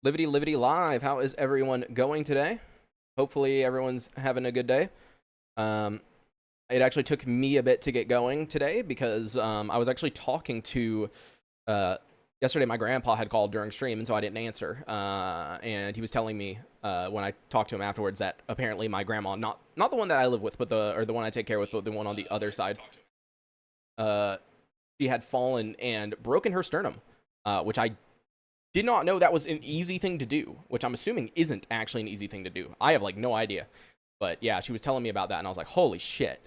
Livity live. How is everyone going today? Hopefully everyone's having a good day. It actually took me a bit to get going today because I was actually talking to yesterday. My grandpa had called during stream, and so I didn't answer. And he was telling me when I talked to him afterwards that apparently my grandma, not the one that I live with, but the one I take care with, but the one on the other side, she had fallen and broken her sternum, which I did not know that was an easy thing to do, which I'm assuming isn't actually an easy thing to do. I have like no idea. But yeah, she was telling me about that, and I was like, holy shit.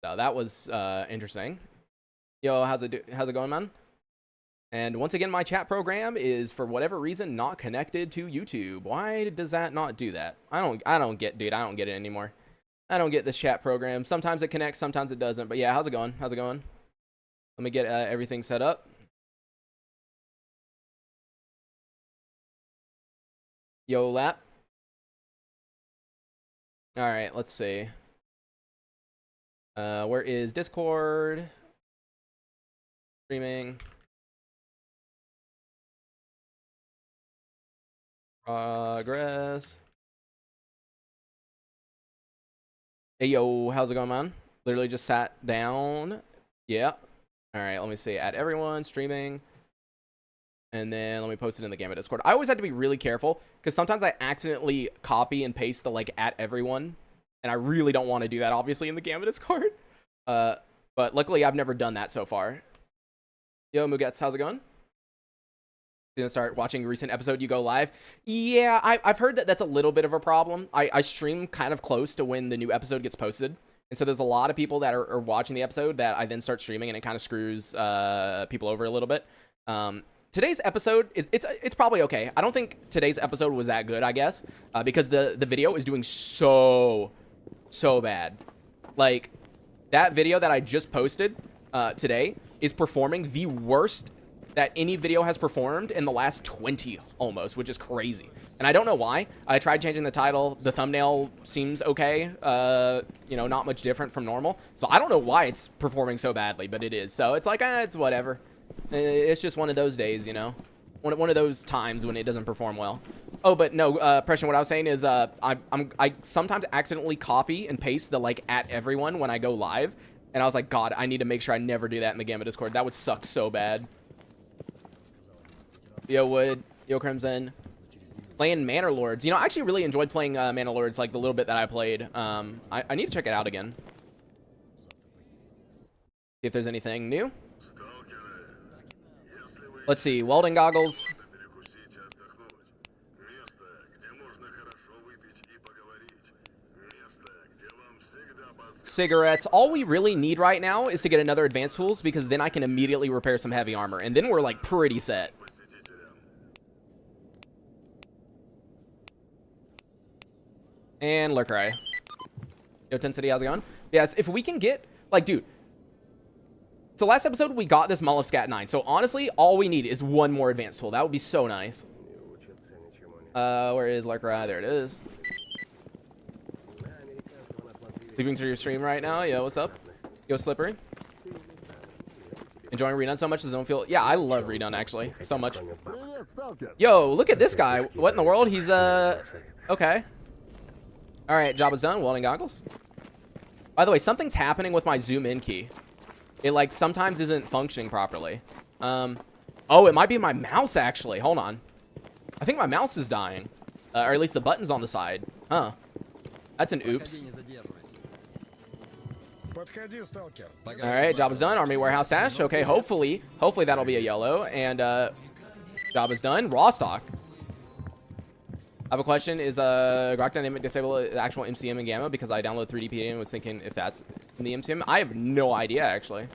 So that was interesting. Yo, how's it going, man? And once again, my chat program is, for whatever reason, not connected to YouTube. Why does that not do that? I don't get, dude. I don't get it anymore. I don't get this chat program. Sometimes it connects, sometimes it doesn't. But yeah, how's it going? How's it going? Let me get everything set up. Yo, lap. All right, let's see. Where is Discord? Streaming. Progress. Hey, yo, how's it going, man? Literally just sat down. Yeah. All right, let me see. Add everyone, streaming. And then let me post it in the game of Discord. I always have to be really careful because sometimes I accidentally copy and paste the like at everyone. And I really don't want to do that, obviously, in the game of Discord. But luckily, I've never done that so far. Yo, Mugets, how's it going? Gonna start watching a recent episode, you go live. Yeah, I've heard that that's a little bit of a problem. I stream kind of close to when the new episode gets posted. And so there's a lot of people that are watching the episode that I then start streaming, and it kind of screws people over a little bit. Today's episode it's probably okay. I don't think today's episode was that good, I guess, because the video is doing so bad. Like, that video that I just posted today is performing the worst that any video has performed in the last 20 almost, which is crazy. And I don't know why. I tried changing the title. The thumbnail seems okay. You know, not much different from normal. So I don't know why it's performing so badly, but it is. So it's like, it's whatever. It's just one of those days, you know, one of those times when it doesn't perform well. Oh, but no, Pression, what I was saying is I sometimes accidentally copy and paste the like at everyone when I go live. And I was like, God, I need to make sure I never do that in the game of Discord. That would suck so bad. Yo, Wood. Yo, Crimson. Playing Manor Lords. You know, I actually really enjoyed playing Manor Lords, like the little bit that I played. I need to check it out again. See if there's anything new. Let's see, welding goggles. Cigarettes. All we really need right now is to get another advanced tools, because then I can immediately repair some heavy armor, and then we're like pretty set. And Lurker Eye. Yo, Tensity, how's it going? Yes, if we can get, like, dude. So last episode, we got this Molluscat 9. So honestly, all we need is one more advanced tool. That would be so nice. Where is Lurker Eye? There it is. Sleeping through your stream right now. Yo, what's up? Yo, Slippery. Enjoying Redone so much, does not feel... Yeah, I love Redone, actually. So much. Yo, look at this guy. What in the world? He's, okay. Alright, job is done. Welding goggles. By the way, something's happening with my zoom in key. It, like, sometimes isn't functioning properly. Oh, it might be my mouse, actually. Hold on. I think my mouse is dying. Or at least the button's on the side. Huh. That's an oops. Alright, job is done. Army warehouse stash. Okay, hopefully that'll be a yellow. And, job is done. Rostok. I have a question. Is Grok Dynamic disable the actual MCM and Gamma? Because I downloaded 3D and was thinking if that's in the MCM. I have no idea, actually.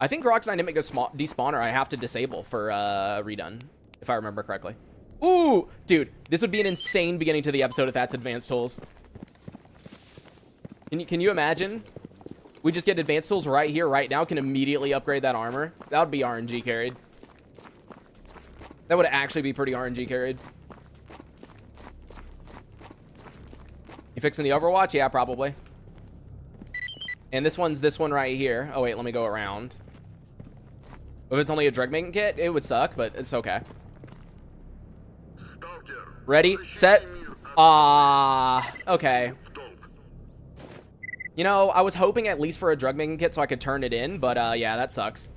I think Grok's Dynamic despawner I have to disable for Redone, if I remember correctly. Ooh, dude, this would be an insane beginning to the episode if that's advanced tools. Can you imagine? We just get advanced tools right here, right now, can immediately upgrade that armor. That would be RNG carried. That would actually be pretty RNG carried. You fixing the Overwatch? Yeah, probably. And this one right here. Oh, wait, let me go around. If it's only a drug making kit, it would suck, but it's okay. Ready, set. Ah, okay. You know, I was hoping at least for a drug making kit so I could turn it in, but yeah, that sucks.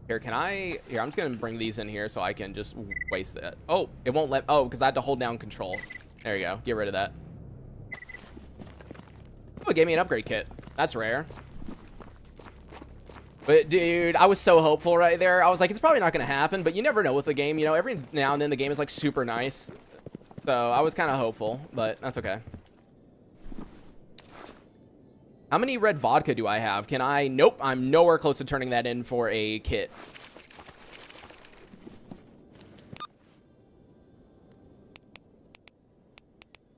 Here, can I... Here, I'm just going to bring these in here so I can just waste that. Oh, it won't let... Oh, because I had to hold down control. There you go. Get rid of that. Oh, it gave me an upgrade kit. That's rare. But, dude, I was so hopeful right there. I was like, it's probably not going to happen, but you never know with the game. You know, every now and then the game is, like, super nice. So, I was kind of hopeful, but that's okay. How many red vodka do I have? Can I... Nope, I'm nowhere close to turning that in for a kit.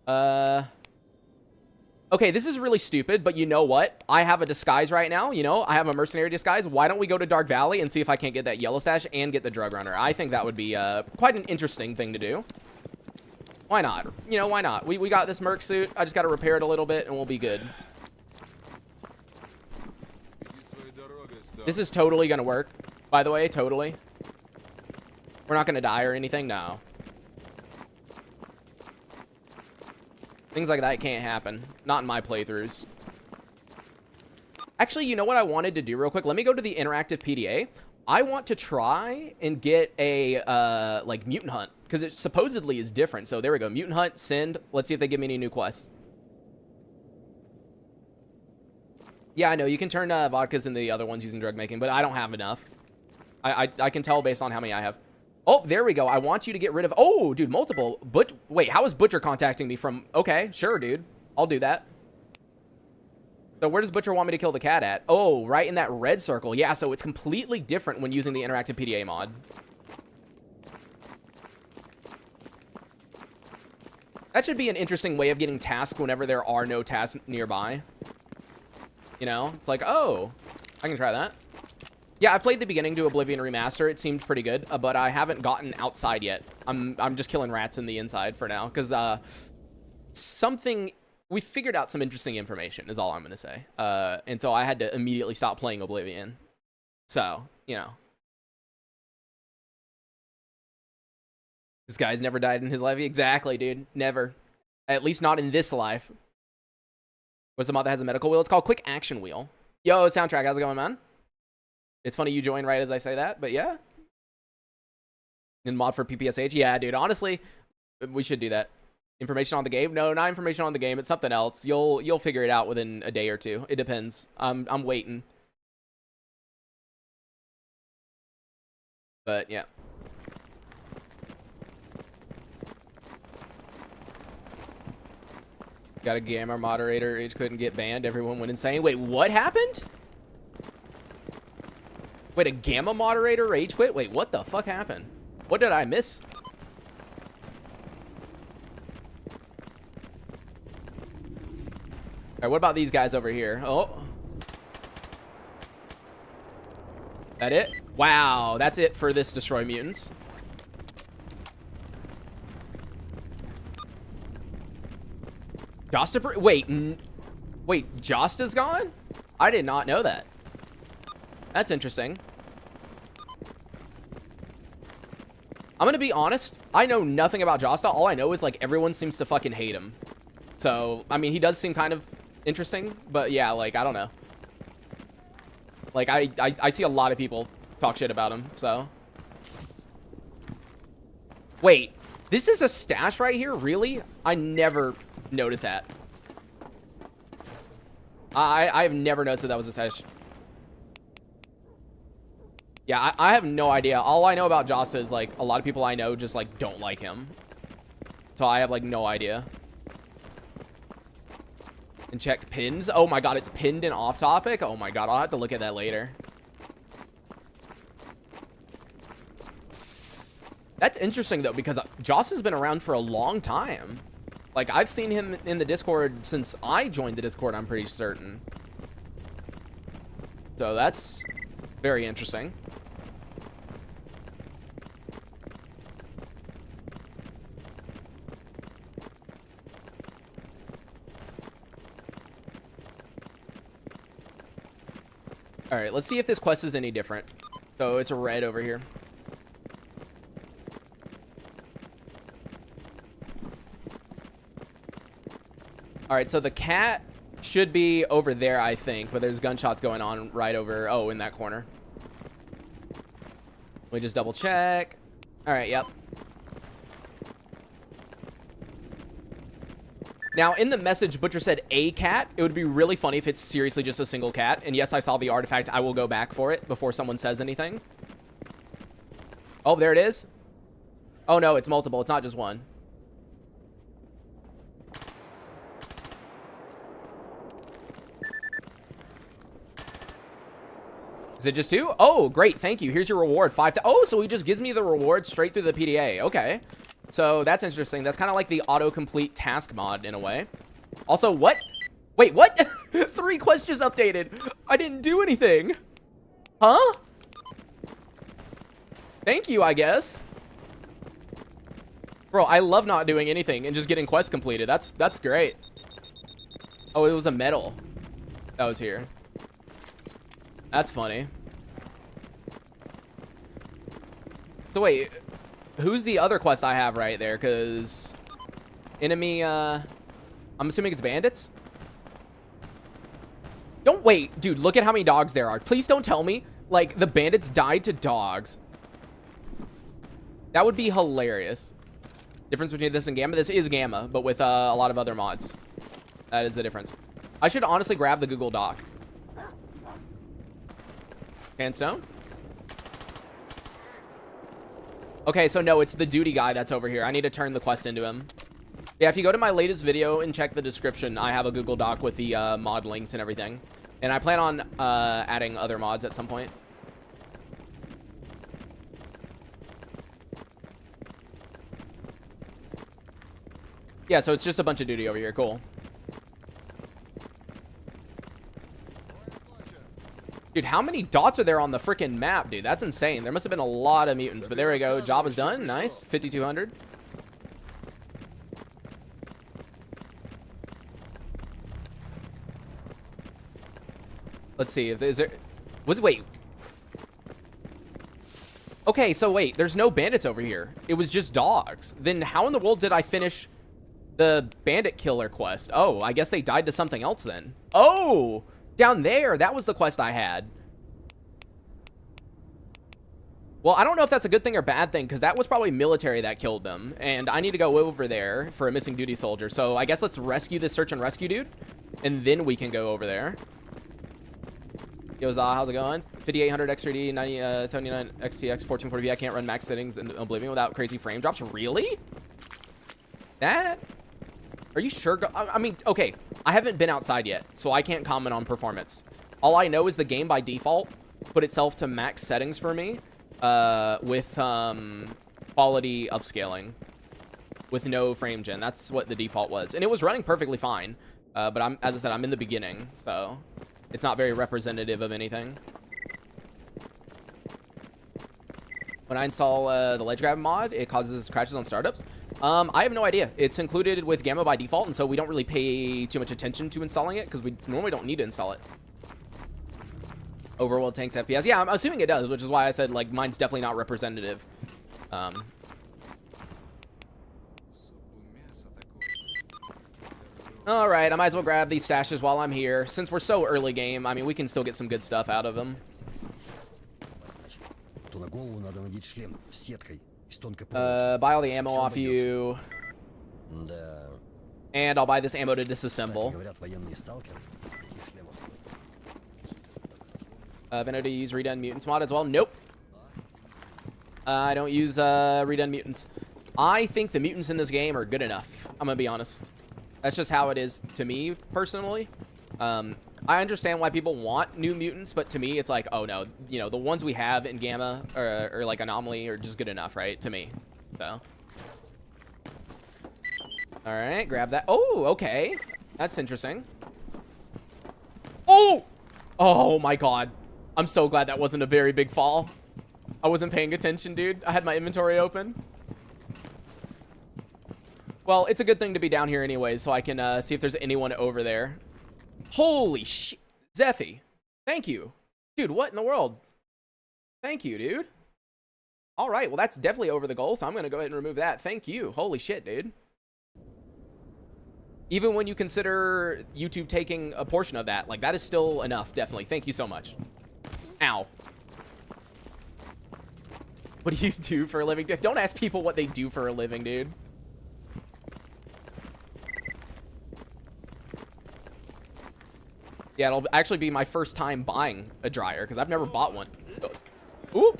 Okay, this is really stupid, but you know what? I have a disguise right now, you know? I have a mercenary disguise. Why don't we go to Dark Valley and see if I can't get that yellow stash and get the drug runner? I think that would be quite an interesting thing to do. Why not? You know, why not? We got this merc suit. I just got to repair it a little bit and we'll be good. This is totally going to work, by the way, totally. We're not going to die or anything, no. Things like that can't happen. Not in my playthroughs. Actually, you know what I wanted to do real quick? Let me go to the interactive PDA. I want to try and get a, like, mutant hunt, because it supposedly is different. So there we go. Mutant hunt, send. Let's see if they give me any new quests. Yeah, I know. You can turn vodkas into the other ones using drug making, but I don't have enough. I can tell based on how many I have. Oh, there we go. I want you to get rid of... Oh, dude, multiple. But wait, how is Butcher contacting me from... Okay, sure, dude. I'll do that. So where does Butcher want me to kill the cat at? Oh, right in that red circle. Yeah, so it's completely different when using the interactive PDA mod. That should be an interesting way of getting tasks whenever there are no tasks nearby. You know, it's like, oh, I can try that. Yeah, I played the beginning to Oblivion Remaster. It seemed pretty good, but I haven't gotten outside yet. I'm just killing rats in the inside for now, because we figured out some interesting information, is all I'm going to say. And so I had to immediately stop playing Oblivion. So, you know. This guy's never died in his life. Exactly, dude. Never. At least not in this life. What's the mod that has a medical wheel? It's called Quick Action Wheel. Yo, Soundtrack, how's it going, man? It's funny you join right as I say that, but yeah. And mod for PPSH? Yeah, dude, honestly, we should do that. Information on the game? No, not information on the game. It's something else. You'll figure it out within a day or two. It depends. I'm waiting. But yeah. Got a gamer moderator. It couldn't get banned. Everyone went insane. Wait, what happened? Wait, a gamma moderator rage quit? Wait, what the fuck happened? What did I miss? Alright, what about these guys over here? Oh. That it? Wow, that's it for this Destroy Mutants. Josta, wait, Josta's gone? I did not know that. That's interesting. I'm gonna be honest. I know nothing about Josta. All I know is, like, everyone seems to fucking hate him. So, I mean, he does seem kind of interesting. But, yeah, like, I don't know. Like, I see a lot of people talk shit about him, so. Wait, this is a stash right here? Really? I never noticed that. I have never noticed that was a stash. Yeah, I have no idea. All I know about Josta is, like, a lot of people I know just, like, don't like him. So I have, like, no idea. And check pins. Oh my god, it's pinned and off topic. Oh my god, I'll have to look at that later. That's interesting, though, because Josta's been around for a long time. Like, I've seen him in the Discord since I joined the Discord, I'm pretty certain. So that's very interesting. All right, let's see if this quest is any different. So it's a red over here. All right, so the cat should be over there, I think, but there's gunshots going on right over, oh, in that corner. We just double check. All right, yep. Now, in the message, Butcher said a cat. It would be really funny if it's seriously just a single cat. And yes, I saw the artifact. I will go back for it before someone says anything. Oh, there it is. Oh, no, it's multiple. It's not just one. Is it just two? Oh, great. Thank you. Here's your reward. Oh, so he just gives me the reward straight through the PDA. Okay. So that's interesting. That's kind of like the autocomplete task mod in a way. Also, what? Wait, what? 3 quests just updated. I didn't do anything. Huh? Thank you, I guess. Bro, I love not doing anything and just getting quests completed. That's great. Oh, it was a medal that was here. That's funny. So wait, who's the other quest I have right there? Because enemy, I'm assuming it's bandits. Don't wait, dude, look at how many dogs there are. Please don't tell me, like, the bandits died to dogs. That would be hilarious. Difference between this and Gamma? This is Gamma, but with a lot of other mods. That is the difference. I should honestly grab the Google Doc. Handstone? Okay, so no, it's the duty guy that's over here. I need to turn the quest into him. Yeah, if you go to my latest video and check the description, I have a Google Doc with the mod links and everything. And I plan on adding other mods at some point. Yeah, so it's just a bunch of duty over here. Cool. Dude, how many dots are there on the freaking map, dude? That's insane. There must have been a lot of mutants, but there we go. Job is done. Nice. 5,200. Let's see if there's... Wait. Okay, so wait. There's no bandits over here. It was just dogs. Then how in the world did I finish the bandit killer quest? Oh, I guess they died to something else then. Oh! Down there, that was the quest I had. Well, I don't know if that's a good thing or bad thing, because that was probably military that killed them. And I need to go over there for a missing duty soldier. So I guess let's rescue this search and rescue dude. And then we can go over there. Yo, Zah, how's it going? 5800 X3D, 79 XTX, 1440V. I can't run max settings in Oblivion without crazy frame drops. Really? That? Are you sure? I mean, okay, I haven't been outside yet, so I can't comment on performance. All I know is the game by default put itself to max settings for me with quality upscaling with no frame gen. That's what the default was. And it was running perfectly fine, but as I said, I'm in the beginning, so it's not very representative of anything. When I install the ledge grab mod, it causes crashes on startups. I have no idea. It's included with Gamma by default, and so we don't really pay too much attention to installing it because we normally don't need to install it. Overworld tanks FPS. Yeah, I'm assuming it does, which is why I said, like, mine's definitely not representative. All right, I might as well grab these stashes while I'm here. Since we're so early game, I mean, we can still get some good stuff out of them. Buy all the ammo off you. And I'll buy this ammo to disassemble. Veno to use Redone Mutants mod as well? Nope. I don't use Redone Mutants. I think the mutants in this game are good enough. I'm gonna be honest. That's just how it is to me, personally. I understand why people want new mutants, but to me, it's like, oh no, you know, the ones we have in Gamma or like Anomaly are just good enough, right? To me. So. All right, grab that. Oh, okay. That's interesting. Oh! Oh my god. I'm so glad that wasn't a very big fall. I wasn't paying attention, dude. I had my inventory open. Well, it's a good thing to be down here anyway, so I can see if there's anyone over there. Holy shit. Zephy. Thank you. Dude, what in the world? Thank you, dude. All right, well, that's definitely over the goal, so I'm going to go ahead and remove that. Thank you. Holy shit, dude. Even when you consider YouTube taking a portion of that, like, that is still enough, definitely. Thank you so much. Ow. What do you do for a living? Don't ask people what they do for a living, dude. Yeah, it'll actually be my first time buying a dryer, because I've never bought one. Ooh!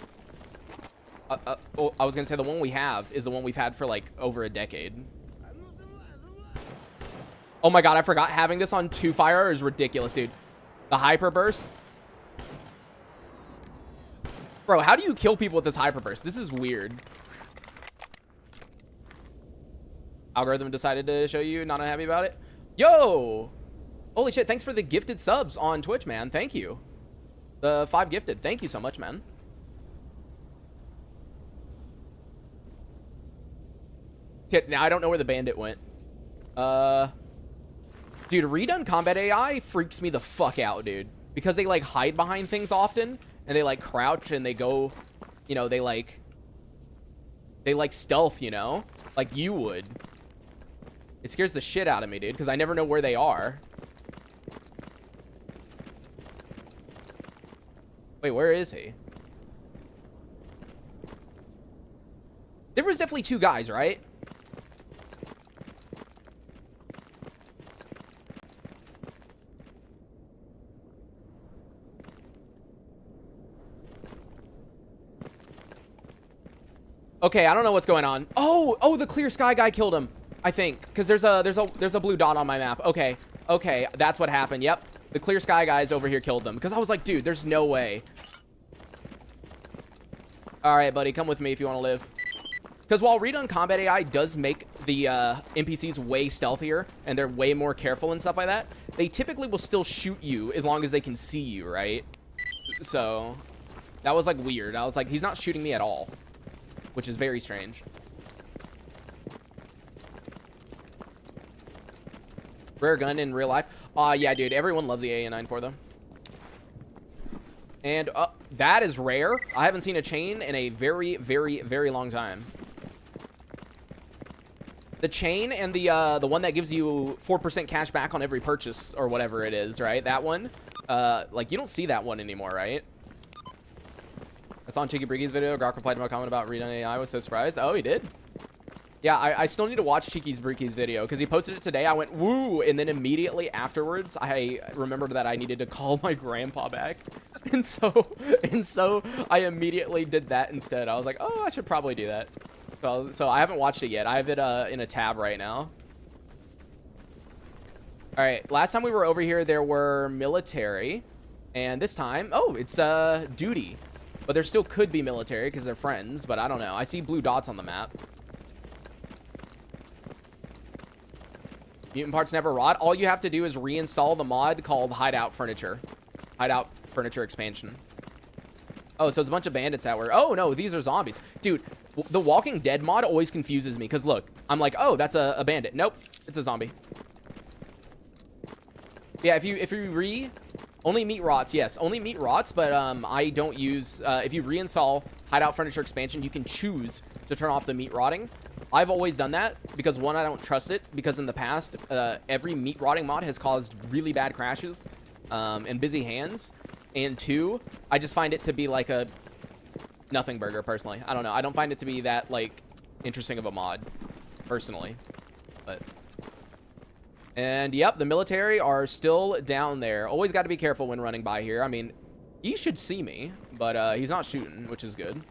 Oh, I was going to say the one we have is the one we've had for, like, over a decade. Oh my god, I forgot having this on 2-fire is ridiculous, dude. The hyper burst. Bro, how do you kill people with this hyper burst? This is weird. Algorithm decided to show you, not unhappy about it. Yo! Holy shit, thanks for the gifted subs on Twitch, man. Thank you. The 5 gifted. Thank you so much, man. Okay, now I don't know where the bandit went. Dude, redone combat AI freaks me the fuck out, dude. Because they, like, hide behind things often. And they, like, crouch and they go, you know, they, like, stealth, you know? Like you would. It scares the shit out of me, dude, because I never know where they are. Wait, where is he? There was definitely 2 guys, right? Okay, I don't know what's going on. Oh, the clear sky guy killed him, I think, because there's a blue dot on my map. Okay, that's what happened. Yep, the clear sky guys over here killed them, because I was like, dude, there's no way. All right, buddy, come with me if you want to live. Because while redone combat AI does make the NPCs way stealthier and they're way more careful and stuff like that, they typically will still shoot you as long as they can see you, right? So that was like weird. I was like, he's not shooting me at all, which is very strange. Rare gun in real life. Yeah, dude, everyone loves the AN-94 though. And that is rare. I haven't seen a chain in a very, very, very long time. The chain and the one that gives you 4% cash back on every purchase or whatever it is, right? That one, like, you don't see that one anymore, right? I saw on Cheeky Briggy's video, Grok replied to my comment about redone AI. I was so surprised. Oh, he did? Yeah, I still need to watch Cheeky Briggy's video because he posted it today. I went, woo, and then immediately afterwards, I remembered that I needed to call my grandpa back. And so I immediately did that instead. I was like, oh, I should probably do that. So I haven't watched it yet. I have it in a tab right now. All right, last time we were over here, there were military. And this time, oh, it's duty. But there still could be military because they're friends, but I don't know. I see blue dots on the map. Mutant parts never rot. All you have to do is reinstall the mod called Hideout Furniture. Hideout Furniture Expansion. Oh, so it's a bunch of bandits that were... Oh, no, these are zombies. Dude, the Walking Dead mod always confuses me because, look, I'm like, oh, that's a bandit. Nope, it's a zombie. Yeah, if you only meat rots, yes. Only meat rots, but I don't use... if you reinstall Hideout Furniture Expansion, you can choose to turn off the meat rotting. I've always done that because, one, I don't trust it because in the past, every meat rotting mod has caused really bad crashes and busy hands. And 2, I just find it to be like a nothing burger, personally. I don't know. I don't find it to be that, like, interesting of a mod, personally. But... And, yep, the military are still down there. Always got to be careful when running by here. I mean, he should see me, but he's not shooting, which is good.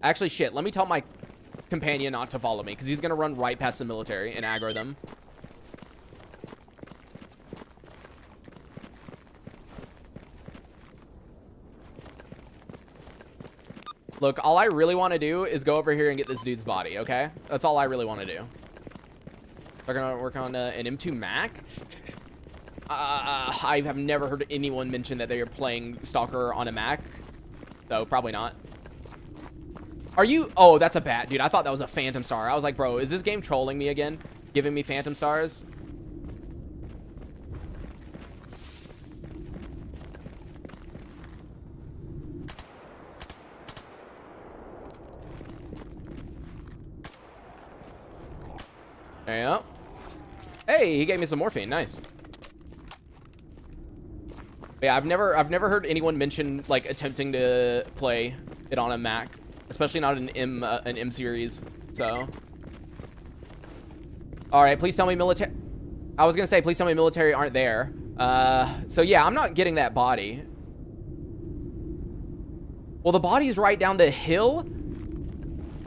Actually, shit, let me tell my companion not to follow me, because he's going to run right past the military and aggro them. Look, all I really want to do is go over here and get this dude's body, okay? That's all I really want to do. We're going to work on an M2 Mac. I have never heard anyone mention that they are playing Stalker on a Mac. So, probably not. Are you... Oh, that's a bat, dude. I thought that was a Phantom Star. I was like, bro, is this game trolling me again? Giving me Phantom Stars? There you go. Hey, he gave me some morphine. Nice. Yeah, I've never heard anyone mention like attempting to play it on a Mac, especially not an M series. So, all right, please tell me military. I was gonna say, please tell me military aren't there. So yeah, I'm not getting that body. Well, the body is right down the hill.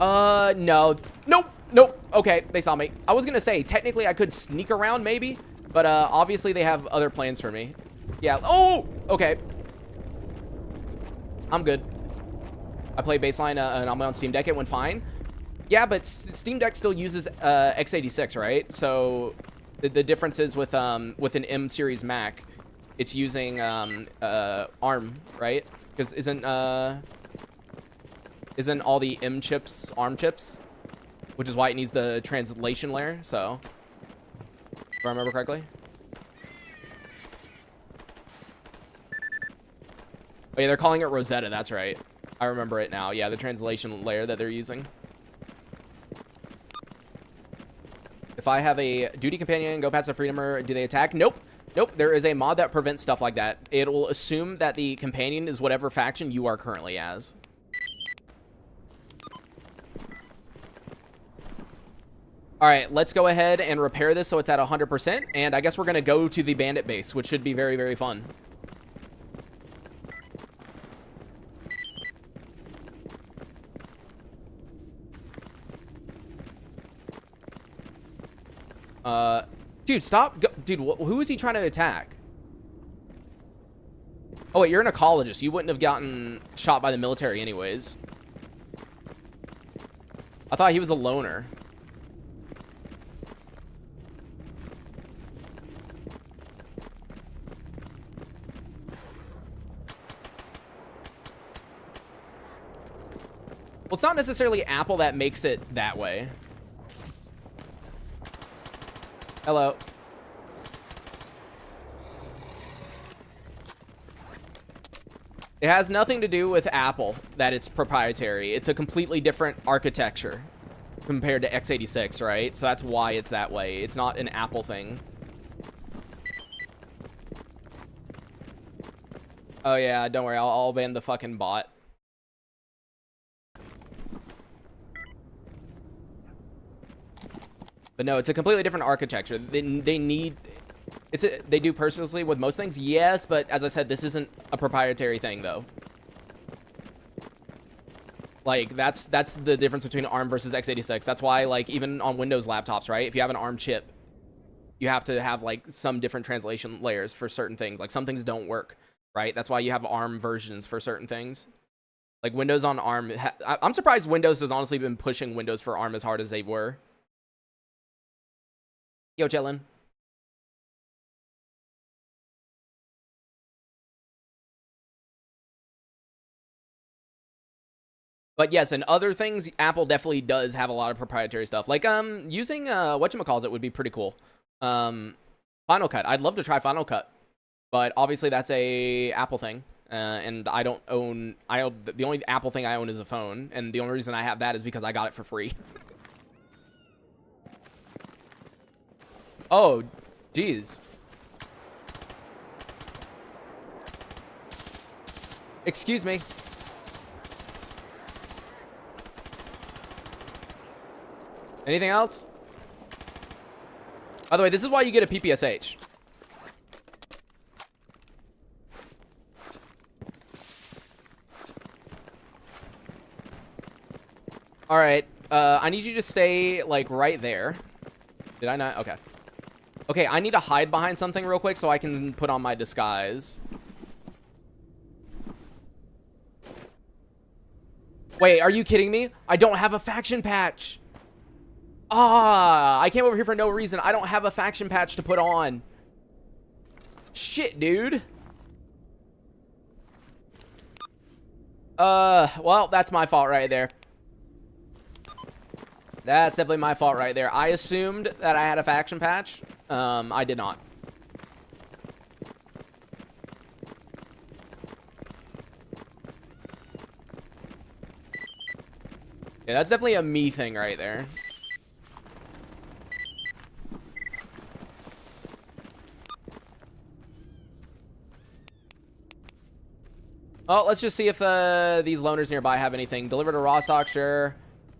No, nope. Okay, they saw me. I was gonna say technically I could sneak around maybe, but obviously they have other plans for me. Yeah. Oh, okay. I'm good. I play baseline Anomaly on Steam Deck. It went fine. Yeah, but Steam Deck still uses x86, right? So the difference is with an M series Mac, it's using ARM, right? Because isn't all the M chips ARM chips, which is why it needs the translation layer. So, if I remember correctly. Oh yeah, they're calling it Rosetta. That's right. I remember it now. Yeah, the translation layer that they're using. If I have a duty companion, go past a freedomer, do they attack? Nope. Nope. There is a mod that prevents stuff like that. It'll assume that the companion is whatever faction you are currently as. All right, let's go ahead and repair this so it's at 100%. And I guess we're going to go to the bandit base, which should be very, very fun. Dude, stop. Dude, who is he trying to attack? Oh, wait, you're an ecologist. You wouldn't have gotten shot by the military anyways. I thought he was a loner. Well, it's not necessarily Apple that makes it that way. Hello. It has nothing to do with Apple that it's proprietary. It's a completely different architecture compared to x86, right? So that's why it's that way. It's not an Apple thing. Oh yeah, don't worry. I'll ban the fucking bot. But no, it's a completely different architecture. They need... They do personally with most things, yes, but as I said, this isn't a proprietary thing, though. Like, that's the difference between ARM versus x86. That's why, like, even on Windows laptops, right? If you have an ARM chip, you have to have, like, some different translation layers for certain things. Like, some things don't work, right? That's why you have ARM versions for certain things. Like, Windows on ARM... I'm surprised Windows has honestly been pushing Windows for ARM as hard as they were. Yo, chillin'. But yes, and other things, Apple definitely does have a lot of proprietary stuff. Like, using, whatchamacallit would be pretty cool. Final Cut. I'd love to try Final Cut. But obviously that's a Apple thing. And I don't own, the only Apple thing I own is a phone. And the only reason I have that is because I got it for free. Oh, geez. Excuse me. Anything else? By the way, this is why you get a PPSH. All right. I need you to stay, like, right there. Did I not? Okay. Okay, I need to hide behind something real quick so I can put on my disguise. Wait, are you kidding me? I don't have a faction patch. Ah, I came over here for no reason. I don't have a faction patch to put on. Shit, dude. Well, that's my fault right there. That's definitely my fault right there. I assumed that I had a faction patch. I did not. Yeah, that's definitely a me thing right there. Oh, let's just see if these loners nearby have anything. Deliver to Rostok, sure.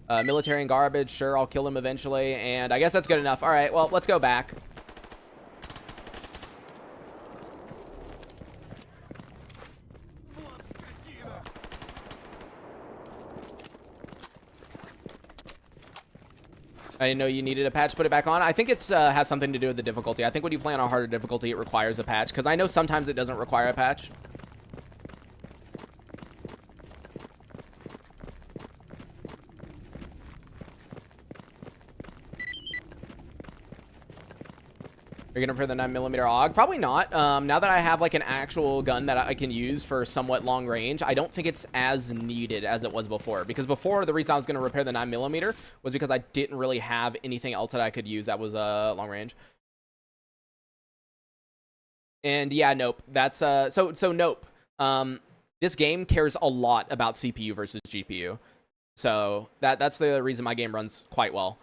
Military and garbage, sure. I'll kill them eventually. And I guess that's good enough. All right, well, let's go back. I didn't know you needed a patch. Put it back on. I think it's has something to do with the difficulty. I think when you play on a harder difficulty, it requires a patch. Because I know sometimes it doesn't require a patch. Are you gonna repair the 9mm AUG? Probably not. Now that I have like an actual gun that I can use for somewhat long range, I don't think it's as needed as it was before. Because before, the reason I was gonna repair the 9mm was because I didn't really have anything else that I could use that was long range. And yeah, nope. That's so nope. This game cares a lot about CPU versus GPU. So that's the reason my game runs quite well.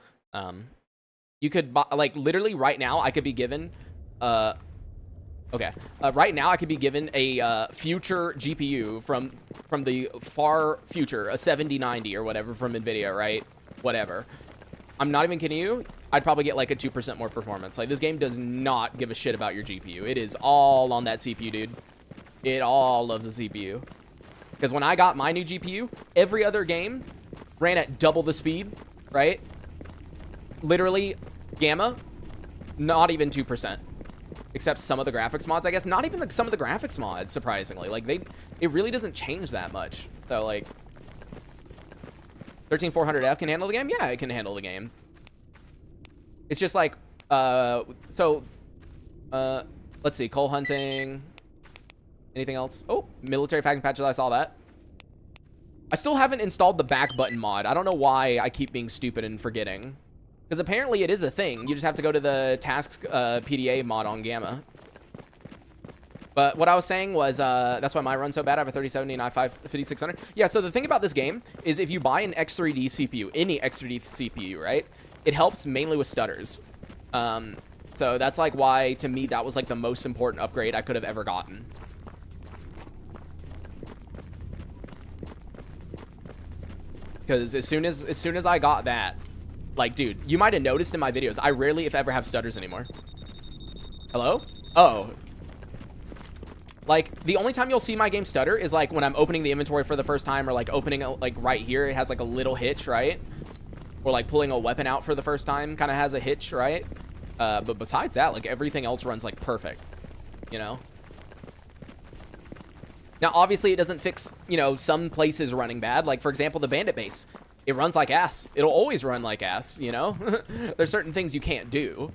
You could buy, like, literally right now I could be given right now I could be given a future GPU from the far future, a 7090 or whatever from Nvidia, right? Whatever. I'm not even kidding you. I'd probably get like a 2% more performance. Like, this game does not give a shit about your GPU. It is all on that CPU, dude. It all loves the CPU. Because when I got my new GPU, every other game ran at double the speed, right? Literally, Gamma, not even 2%. Except some of the graphics mods, I guess. Not even some of the graphics mods, surprisingly. Like, it really doesn't change that much. So, like, 13400F can handle the game? Yeah, it can handle the game. It's just like, let's see, coal hunting. Anything else? Oh, military faction patches, I saw that. I still haven't installed the back button mod. I don't know why I keep being stupid and forgetting. Because apparently it is a thing. You just have to go to the tasks PDA mod on Gamma. But what I was saying was, that's why my run's so bad. I have a 3070 and i5 5600. Yeah, so the thing about this game is if you buy an X3D CPU, any X3D CPU, right? It helps mainly with stutters. So that's like why, to me, that was like the most important upgrade I could have ever gotten. Because as soon as I got that, like, dude, you might have noticed in my videos, I rarely, if ever, have stutters anymore. Hello? Oh. Like, the only time you'll see my game stutter is, like, when I'm opening the inventory for the first time, or, like, opening, like, right here, it has, like, a little hitch, right? Or, like, pulling a weapon out for the first time kind of has a hitch, right? But besides that, like, everything else runs, like, perfect, you know? Now, obviously, it doesn't fix, you know, some places running bad. Like, for example, the bandit base. It runs like ass. It'll always run like ass, you know? There's certain things you can't do.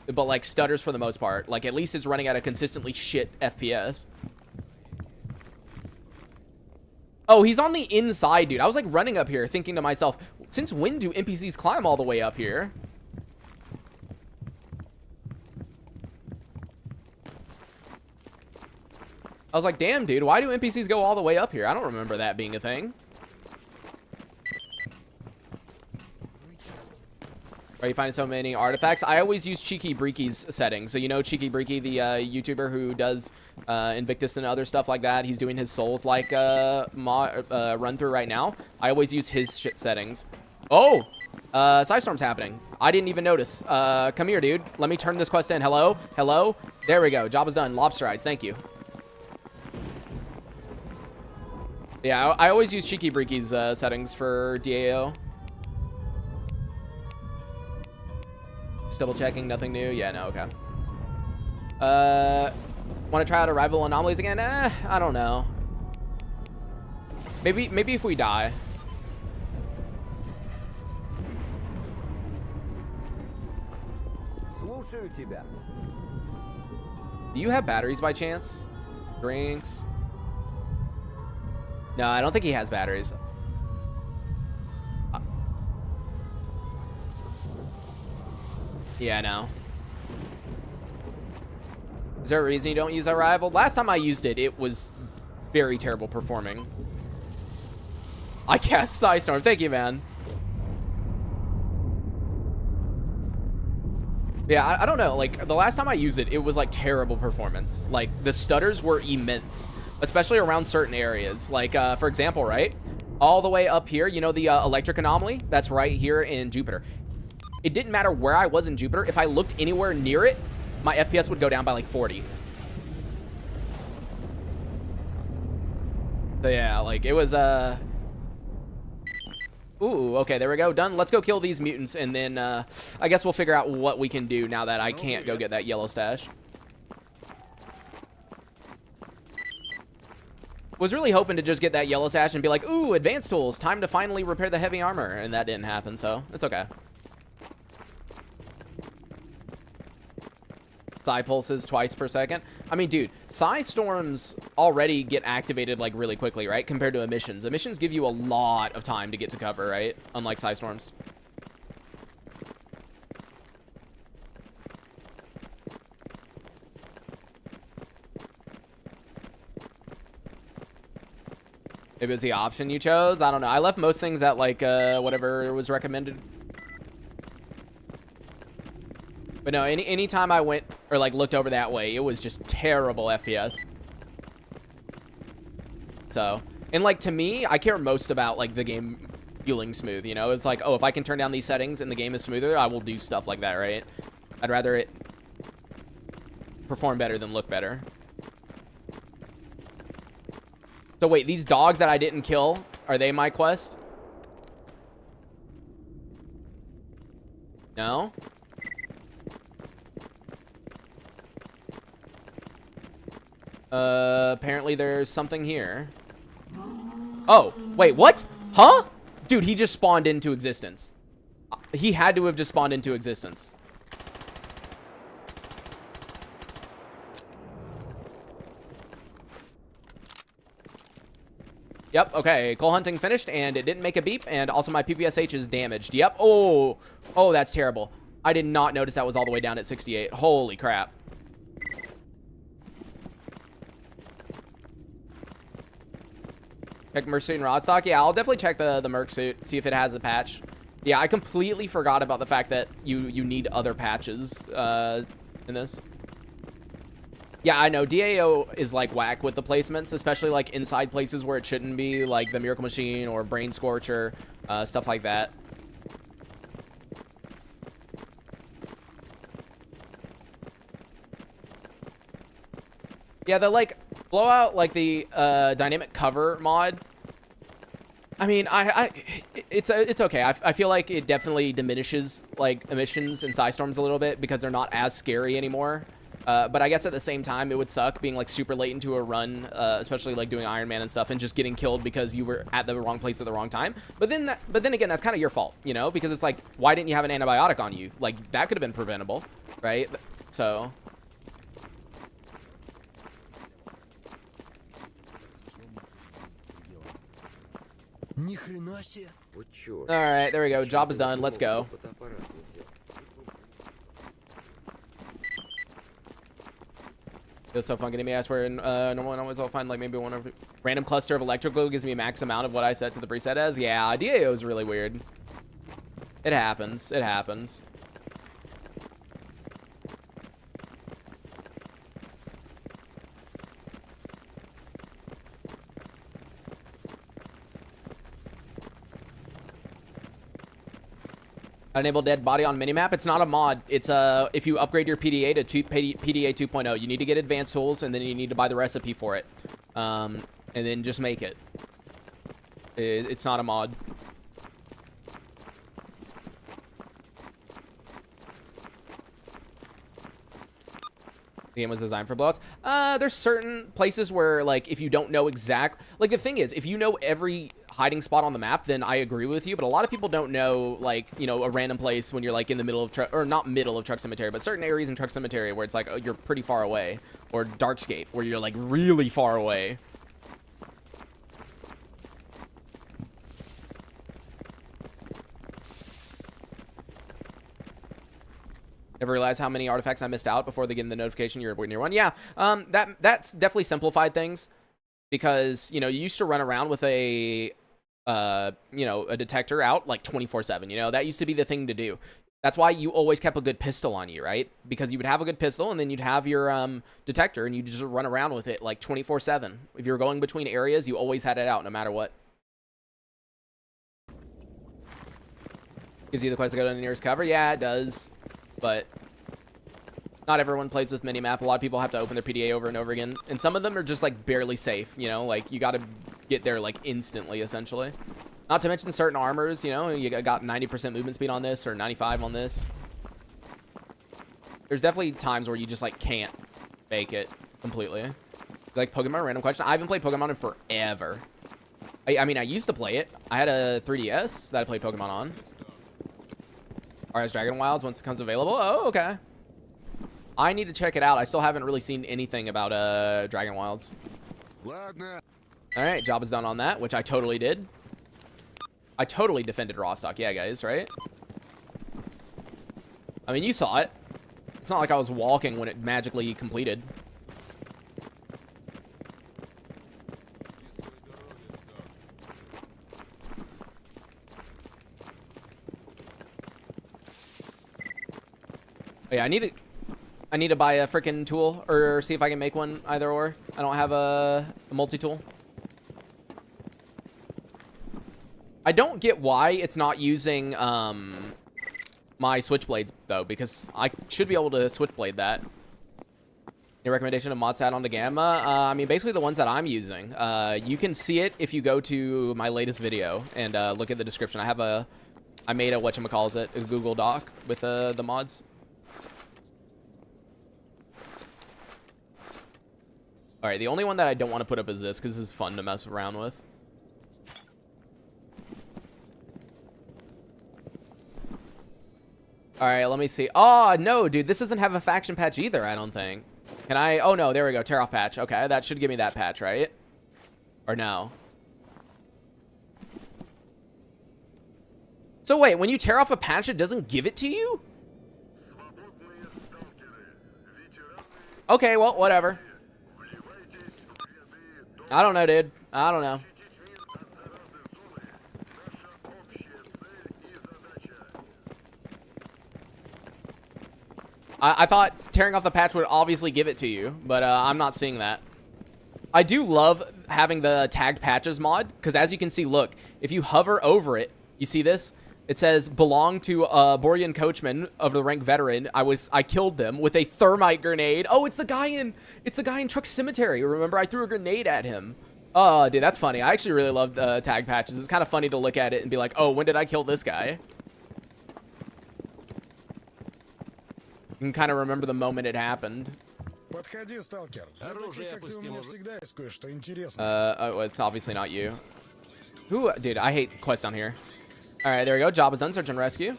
But, like, stutters for the most part. Like, at least it's running at a consistently shit FPS. Oh, he's on the inside, dude. I was, like, running up here thinking to myself, since when do NPCs climb all the way up here? I was like, damn, dude, why do NPCs go all the way up here? I don't remember that being a thing. Are you finding so many artifacts? I always use Cheeky Breaky's settings. So, you know Cheeky Breaky, the YouTuber who does Invictus and other stuff like that. He's doing his Souls-like run-through right now. I always use his shit settings. Oh! Psy-storm's happening. I didn't even notice. Come here, dude. Let me turn this quest in. Hello? Hello? There we go. Job is done. Lobster eyes. Thank you. Yeah, I always use Cheeky Breaky's settings for DAO. Just double checking, nothing new. Yeah, no, okay. Want to try out Arrival Anomalies again? I don't know. Maybe if we die. Do you have batteries by chance? Drinks? No, I don't think he has batteries. Yeah, no. Is there a reason you don't use Arrival? Last time I used it, it was very terrible performing. I cast Psy-storm. Thank you, man. Yeah, I don't know. Like, the last time I used it, it was, like, terrible performance. Like, the stutters were immense. especially around certain areas. Like, for example, right? All the way up here, you know, the electric anomaly that's right here in Jupiter. It didn't matter where I was in Jupiter. If I looked anywhere near it, my FPS would go down by like 40. So yeah, like it was, ooh, okay, there we go. Done. Let's go kill these mutants, and then I guess we'll figure out what we can do now that I can't go get that yellow stash. Was really hoping to just get that yellow stash and be like, ooh, advanced tools, time to finally repair the heavy armor, and that didn't happen, so it's okay. Psy pulses twice per second. I mean, dude, Psy-storms already get activated like really quickly, right? Compared to emissions. Emissions give you a lot of time to get to cover, right? Unlike Psy-storms. Maybe it was the option you chose. I don't know. I left most things at like whatever was recommended. But no, anytime I went or like looked over that way, it was just terrible FPS. So, and like to me, I care most about like the game feeling smooth, you know? It's like, oh, if I can turn down these settings and the game is smoother, I will do stuff like that, right? I'd rather it perform better than look better. So wait, these dogs that I didn't kill, are they my quest? No? Apparently there's something here. Oh, wait, what? Huh? Dude, he just spawned into existence. He had to have just spawned into existence. Yep, okay, coal hunting finished, and it didn't make a beep, and also my PPSH is damaged. Yep, oh, that's terrible. I did not notice that was all the way down at 68. Holy crap. Check Merc suit and Rostok. Yeah, I'll definitely check the Merc suit, see if it has a patch. Yeah, I completely forgot about the fact that you need other patches in this. Yeah, I know. DAO is like whack with the placements, especially like inside places where it shouldn't be, like the Miracle Machine or Brain Scorcher, stuff like that. Yeah, the like blowout, like the dynamic cover mod. I mean, it's okay. I feel like it definitely diminishes like emissions and Psy-storms a little bit because they're not as scary anymore. But I guess at the same time, it would suck being like super late into a run, especially like doing Iron Man and stuff, and just getting killed because you were at the wrong place at the wrong time. But then again, that's kind of your fault, you know, because it's like, why didn't you have an antibiotic on you? Like that could have been preventable, right? So. All right, there we go. Job is done. Let's go. Feels so fun getting me. I swear, normal always I'll find like maybe one of random cluster of electrical gives me a max amount of what I set to the preset as. Yeah, DAO is really weird. It happens. It happens. Enable dead body on minimap. It's not a mod. It's if you upgrade your PDA to PDA 2.0, you need to get advanced tools, and then you need to buy the recipe for it, and then just make it. It's not a mod. The game was designed for blowouts. There's certain places where, like, if you don't know exact, like, the thing is, if you know every hiding spot on the map, then I agree with you, but a lot of people don't know, like, you know, a random place when you're, like, in the middle of truck, or not middle of Truck Cemetery, but certain areas in Truck Cemetery where it's, like, you're pretty far away, or Darkscape, where you're, like, really far away. Never realized how many artifacts I missed out before they get the notification you're near one. Yeah, that's definitely simplified things, because, you know, you used to run around with a, you know, a detector out like 24/7. You know, that used to be the thing to do. That's why you always kept a good pistol on you, right? Because you would have a good pistol, and then you'd have your detector, and you'd just run around with it like 24/7. If you're going between areas, you always had it out, no matter what. Gives you the quest to go to the nearest cover. Yeah, it does, but not everyone plays with minimap. A lot of people have to open their PDA over and over again, and some of them are just like barely safe. You know, like you got to get there like instantly, essentially. Not to mention certain armors, you know, you got 90% movement speed on this or 95 on this. There's definitely times where you just like can't fake it completely. Like Pokemon, random question. I haven't played Pokemon in forever. I mean, I used to play it. I had a 3DS that I played Pokemon on. RS Dragon Wilds once it comes available. Oh, okay. I need to check it out. I still haven't really seen anything about Dragon Wilds. All right, job is done on that, which I totally did. I totally defended Rostok. Yeah, guys, right? I mean, you saw it. It's not like I was walking when it magically completed. Oh, yeah, I need to buy a freaking tool or see if I can make one, either or. I don't have a multi-tool. I don't get why it's not using my switchblades though, because I should be able to switchblade that. Your recommendation of mod sat onto Gamma? I mean, basically the ones that I'm using. You can see it if you go to my latest video and look at the description. I made a whatchamacallit, a Google Doc with the mods. All right, the only one that I don't want to put up is this, because this is fun to mess around with. All right, let me see. Oh, no, dude, this doesn't have a faction patch either, I don't think. Can I? Oh, no, there we go. Tear off patch. Okay, that should give me that patch, right? Or no? So wait, when you tear off a patch, it doesn't give it to you? Okay, well, whatever. I don't know, dude. I don't know. I thought tearing off the patch would obviously give it to you, but I'm not seeing that. I do love having the tagged patches mod, because as you can see, look, if you hover over it, you see this? It says, belong to Borean coachman of the rank veteran. I killed them with a thermite grenade. Oh, it's the guy in Truck Cemetery. Remember, I threw a grenade at him. Oh, dude, that's funny. I actually really love tag patches. It's kind of funny to look at it and be like, oh, when did I kill this guy? You can kind of remember the moment it happened. Oh, it's obviously not you. Who, dude, I hate quests down here. All right, there we go. Job is done. Search and rescue.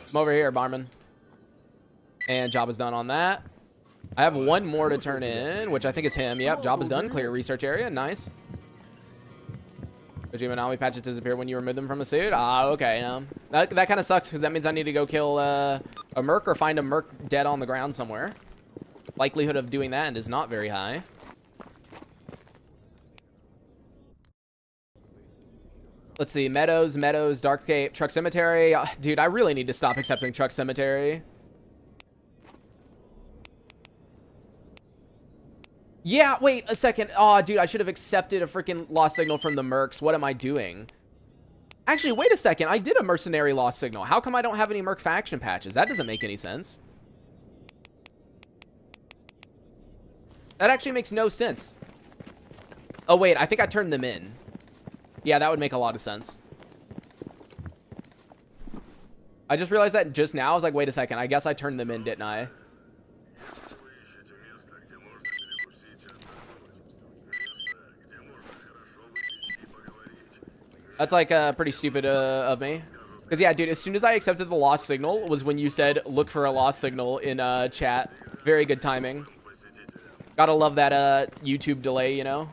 Come over here, barman. And job is done on that. I have one more to turn in, which I think is him. Yep, job is done. Clear research area. Nice. Did Anomaly patches disappear when you remove them from a suit? Ah, okay. That kind of sucks, because that means I need to go kill a merc or find a merc dead on the ground somewhere. Likelihood of doing that is not very high. Let's see. Meadows, Darkscape, Truck Cemetery. Dude, I really need to stop accepting Truck Cemetery. Yeah, wait a second. Oh, dude, I should have accepted a freaking lost signal from the mercs. What am I doing? Actually, wait a second. I did a mercenary lost signal. How come I don't have any merc faction patches? That doesn't make any sense. That actually makes no sense. Oh, wait. I think I turned them in. Yeah, that would make a lot of sense. I just realized that just now. I was like, wait a second. I guess I turned them in, didn't I? That's like pretty stupid of me. Because yeah, dude, as soon as I accepted the lost signal was when you said look for a lost signal in chat. Very good timing. Gotta love that YouTube delay, you know?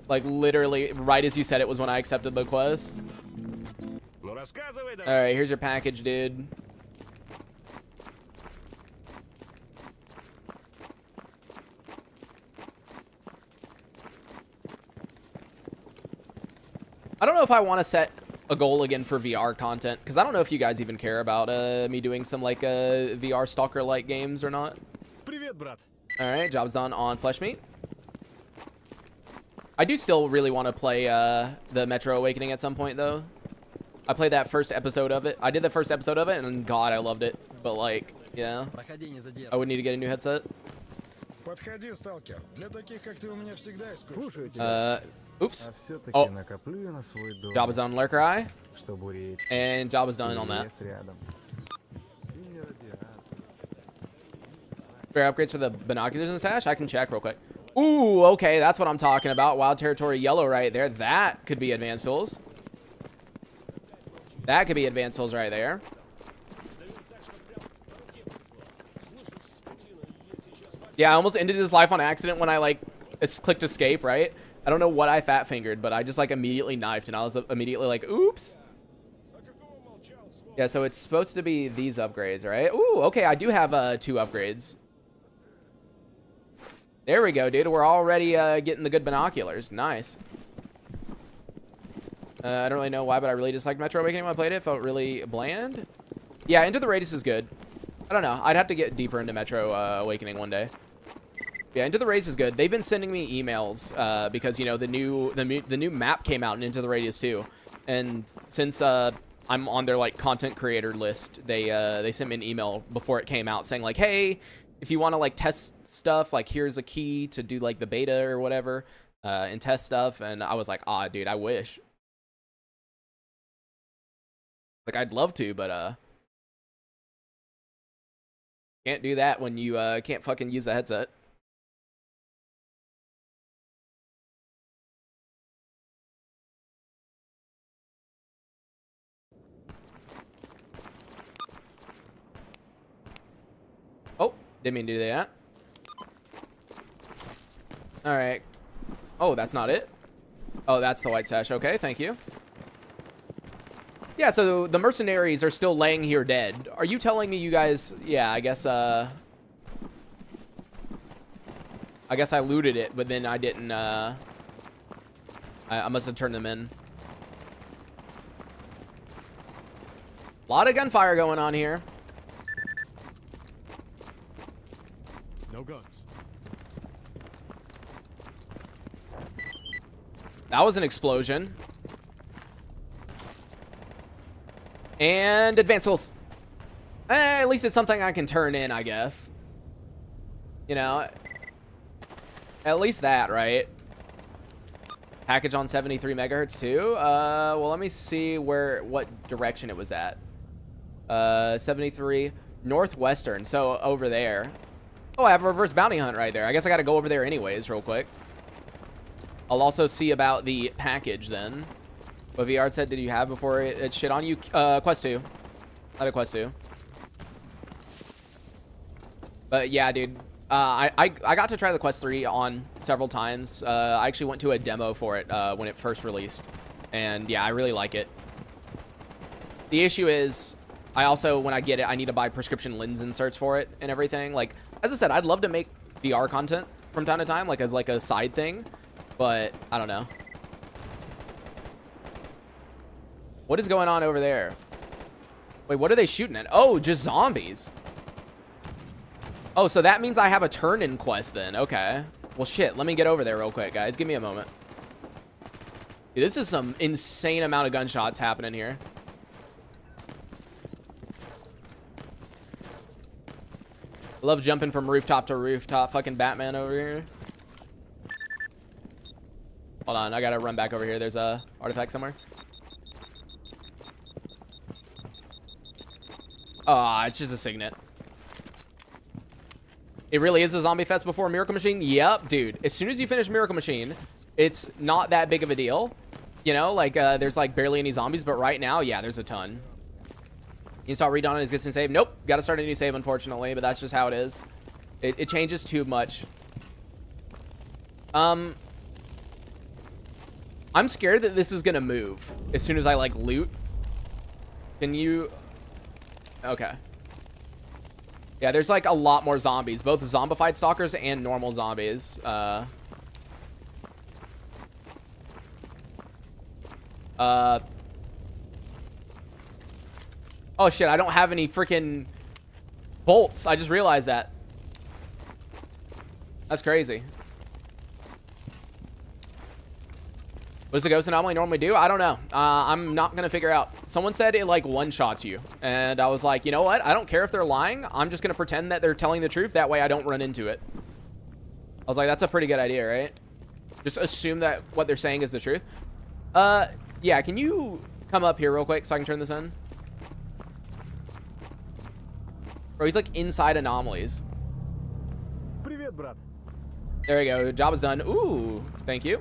Like literally right as you said it was when I accepted the quest. Alright, here's your package, dude. I don't know if I want to set a goal again for VR content, because I don't know if you guys even care about me doing some like VR stalker-like games or not. All right, job's done on Flesh Meat. I do still really want to play the Metro Awakening at some point, though. I played that first episode of it. I did the first episode of it, and God, I loved it. But like, yeah, I would need to get a new headset. Oops. Oh. Job is done on Lurker Eye. And job is done on that. Fair upgrades for the binoculars and sash? I can check real quick. Ooh, okay, that's what I'm talking about. Wild Territory Yellow right there. That could be advanced tools. That could be advanced tools right there. Yeah, I almost ended his life on accident when I, like, clicked escape, right? I don't know what I fat-fingered, but I just, like, immediately knifed, and I was immediately like, oops. Yeah, so it's supposed to be these upgrades, right? Ooh, okay, I do have 2 upgrades. There we go, dude. We're already getting the good binoculars. Nice. I don't really know why, but I really disliked Metro Awakening when I played it. It felt really bland. Yeah, Into the Radius is good. I don't know. I'd have to get deeper into Metro Awakening one day. Yeah, Into the Radius is good. They've been sending me emails because, you know, the new map came out in Into the Radius too. And since I'm on their, like, content creator list, they sent me an email before it came out saying, like, hey, if you want to, like, test stuff, like, here's a key to do, like, the beta or whatever and test stuff. And I was like, ah, dude, I wish. Like, I'd love to, but can't do that when you can't fucking use the headset. Oh, didn't mean to do that. All right. Oh, that's not it. Oh, that's the white sash. Okay, thank you. Yeah, so the mercenaries are still laying here dead. Are you telling me you guys... Yeah, I guess I looted it, but then I didn't, I must have turned them in. A lot of gunfire going on here. No guns. That was an explosion. And advanced tools. At least it's something I can turn in, I guess. You know, at least that, right? Package on 73 megahertz too. Well, let me see what direction it was at. 73 northwestern, so over there. Oh, I have a reverse bounty hunt right there. I guess I got to go over there anyways, real quick. I'll also see about the package then. What VR set did you have before it shit on you? Quest 2. I had a Quest 2. But yeah, dude. I got to try the Quest 3 on several times. I actually went to a demo for it when it first released. And yeah, I really like it. The issue is, I also, when I get it, I need to buy prescription lens inserts for it and everything. Like, as I said, I'd love to make VR content from time to time, like as like a side thing. But I don't know. What is going on over there? Wait, what are they shooting at? Oh, just zombies. Oh, so that means I have a turn-in quest then. Okay. Well, shit. Let me get over there real quick, guys. Give me a moment. Dude, this is some insane amount of gunshots happening here. I love jumping from rooftop to rooftop. Fucking Batman over here. Hold on. I gotta run back over here. There's a artifact somewhere. Oh, it's just a signet. It really is a zombie fest before Miracle Machine? Yep, dude. As soon as you finish Miracle Machine, it's not that big of a deal. You know, like, there's, like, barely any zombies. But right now, yeah, there's a ton. You start redawning an existing save? Nope. Got to start a new save, unfortunately. But that's just how it is. It changes too much. I'm scared that this is going to move as soon as I, like, loot. Can you... Okay. Yeah, there's like a lot more zombies, both zombified stalkers and normal zombies. Oh shit, I don't have any freaking bolts. I just realized that. That's crazy. What does the ghost anomaly normally do? I don't know. I'm not gonna figure out. Someone said it like one-shots you, and I was like, you know what? I don't care if they're lying. I'm just gonna pretend that they're telling the truth. That way I don't run into it. I was like, that's a pretty good idea, right? Just assume that what they're saying is the truth. Yeah, can you come up here real quick so I can turn this in? Bro, he's like inside anomalies. There we go. Job is done. Ooh, thank you.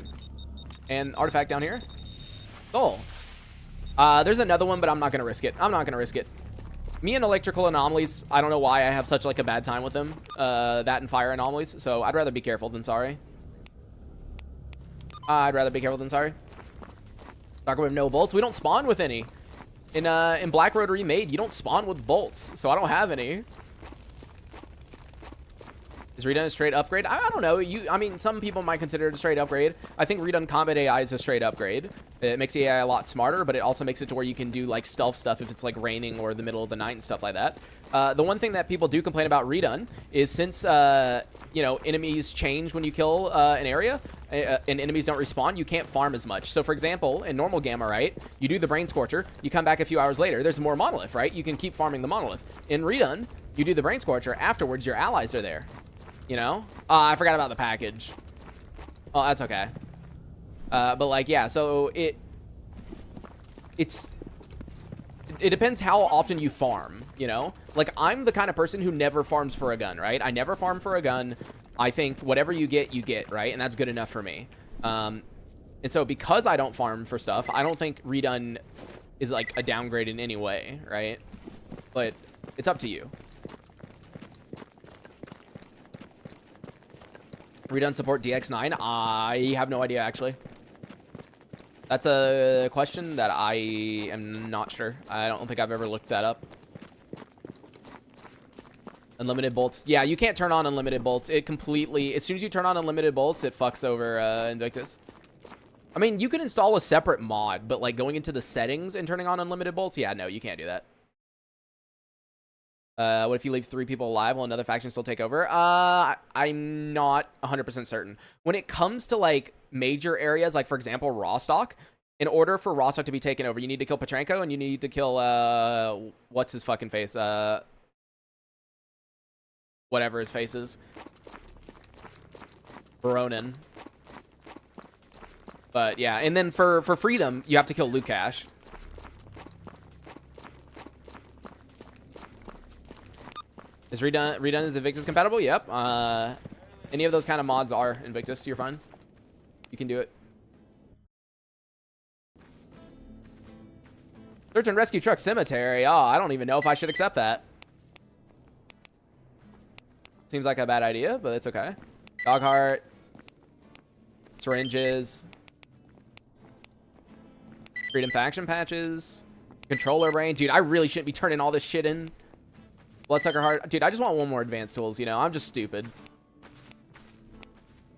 And artifact down here. Soul. There's another one, but I'm not gonna risk it. I'm not gonna risk it. Me and electrical anomalies, I don't know why I have such like a bad time with them. That and fire anomalies. So I'd rather be careful than sorry. I'd rather be careful than sorry. Darker with no bolts. We don't spawn with any. In Black Road Remade, you don't spawn with bolts, so I don't have any. Is Redone a straight upgrade? I don't know. I mean, some people might consider it a straight upgrade. I think Redone Combat AI is a straight upgrade. It makes the AI a lot smarter, but it also makes it to where you can do like stealth stuff if it's like raining or the middle of the night and stuff like that. The one thing that people do complain about Redone is since you know, enemies change when you kill an area and enemies don't respawn, you can't farm as much. So for example, in normal Gamma, right, you do the Brain Scorcher, you come back a few hours later, there's more monolith, right? You can keep farming the monolith. In Redone, you do the Brain Scorcher, afterwards your allies are there. You know? I forgot about the package. Oh, that's okay. But like, yeah, so it depends how often you farm, you know? Like, I'm the kind of person who never farms for a gun, right? I never farm for a gun. I think whatever you get, right? And that's good enough for me. And so because I don't farm for stuff, I don't think Redone is like a downgrade in any way, right? But it's up to you. Redone support DX9? I have no idea, actually. That's a question that I am not sure. I don't think I've ever looked that up. Unlimited bolts. Yeah, you can't turn on unlimited bolts. It completely... As soon as you turn on unlimited bolts, it fucks over Invictus. I mean, you can install a separate mod, but like going into the settings and turning on unlimited bolts? Yeah, no, you can't do that. What if you leave 3 people alive while another faction still take over? I'm not 100% certain. When it comes to like major areas, like for example, Rostok, in order for Rostok to be taken over, you need to kill Petrenko and you need to kill, what's his fucking face? Whatever his face is. Baronin. But yeah, and then for freedom, you have to kill Lukash. Is Redone is Invictus compatible? Yep. Any of those kind of mods are Invictus. You're fine. You can do it. Search and rescue truck cemetery. Oh, I don't even know if I should accept that. Seems like a bad idea, but it's okay. Dog heart. Syringes. Freedom faction patches. Controller brain. Dude, I really shouldn't be turning all this shit in. Bloodsucker heart. Dude, I just want one more advanced tools, you know? I'm just stupid.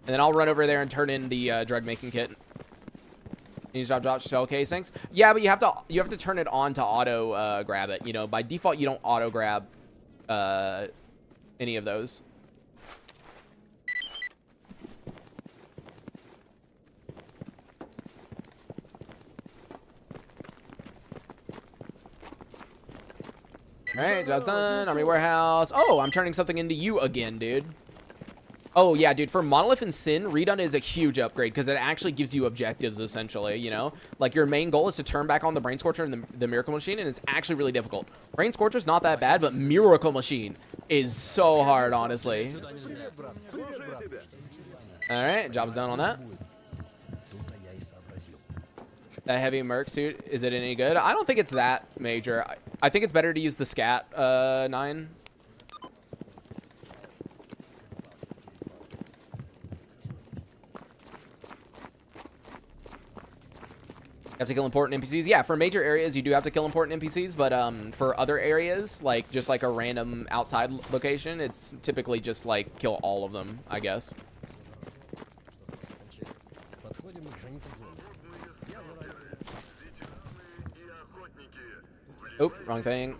And then I'll run over there and turn in the drug making kit. Need to drop shell casings. Yeah, but you have to turn it on to auto grab it. You know, by default you don't auto grab any of those. All right, job's done. Army warehouse. Oh, I'm turning something into you again, dude. Oh, yeah, dude. For Monolith and Sin, Redone is a huge upgrade because it actually gives you objectives, essentially, you know? Like, your main goal is to turn back on the Brain Scorcher and the Miracle Machine, and it's actually really difficult. Brain Scorcher's not that bad, but Miracle Machine is so hard, honestly. All right, job's done on that. That heavy merc suit, is it any good? I don't think it's that major. I think it's better to use the Scat 9. You have to kill important NPCs. Yeah, for major areas, you do have to kill important NPCs, but for other areas, like just like a random outside location, it's typically just like kill all of them, I guess. Oh, wrong thing.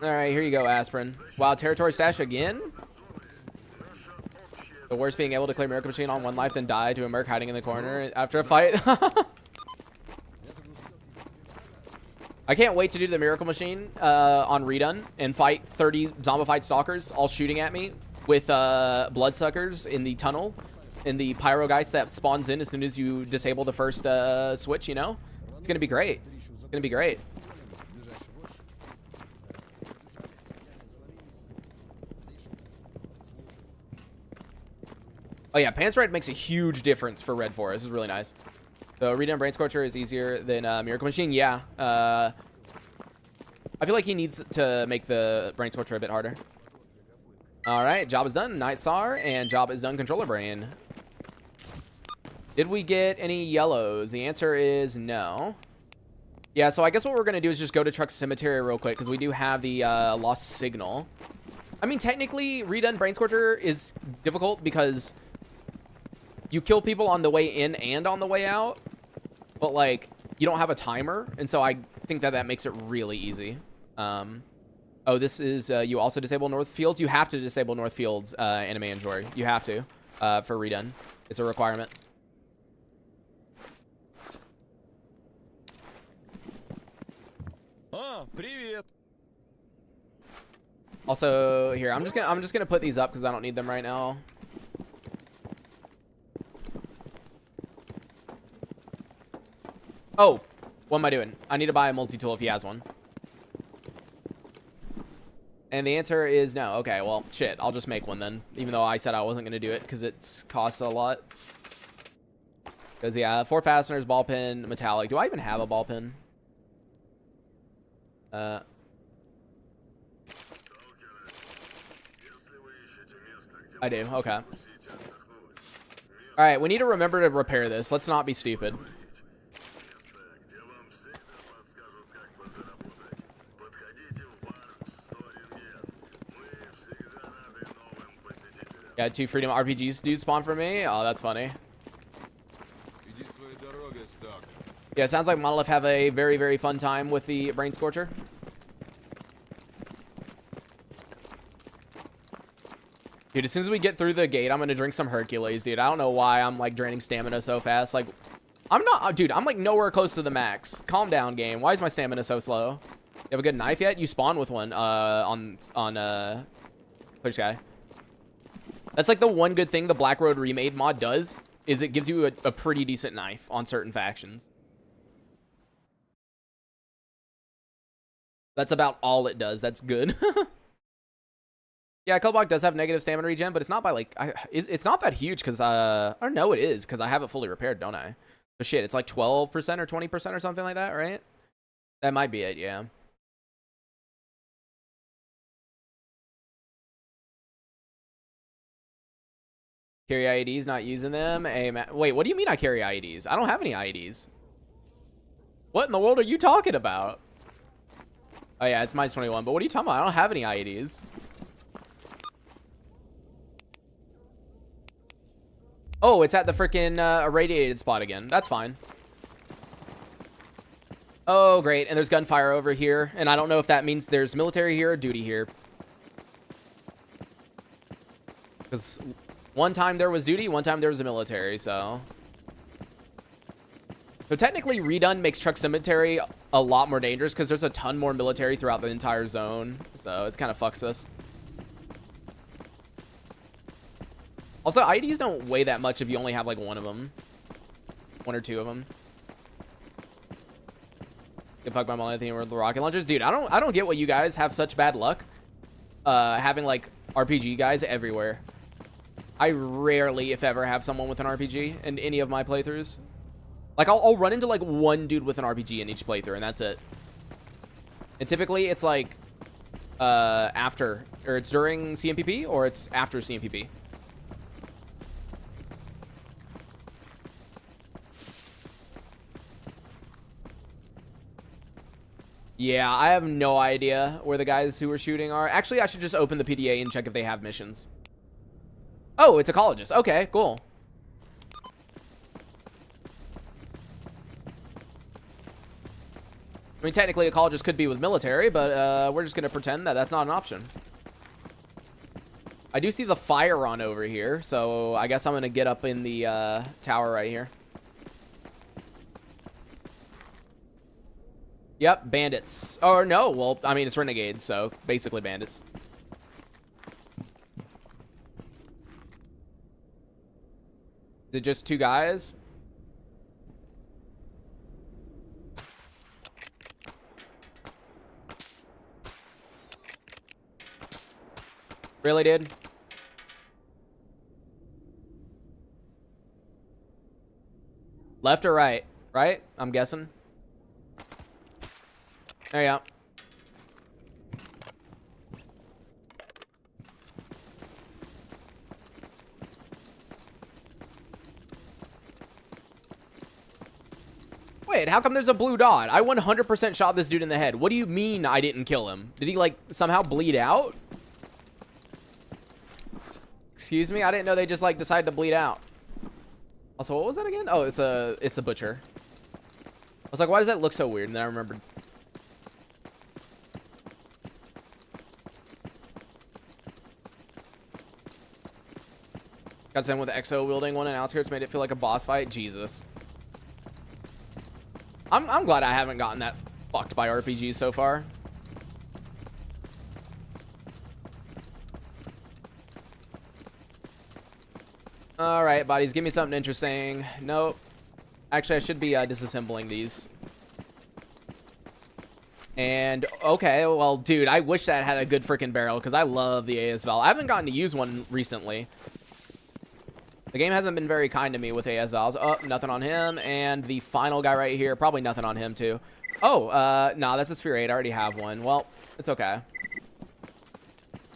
All right, here you go, aspirin. Wow, territory stash again? The worst being able to clear Miracle Machine on one life, then die to a merc hiding in the corner after a fight. I can't wait to do the Miracle Machine on Redone and fight 30 zombified stalkers all shooting at me with bloodsuckers in the tunnel and the pyrogeist that spawns in as soon as you disable the first switch, you know? It's going to be great. It's going to be great. Oh yeah, Pants Red makes a huge difference for Red 4. This is really nice. So Redone Brain Scorcher is easier than Miracle Machine. Yeah. I feel like he needs to make the Brain Scorcher a bit harder. All right, job is done. Night Star, and job is done. Controller Brain. Did we get any yellows? The answer is no. Yeah, so I guess what we're going to do is just go to Truck Cemetery real quick because we do have the lost signal. I mean, technically, Redone Brain Scorcher is difficult because you kill people on the way in and on the way out, but like you don't have a timer, and so I think that makes it really easy. Oh, this is you also disable North Fields. You have to disable North Fields, Anime and Jory. You have to for Redone. It's a requirement. Привет. Also, here I'm just gonna put these up because I don't need them right now. Oh, what am I doing? I need to buy a multi-tool if he has one. And the answer is no. Okay, well, shit. I'll just make one then. Even though I said I wasn't going to do it because it costs a lot. Because, yeah, 4 fasteners, ball pin, metallic. Do I even have a ball pin? I do. Okay. All right, we need to remember to repair this. Let's not be stupid. Yeah, 2 Freedom RPGs dude spawn for me. Oh, that's funny. Yeah, sounds like Monolith have a very, very fun time with the Brain Scorcher. Dude, as soon as we get through the gate, I'm going to drink some Hercules, dude. I don't know why I'm, like, draining stamina so fast. Like, I'm not... Dude, I'm, like, nowhere close to the max. Calm down, game. Why is my stamina so slow? You have a good knife yet? You spawn with one on Clear Sky. That's, like, the one good thing the Black Road Remade mod does, is it gives you a pretty decent knife on certain factions. That's about all it does. That's good. Yeah, Coblock does have negative stamina regen, but it's not by, like... it's not that huge, because... or no, it is, because I have it fully repaired, don't I? So shit, it's like 12% or 20% or something like that, right? That might be it, yeah. Carry IEDs, not using them. Wait, what do you mean I carry IEDs? I don't have any IEDs. What in the world are you talking about? Oh yeah, it's -21, but what are you talking about? I don't have any IEDs. Oh, it's at the freaking irradiated spot again. That's fine. Oh, great. And there's gunfire over here. And I don't know if that means there's military here or duty here. Because one time there was duty, one time there was a military, so... So technically, Redone makes Truck Cemetery a lot more dangerous because there's a ton more military throughout the entire zone. So it kind of fucks us. Also, IEDs don't weigh that much if you only have like one of them. 1 or 2 of them. Get fucked by Monolith with the rocket launchers. Dude, I don't get why you guys have such bad luck. Having like RPG guys everywhere. I rarely, if ever, have someone with an RPG in any of my playthroughs. Like, I'll run into, like, one dude with an RPG in each playthrough, and that's it. And typically, it's, like, after, or it's during CMPP, or it's after CMPP. Yeah, I have no idea where the guys who are shooting are. Actually, I should just open the PDA and check if they have missions. Oh, it's ecologist. Okay, cool. I mean, technically, ecologists could be with military, but we're just going to pretend that that's not an option. I do see the fire on over here, so I guess I'm going to get up in the tower right here. Yep, bandits. Or no, well, I mean, it's renegades, so basically bandits. Is it just 2 guys? Really, dude? Left or right? Right? I'm guessing. There you go. Wait, how come there's a blue dot? I 100% shot this dude in the head. What do you mean I didn't kill him? Did he, like, somehow bleed out? Excuse me? I didn't know they just, like, decided to bleed out. Also, what was that again? Oh, it's a butcher. I was like, why does that look so weird? And then I remembered. Got sent with the exo wielding one in outskirts, made it feel like a boss fight. Jesus. I'm glad I haven't gotten that fucked by RPGs so far. All right, buddies, give me something interesting. Nope. Actually, I should be disassembling these. And, okay, well, dude, I wish that had a good freaking barrel, because I love the AS Val. I haven't gotten to use one recently. The game hasn't been very kind to me with AS Vals. Oh, nothing on him. And the final guy right here, probably nothing on him, too. Oh, nah, that's a Sphere 8. I already have one. Well, it's okay.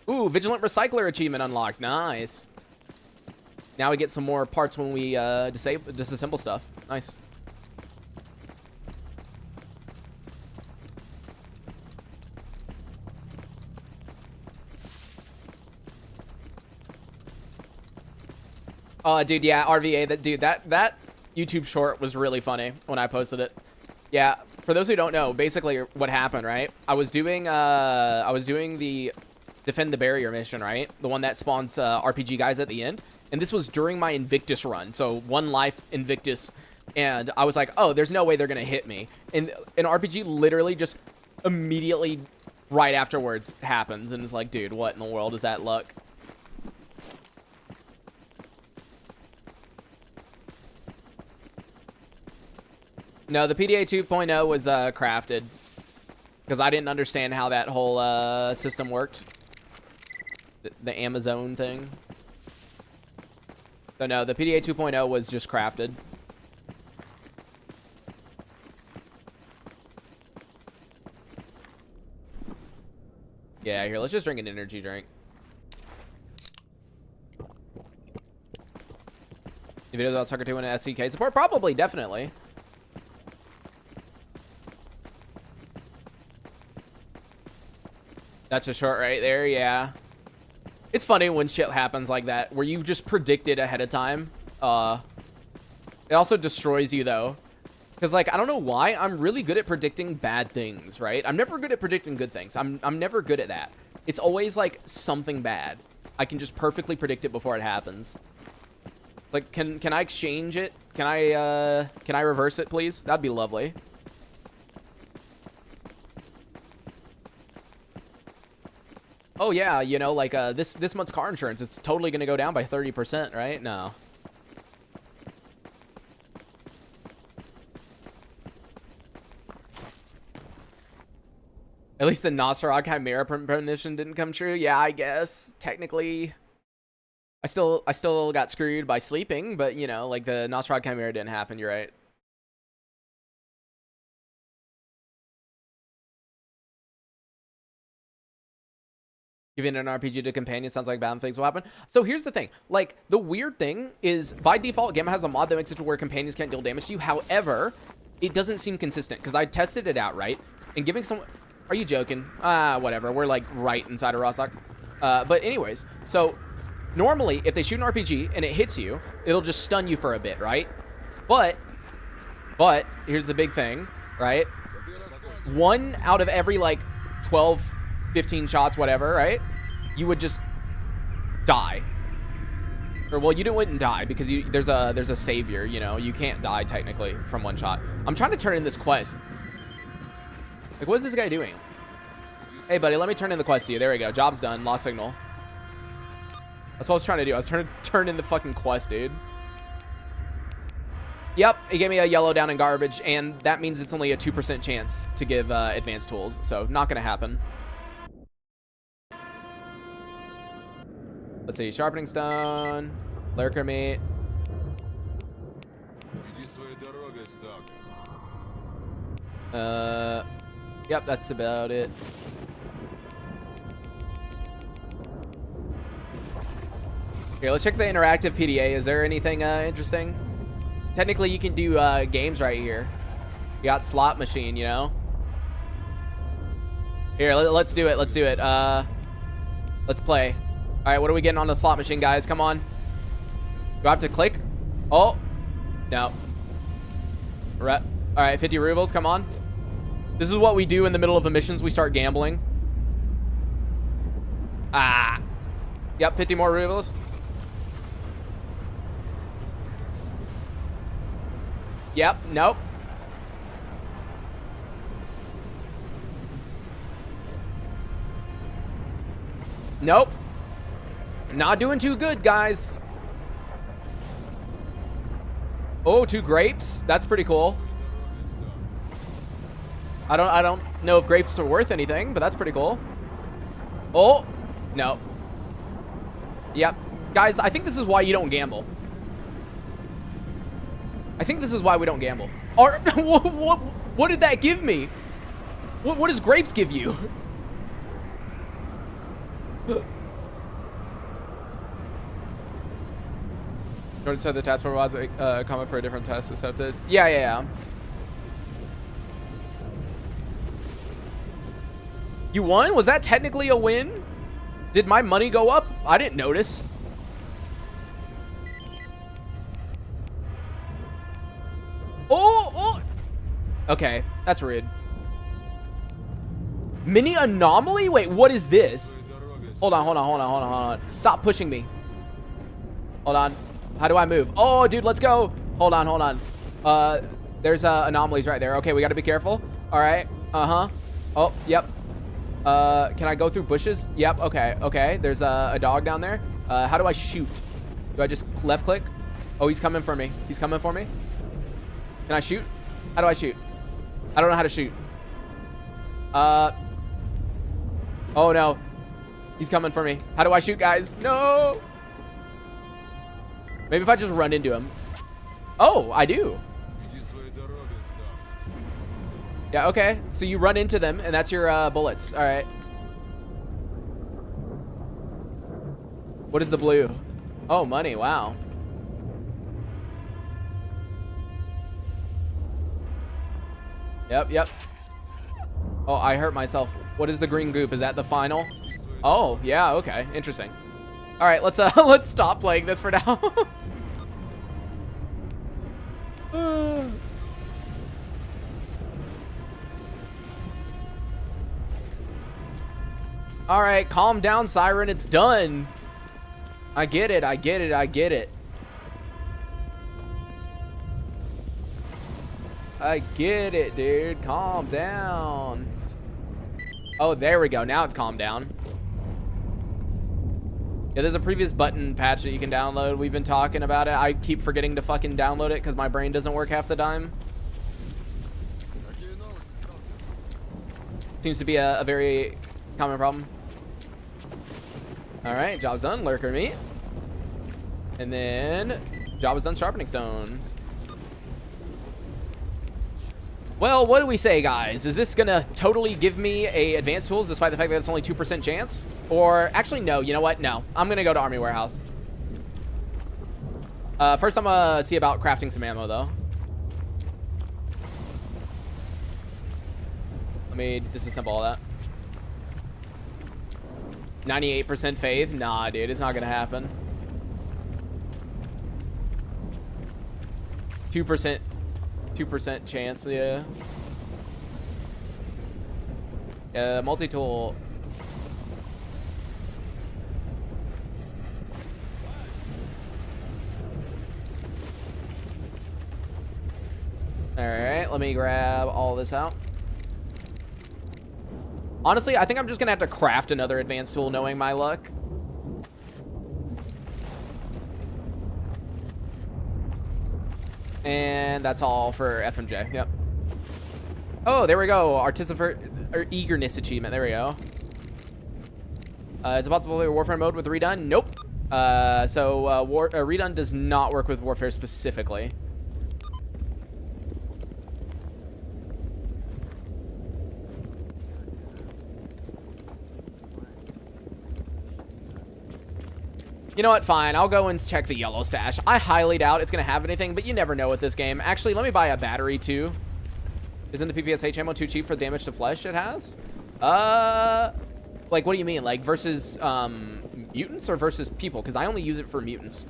Ooh, Vigilant Recycler achievement unlocked. Nice. Now we get some more parts when we disassemble stuff. Nice. Oh, dude, yeah, RVA, that YouTube short was really funny when I posted it. Yeah, for those who don't know, basically what happened, right? I was doing the Defend the Barrier mission, right? The one that spawns RPG guys at the end. And this was during my Invictus run, so 1 life Invictus. And I was like, oh, there's no way they're going to hit me. And an RPG literally just immediately right afterwards happens. And it's like, dude, what in the world is that luck? No, the PDA 2.0 was crafted. Because I didn't understand how that whole system worked. The Amazon thing. So no, the PDA 2.0 was just crafted. Yeah, here, let's just drink an energy drink. The videos about Soccer 2 and SDK support? Probably, definitely. That's a short right there, yeah. It's funny when shit happens like that, where you just predict it ahead of time. It also destroys you, though. Because, like, I don't know why, I'm really good at predicting bad things, right? I'm never good at predicting good things. I'm never good at that. It's always, like, something bad. I can just perfectly predict it before it happens. Like, can I exchange it? Can I reverse it, please? That'd be lovely. Oh yeah, you know, like this month's car insurance, it's totally gonna go down by 30%, right? No. At least the s.t.a.l.k.e.r premonition didn't come true. Yeah, I guess technically, I still got screwed by sleeping, but you know, like the s.t.a.l.k.e.r didn't happen. You're right. Giving an RPG to companion sounds like bad things will happen. So here's the thing. Like, the weird thing is, by default, Gamma has a mod that makes it to where companions can't deal damage to you. However, it doesn't seem consistent, because I tested it out, right? And giving someone... Are you joking? Whatever. We're, like, right inside of Rostok. But anyways, so, normally, if they shoot an RPG and it hits you, it'll just stun you for a bit, right? But, here's the big thing, right? one out of every like 12, 15 shots, whatever, right? You would just die. Or well, you wouldn't die because there's a savior, you know. You can't die technically from one shot. I'm trying to turn in this quest. Like, what is this guy doing? Hey, buddy, let me turn in the quest to you. There we go. Job's done. Lost signal. That's what I was trying to do. I was trying to turn in the fucking quest, dude. Yep, it gave me a yellow down in garbage, and that means it's only a 2% chance to give advanced tools, so not gonna happen. Let's see, sharpening stone, lurker meat. Yep, that's about it. Okay, let's check the interactive PDA. Is there anything interesting? Technically, you can do games right here. You got slot machine, you know? Here, let's do it. Let's do it. Let's play. All right, what are we getting on the slot machine, guys? Come on. Do I have to click? Oh, no. All right, 50 rubles, come on. This is what we do in the middle of emissions. We start gambling. Ah. Yep, 50 more rubles. Yep, nope. Nope. Not doing too good, guys. Oh, 2 grapes. That's pretty cool. I don't know if grapes are worth anything, but that's pretty cool. Oh, no. Yep. Guys, I think this is why you don't gamble. I think this is why we don't gamble. Or what did that give me? What does grapes give you? Jordan said the taskboard was a comment for a different test accepted. Yeah. You won? Was that technically a win? Did my money go up? I didn't notice. Oh! Okay, that's rude. Mini anomaly? Wait, what is this? Hold on. Stop pushing me. Hold on. How do I move? Oh, dude, let's go. Hold on. There's anomalies right there. Okay, we got to be careful. All right. Oh, yep. Can I go through bushes? Yep. Okay. There's a dog down there. How do I shoot? Do I just left click? Oh, he's coming for me. Can I shoot? How do I shoot? I don't know how to shoot. Oh no. He's coming for me. How do I shoot, guys? No. Maybe if I just run into him. Oh, I do. Yeah, okay. So you run into them, and that's your bullets. All right. What is the blue? Oh, money. Wow. Yep. Oh, I hurt myself. What is the green goop? Is that the final? Oh, yeah, okay. Interesting. All right, let's let's stop playing this for now. All right, calm down, Siren. It's done. I get it. I get it, dude. Calm down. Oh, there we go. Now it's calmed down. Yeah, there's a previous button patch that you can download. We've been talking about it. I keep forgetting to fucking download it because my brain doesn't work half the time. Seems to be a very common problem. All right, job's done. Lurker meat. And then job is done. Sharpening stones. Well, what do we say, guys? Is this gonna totally give me a advanced tools despite the fact that it's only 2% chance? Or actually, no. You know what? No. I'm gonna go to Army Warehouse. First, I'm gonna see about crafting some ammo, though. Let me disassemble all that. 98% faith? Nah, dude. It's not gonna happen. 2% chance, yeah. Multi-tool. All right, let me grab all this out. Honestly, I think I'm just gonna have to craft another advanced tool knowing my luck. And that's all for FMJ, yep. Oh, there we go, or eagerness achievement, there we go. Is it possible to play Warfare mode with Redone? Nope. Redone does not work with Warfare specifically. You know what? Fine. I'll go and check the yellow stash. I highly doubt it's going to have anything, but you never know with this game. Actually, let me buy a battery, too. Isn't the PPSH ammo too cheap for the damage to flesh it has? Like, what do you mean? Like, versus, mutants or versus people? Because I only use it for mutants.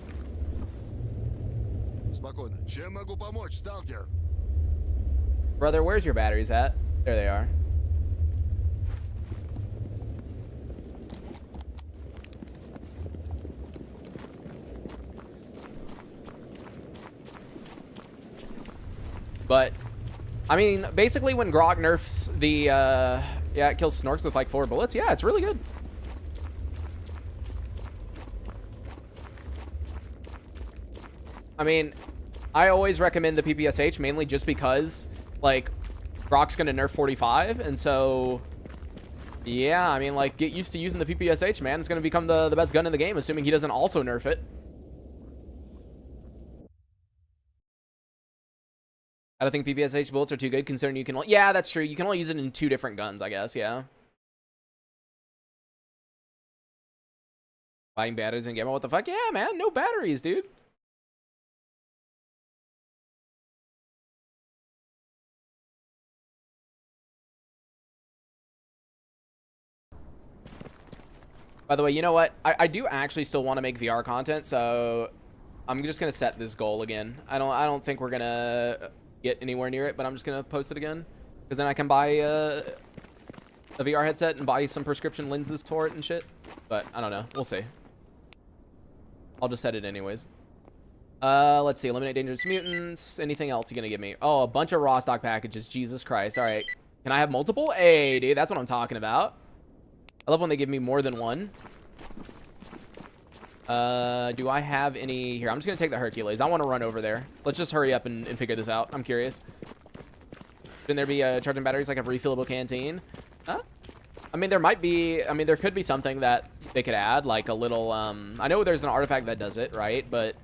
Спокойно. Чем могу помочь, сталкер? Brother, where's your batteries at? There they are. But, I mean, basically when Grog nerfs the, yeah, it kills Snorks with like 4 bullets. Yeah, it's really good. I mean, I always recommend the PPSH mainly just because, like, Grog's going to nerf 45. And so, yeah, I mean, like, get used to using the PPSH, man. It's going to become the best gun in the game, assuming he doesn't also nerf it. I don't think PPSH bullets are too good considering you can only... Yeah, that's true. You can only use it in 2 different guns, I guess. Yeah. Buying batteries in Gamma. What the fuck? Yeah, man. No batteries, dude. By the way, you know what? I do actually still want to make VR content, so I'm just going to set this goal again. I don't think we're going to get anywhere near it, but I'm just gonna post it again because then I can buy a VR headset and buy some prescription lenses for it and shit. But I don't know, we'll see. I'll just set it anyways. Let's see. Eliminate dangerous mutants. Anything else you gonna give me? Oh, a bunch of Rostok packages. Jesus Christ. All right, can I have multiple? Hey, dude, that's what I'm talking about. I love when they give me more than one. Do I have any here? I'm just gonna take the Hercules. I want to run over there. Let's just hurry up and figure this out. I'm curious. Shouldn't there be charging batteries like a refillable canteen? Huh? I mean, there might be. I mean, there could be something that they could add, like a little. I know there's an artifact that does it, right? But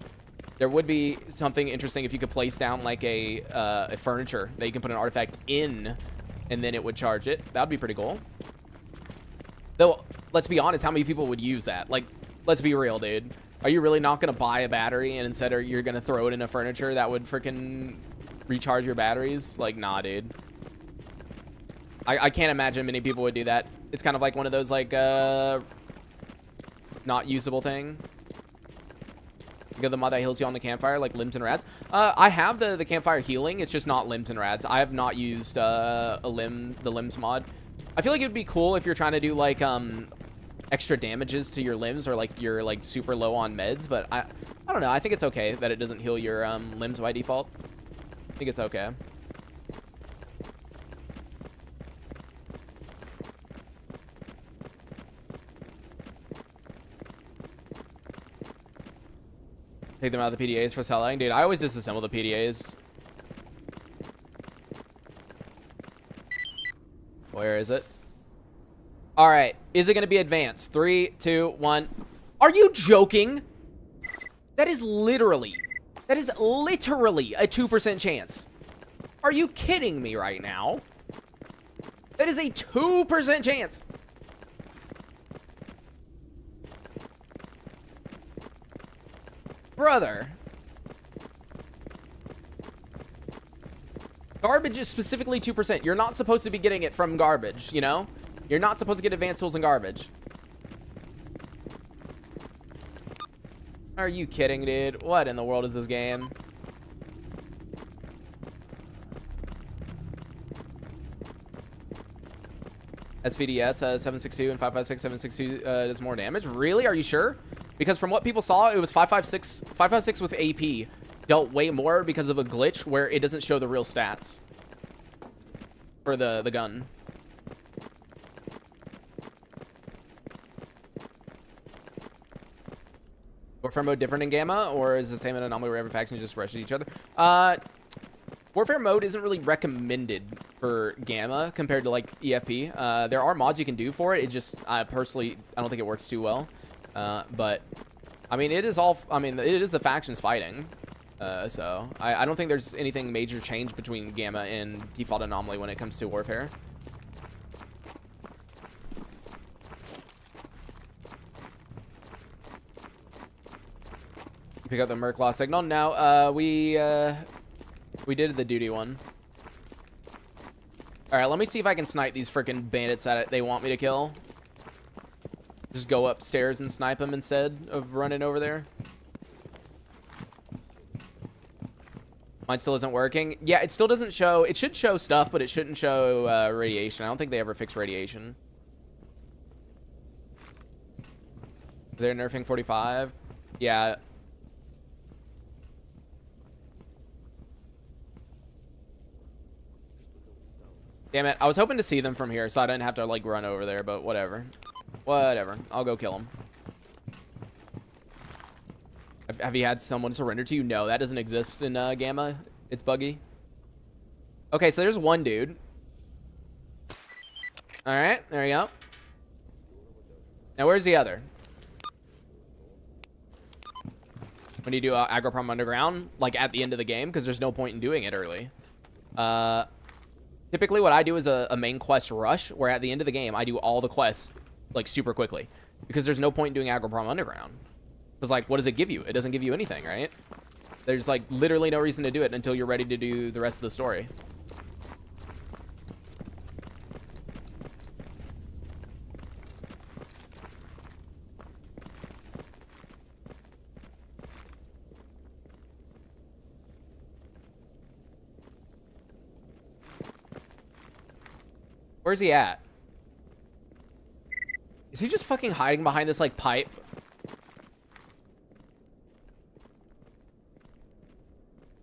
there would be something interesting if you could place down like a furniture that you can put an artifact in, and then it would charge it. That would be pretty cool. Though, let's be honest, how many people would use that? Like, let's be real, dude. Are you really not going to buy a battery and instead you're going to throw it in a furniture that would freaking recharge your batteries? Like, nah, dude. I can't imagine many people would do that. It's kind of like one of those, like, not usable thing. You got the mod that heals you on the campfire, like limbs and rats. I have the campfire healing. It's just not limbs and rats. I have not used the limbs mod. I feel like it would be cool if you're trying to do, like, extra damages to your limbs or like you're like super low on meds, but I don't know. I think it's okay that it doesn't heal your limbs by default. I think it's okay. Take them out of the PDAs for selling, dude. I always disassemble the PDAs. Where is it? All right, is it going to be advanced? 3, 2, 1. Are you joking? That is literally a 2% chance. Are you kidding me right now? That is a 2% chance. Brother. Garbage is specifically 2%. You're not supposed to be getting it from garbage, you know? You're not supposed to get advanced tools in garbage. Are you kidding, dude? What in the world is this game? SVDS 762 and 556 762 does more damage. Really? Are you sure? Because from what people saw, it was 556 with AP dealt way more because of a glitch where it doesn't show the real stats for the gun. Warfare mode different in Gamma, or is it the same in Anomaly where every faction just rushes each other? Warfare mode isn't really recommended for Gamma compared to like EFP. There are mods you can do for it. It just, personally, I don't think it works too well. But I mean, it is all. I mean, it is the factions fighting. So I don't think there's anything major change between Gamma and default Anomaly when it comes to Warfare. Pick up the Merc Law signal. No, we did the duty one. All right, let me see if I can snipe these freaking bandits that they want me to kill. Just go upstairs and snipe them instead of running over there. Mine still isn't working. Yeah, it still doesn't show. It should show stuff, but it shouldn't show radiation. I don't think they ever fix radiation. They're nerfing 45. Yeah. Damn it. I was hoping to see them from here, so I didn't have to, like, run over there, but whatever. Whatever. I'll go kill them. Have you had someone surrender to you? No, that doesn't exist in Gamma. It's buggy. Okay, so there's one dude. All right, there you go. Now, where's the other? When you do Aggroprom Underground, like, at the end of the game, because there's no point in doing it early. Typically, what I do is a main quest rush, where at the end of the game, I do all the quests, like, super quickly. Because there's no point in doing Aggroprom Underground. Because, like, what does it give you? It doesn't give you anything, right? There's, like, literally no reason to do it until you're ready to do the rest of the story. Where's he at? Is he just fucking hiding behind this, like, pipe?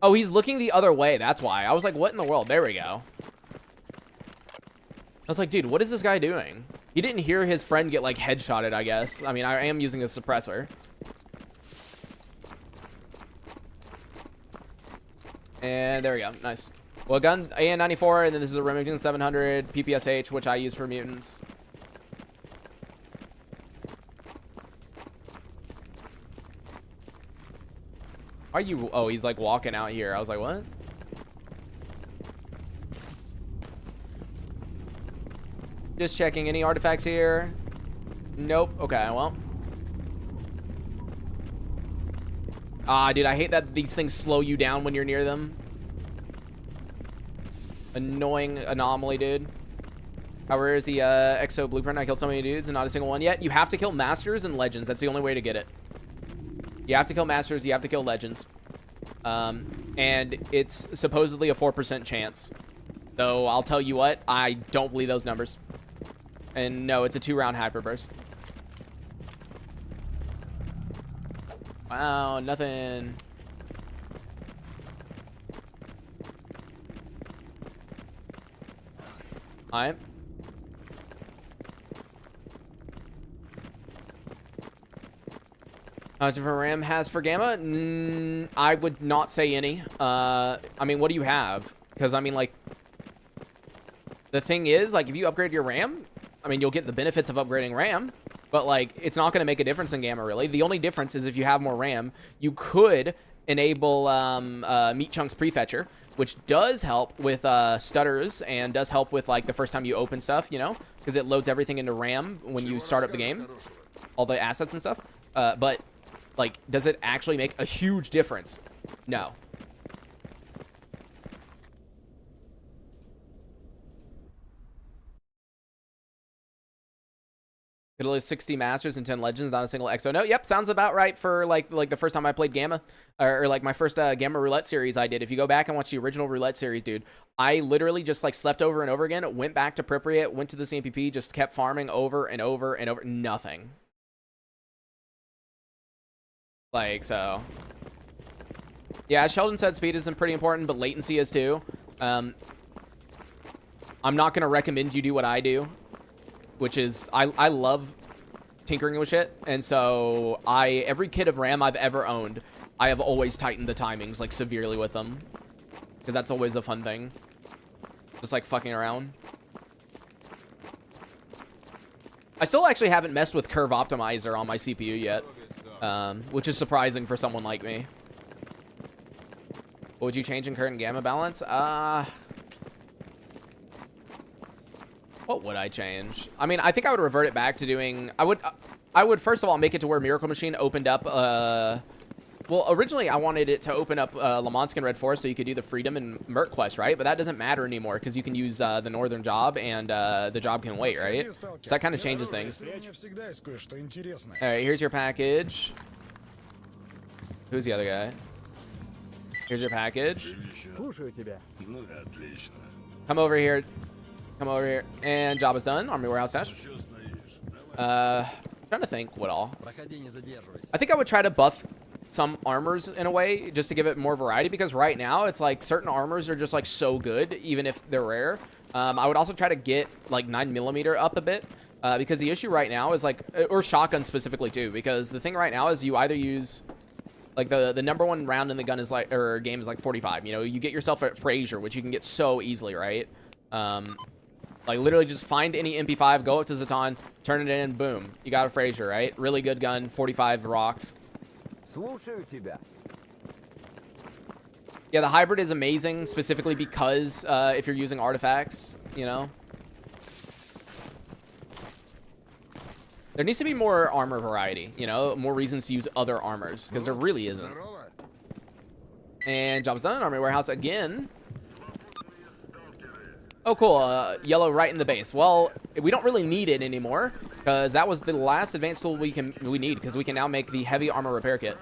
Oh, he's looking the other way. That's why. I was like, what in the world? There we go. I was like, dude, what is this guy doing? He didn't hear his friend get, like, headshotted, I guess. I mean, I am using a suppressor. And there we go. Nice. Well, gun AN94, and then this is a Remington 700 PPSH, which I use for mutants. Are you? Oh, he's like walking out here. I was like, what? Just checking. Any artifacts here? Nope. Okay, well. Ah, dude, I hate that these things slow you down when you're near them. Annoying anomaly, dude. How rare is the Exo blueprint? I killed so many dudes and not a single one yet. You have to kill Masters and Legends. That's the only way to get it. You have to kill Masters. You have to kill Legends. And it's supposedly a 4% chance. Though I'll tell you what, I don't believe those numbers. And no, it's a 2-round hyperburst. Wow, nothing. Alright. How much of a RAM has for Gamma? I would not say any. I mean, what do you have? Because, I mean, like, the thing is, like, if you upgrade your RAM, I mean, you'll get the benefits of upgrading RAM, but, like, it's not going to make a difference in Gamma, really. The only difference is if you have more RAM, you could enable Meat Chunks Prefetcher, which does help with Stutters and does help with, like, the first time you open stuff, you know, because it loads everything into RAM when you start up the game, all the assets and stuff. But, like, does it actually make a huge difference? No. Could lose 60 Masters and 10 Legends, not a single EXO. No, yep, sounds about right for like the first time I played Gamma, or like my first Gamma Roulette series I did. If you go back and watch the original Roulette series, dude, I literally just like slept over and over again, went back to Pripyat, went to the CMPP, just kept farming over and over and over, nothing. Like, so. Yeah, Sheldon said speed isn't pretty important, but latency is too. I'm not going to recommend you do what I do, which is I love tinkering with shit. And so every kit of RAM I've ever owned, I have always tightened the timings like severely with them, because that's always a fun thing. Just like fucking around. I still actually haven't messed with curve optimizer on my CPU yet, which is surprising for someone like me. What would you change in current gamma balance? What would I change? I mean, I think I would revert it back to doing... I would first of all make it to where Miracle Machine opened up... well, originally I wanted it to open up Lamansk and Red Forest so you could do the Freedom and Merc quest, right? But that doesn't matter anymore because you can use the Northern job and the job can wait, right? So that kind of changes things. Alright, here's your package. Who's the other guy? Here's your package. Come over here. Come over here. And job is done. Army warehouse stash. Trying to think what all. I think I would try to buff some armors in a way just to give it more variety, because right now it's like certain armors are just like so good even if they're rare. I would also try to get like 9mm up a bit, because the issue right now is like, or shotgun specifically too, because the thing right now is you either use like the number one round in the gun is like, or game is like 45. You know, you get yourself at Frazier, which you can get so easily, right? Like literally just find any MP5, go up to Zaton, turn it in, boom, you got a Frazier, right? Really good gun, 45 rocks. Yeah, the hybrid is amazing specifically because if you're using artifacts, you know. There needs to be more armor variety, you know, more reasons to use other armors, because there really isn't. And job's done. Army warehouse again. Oh, cool. Yellow right in the base. Well, we don't really need it anymore, because that was the last advanced tool we need, because we can now make the heavy armor repair kit.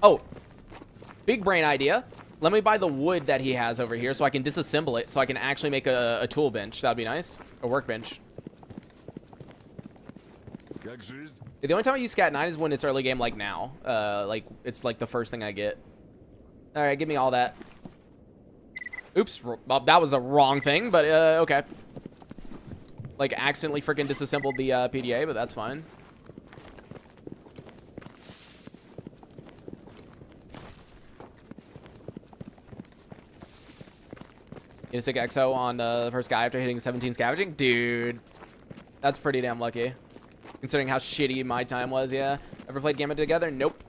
Oh, big brain idea. Let me buy the wood that he has over here so I can disassemble it so I can actually make a tool bench. That'd be nice. A workbench. The only time I use Scat 9 is when it's early game, like now. Like, it's like the first thing I get. Alright, give me all that. Oops, well, that was a wrong thing, but okay. Like, accidentally freaking disassembled the PDA, but that's fine. Get a sick XO on the first guy after hitting 17 scavenging? Dude, that's pretty damn lucky. Considering how shitty my time was, yeah. Ever played Gamma together? Nope.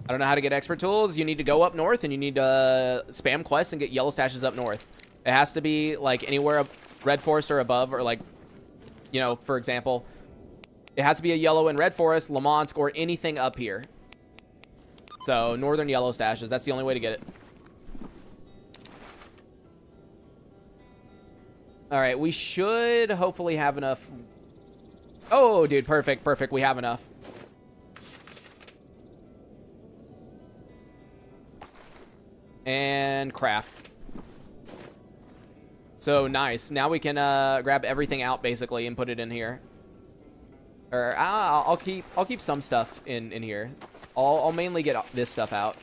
I don't know how to get expert tools. You need to go up north and you need to spam quests and get yellow stashes up north. It has to be like anywhere up Red Forest or above, or like, you know, for example, it has to be a yellow in Red Forest, Lamansk, or anything up here. So northern yellow stashes. That's the only way to get it. All right, we should hopefully have enough. Oh, dude, perfect, perfect. We have enough. And craft. So nice. Now we can grab everything out basically and put it in here. Or I'll keep some stuff in here. I'll mainly get this stuff out.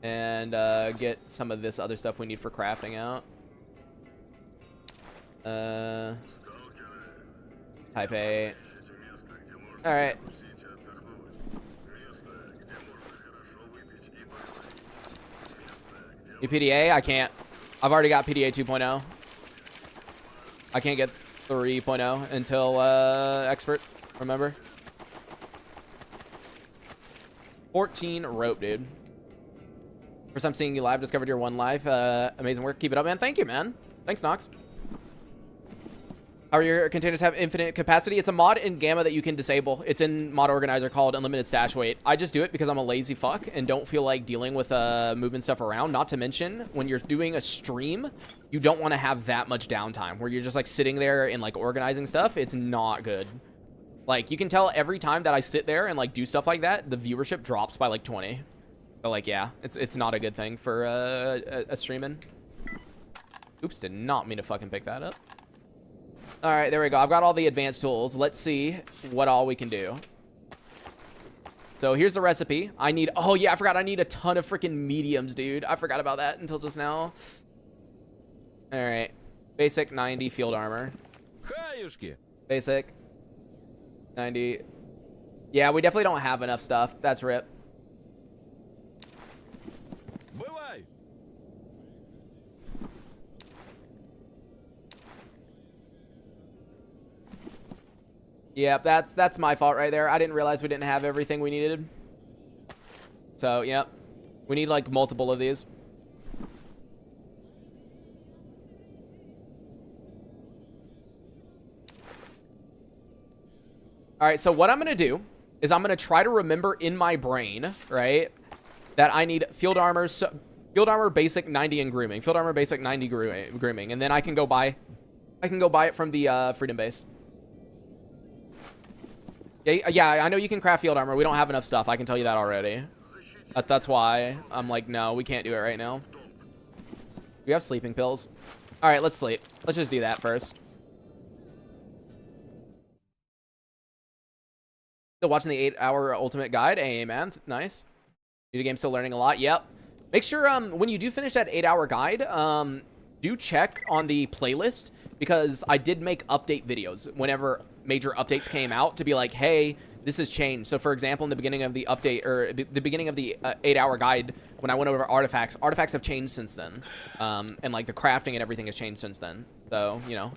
And get some of this other stuff we need for crafting out. Type A. Alright. New PDA? I can't. I've already got PDA 2.0. I can't get 3.0 until expert, remember? 14 rope, dude. First time seeing you live, discovered your one life. Amazing work. Keep it up, man. Thank you, man. Thanks, Nox. Are your containers have infinite capacity? It's a mod in Gamma that you can disable. It's in mod organizer called unlimited stash weight. I just do it because I'm a lazy fuck and don't feel like dealing with moving stuff around. Not to mention, when you're doing a stream, you don't want to have that much downtime where you're just like sitting there and like organizing stuff. It's not good. Like, you can tell every time that I sit there and like do stuff like that, the viewership drops by like 20. So like, yeah, it's not a good thing for a streaming. Oops, did not mean to fucking pick that up. All right, there we go. I've got all the advanced tools. Let's see what all we can do. So here's the recipe. I need, oh yeah, I forgot I need a ton of freaking mediums, dude. I forgot about that until just now. All right, basic 90 field armor. Basic 90. Yeah, we definitely don't have enough stuff. That's rip. Yep, that's my fault right there. I didn't realize we didn't have everything we needed. So, yep. We need, like, multiple of these. Alright, so what I'm going to do is I'm going to try to remember in my brain, right, that I need field armor, basic 90 and grooming. Field armor basic 90 grooming. And then I can go buy it from the Freedom Base. Yeah, I know you can craft field armor. We don't have enough stuff. I can tell you that already. That's why I'm like, no, we can't do it right now. We have sleeping pills. All right, let's sleep. Let's just do that first. Still watching the 8-hour ultimate guide. Hey, man. Nice. New game, still learning a lot. Yep. Make sure when you do finish that 8-hour guide, do check on the playlist, because I did make update videos whenever major updates came out to be like, hey, this has changed. So for example, in the beginning of the update, or the beginning of the 8-hour guide, when I went over artifacts have changed since then. And like the crafting and everything has changed since then. So, you know,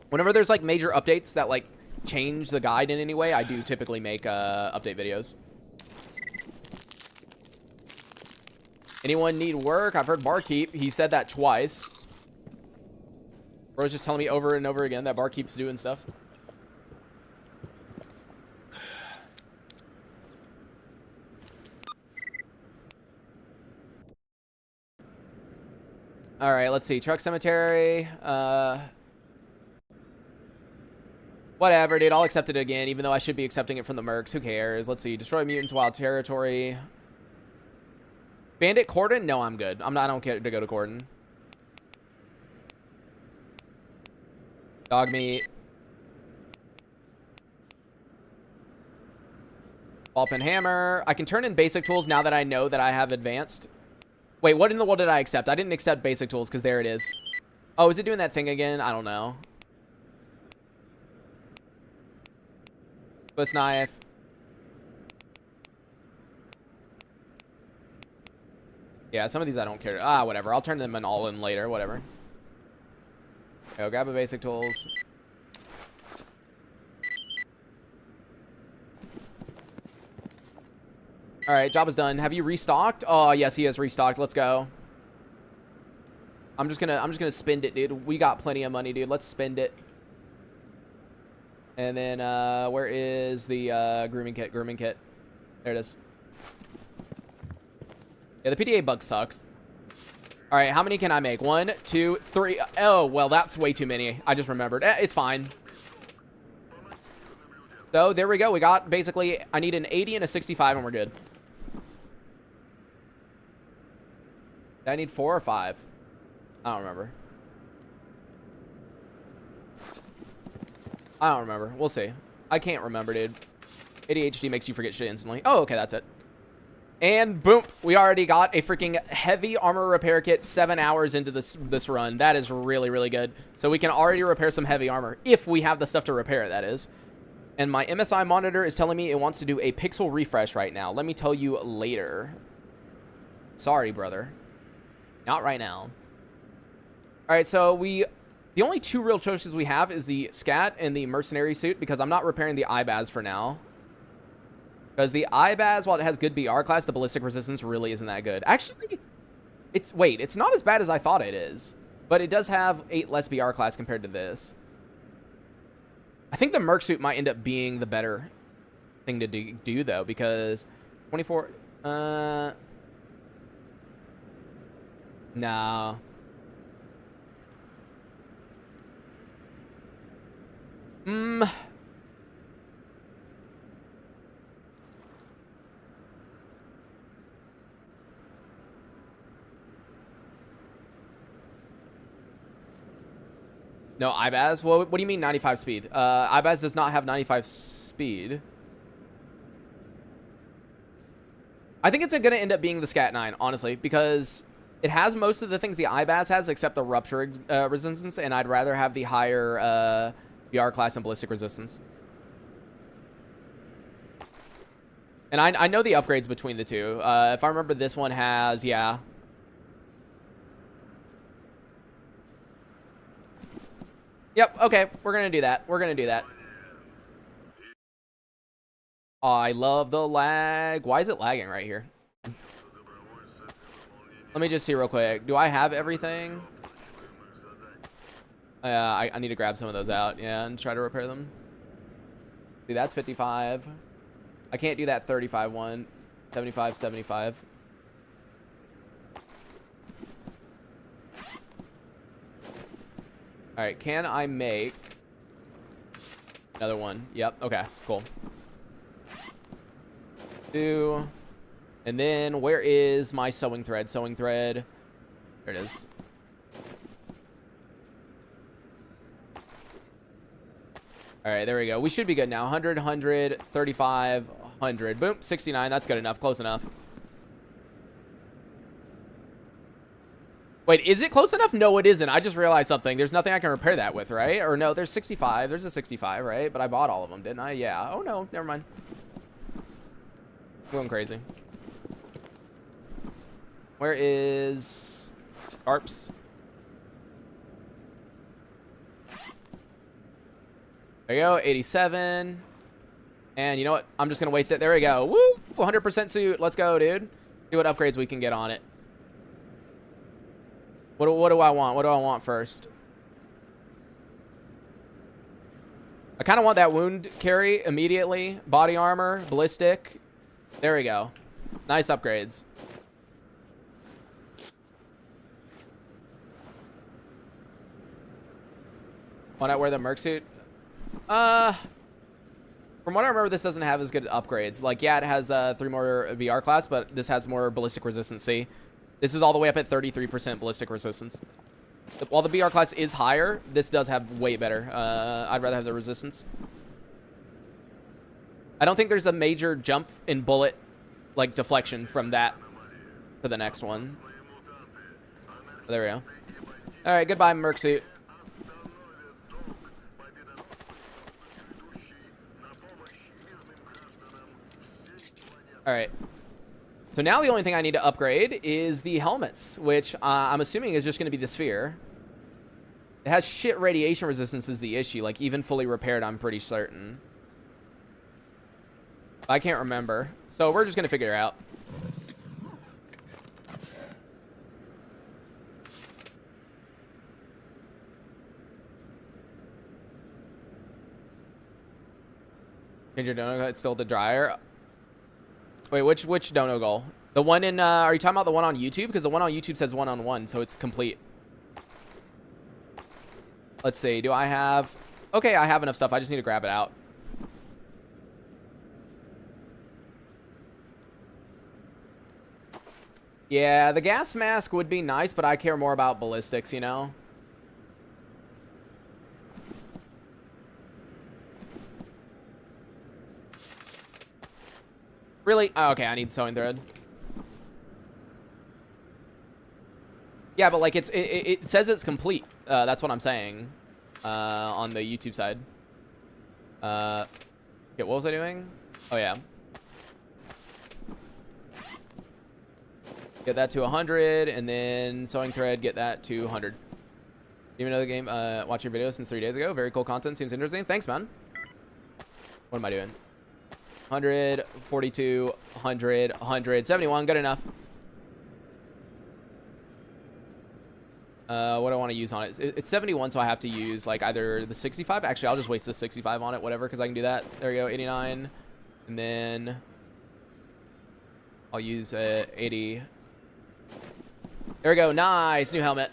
whenever there's like major updates that like change the guide in any way, I do typically make update videos. Anyone need work? I've heard barkeep. He said that twice. Bro's just telling me over and over again that barkeep's doing stuff. All right, let's see. Truck cemetery. Whatever, dude. I'll accept it again, even though I should be accepting it from the mercs. Who cares? Let's see. Destroy mutants, wild territory. Bandit cordon? No, I'm good. I don't care to go to cordon. Dog meat. Ball pin hammer. I can turn in basic tools now that I know that I have advanced. Wait, what in the world did I accept? I didn't accept basic tools because there it is. Oh, is it doing that thing again? I don't know. Swiss knife. Yeah, some of these I don't care. Ah, whatever. I'll turn them in all in later. Whatever. Go grab a basic tools. All right, job is done. Have you restocked? Oh, yes, he has restocked. Let's go. I'm just gonna spend it, dude. We got plenty of money, dude. Let's spend it. And then where is the grooming kit? Grooming kit. There it is. Yeah, the PDA bug sucks. All right, how many can I make? 1, 2, 3. Oh, well, that's way too many. I just remembered. It's fine. So there we go. We got basically, I need an 80 and a 65 and we're good. I need 4 or 5. I don't remember. I don't remember. We'll see. I can't remember, dude. ADHD makes you forget shit instantly. Oh, okay, that's it. And boom, we already got a freaking heavy armor repair kit 7 hours into this run. That is really, really good. So we can already repair some heavy armor if we have the stuff to repair it, that is. And my MSI monitor is telling me it wants to do a pixel refresh right now. Let me tell you later. Sorry, brother. Not right now. All right, so the only 2 real choices we have is the scat and the mercenary suit, because I'm not repairing the IBAZ for now. Because the IBAZ, while it has good BR class, the ballistic resistance really isn't that good. Actually, it's not as bad as I thought it is. But it does have 8 less BR class compared to this. I think the Merc suit might end up being the better thing to do though, because 24. No. No, IBAZ? Well, what do you mean 95 speed? IBAZ does not have 95 speed. I think it's going to end up being the Scat 9, honestly, because it has most of the things the IBAZ has except the rupture resistance, and I'd rather have the higher VR class and ballistic resistance. And I know the upgrades between the two. If I remember, this one has, yeah. Yep, okay, we're going to do that. We're going to do that. Oh, I love the lag. Why is it lagging right here? Let me just see real quick. Do I have everything? I need to grab some of those out, yeah, and try to repair them. See, that's 55. I can't do that 35 one. 75, 75. All right, can I make another one? Yep, okay, cool. Two. And then where is my sewing thread? Sewing thread. There it is. All right, there we go. We should be good now. 100, 100, 35, 100. Boom, 69. That's good enough. Close enough. Wait, is it close enough? No, it isn't. I just realized something. There's nothing I can repair that with, right? Or no, there's 65. There's a 65, right? But I bought all of them, didn't I? Yeah. Oh, no. Never mind. I'm going crazy. Where is ARPS? There you go. 87. And you know what? I'm just going to waste it. There we go. Woo! 100% suit. Let's go, dude. See what upgrades we can get on it. What do I want? What do I want first? I kind of want that wound carry immediately. Body armor, ballistic. There we go. Nice upgrades. Want to wear the Merc suit? From what I remember, this doesn't have as good upgrades. Like, yeah, it has 3 more VR class, but this has more ballistic resistance. See? This is all the way up at 33% ballistic resistance. While the BR class is higher, this does have way better. I'd rather have the resistance. I don't think there's a major jump in bullet, like, deflection from that to the next one. There we go. All right, goodbye, Merc suit. All right. So now the only thing I need to upgrade is the helmets, which I'm assuming is just going to be the sphere. It has shit radiation resistance is the issue. Like, even fully repaired, I'm pretty certain. I can't remember. So we're just going to figure it out. Change your dono, it's still the dryer. Wait, which dono goal? The one in, are you talking about the one on YouTube? Because the one on YouTube says 1-on-1, so it's complete. Let's see, do I have... Okay, I have enough stuff. I just need to grab it out. Yeah, the gas mask would be nice, but I care more about ballistics, you know? Really? Oh, okay, I need sewing thread. Yeah, but like it says it's complete. That's what I'm saying. On the YouTube side. Yeah, what was I doing? Oh yeah. Get that to 100, and then sewing thread, get that to 100. Even though the game, watch your video since 3 days ago. Very cool content. Seems interesting. Thanks, man. What am I doing? 100, 42, 100, 100, 71. Good enough. What do I want to use on it? It's 71, so I have to use like either the 65. Actually, I'll just waste the 65 on it, whatever, because I can do that. There we go, 89. And then I'll use 80. There we go. Nice new helmet.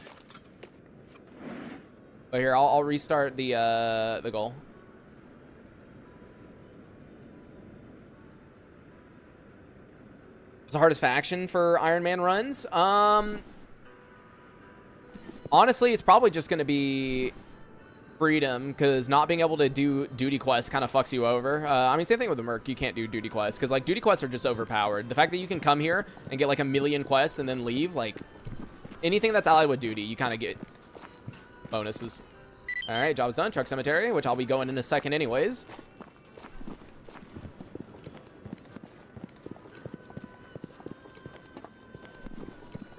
But here, I'll restart the goal. It's the hardest faction for Iron Man runs. Honestly, it's probably just going to be freedom, because not being able to do duty quests kind of fucks you over. I mean, same thing with the Merc. You can't do duty quests because like duty quests are just overpowered. The fact that you can come here and get like a million quests and then leave, like anything that's allied with duty, you kind of get bonuses. All right, job's done. Truck cemetery, which I'll be going in a second anyways.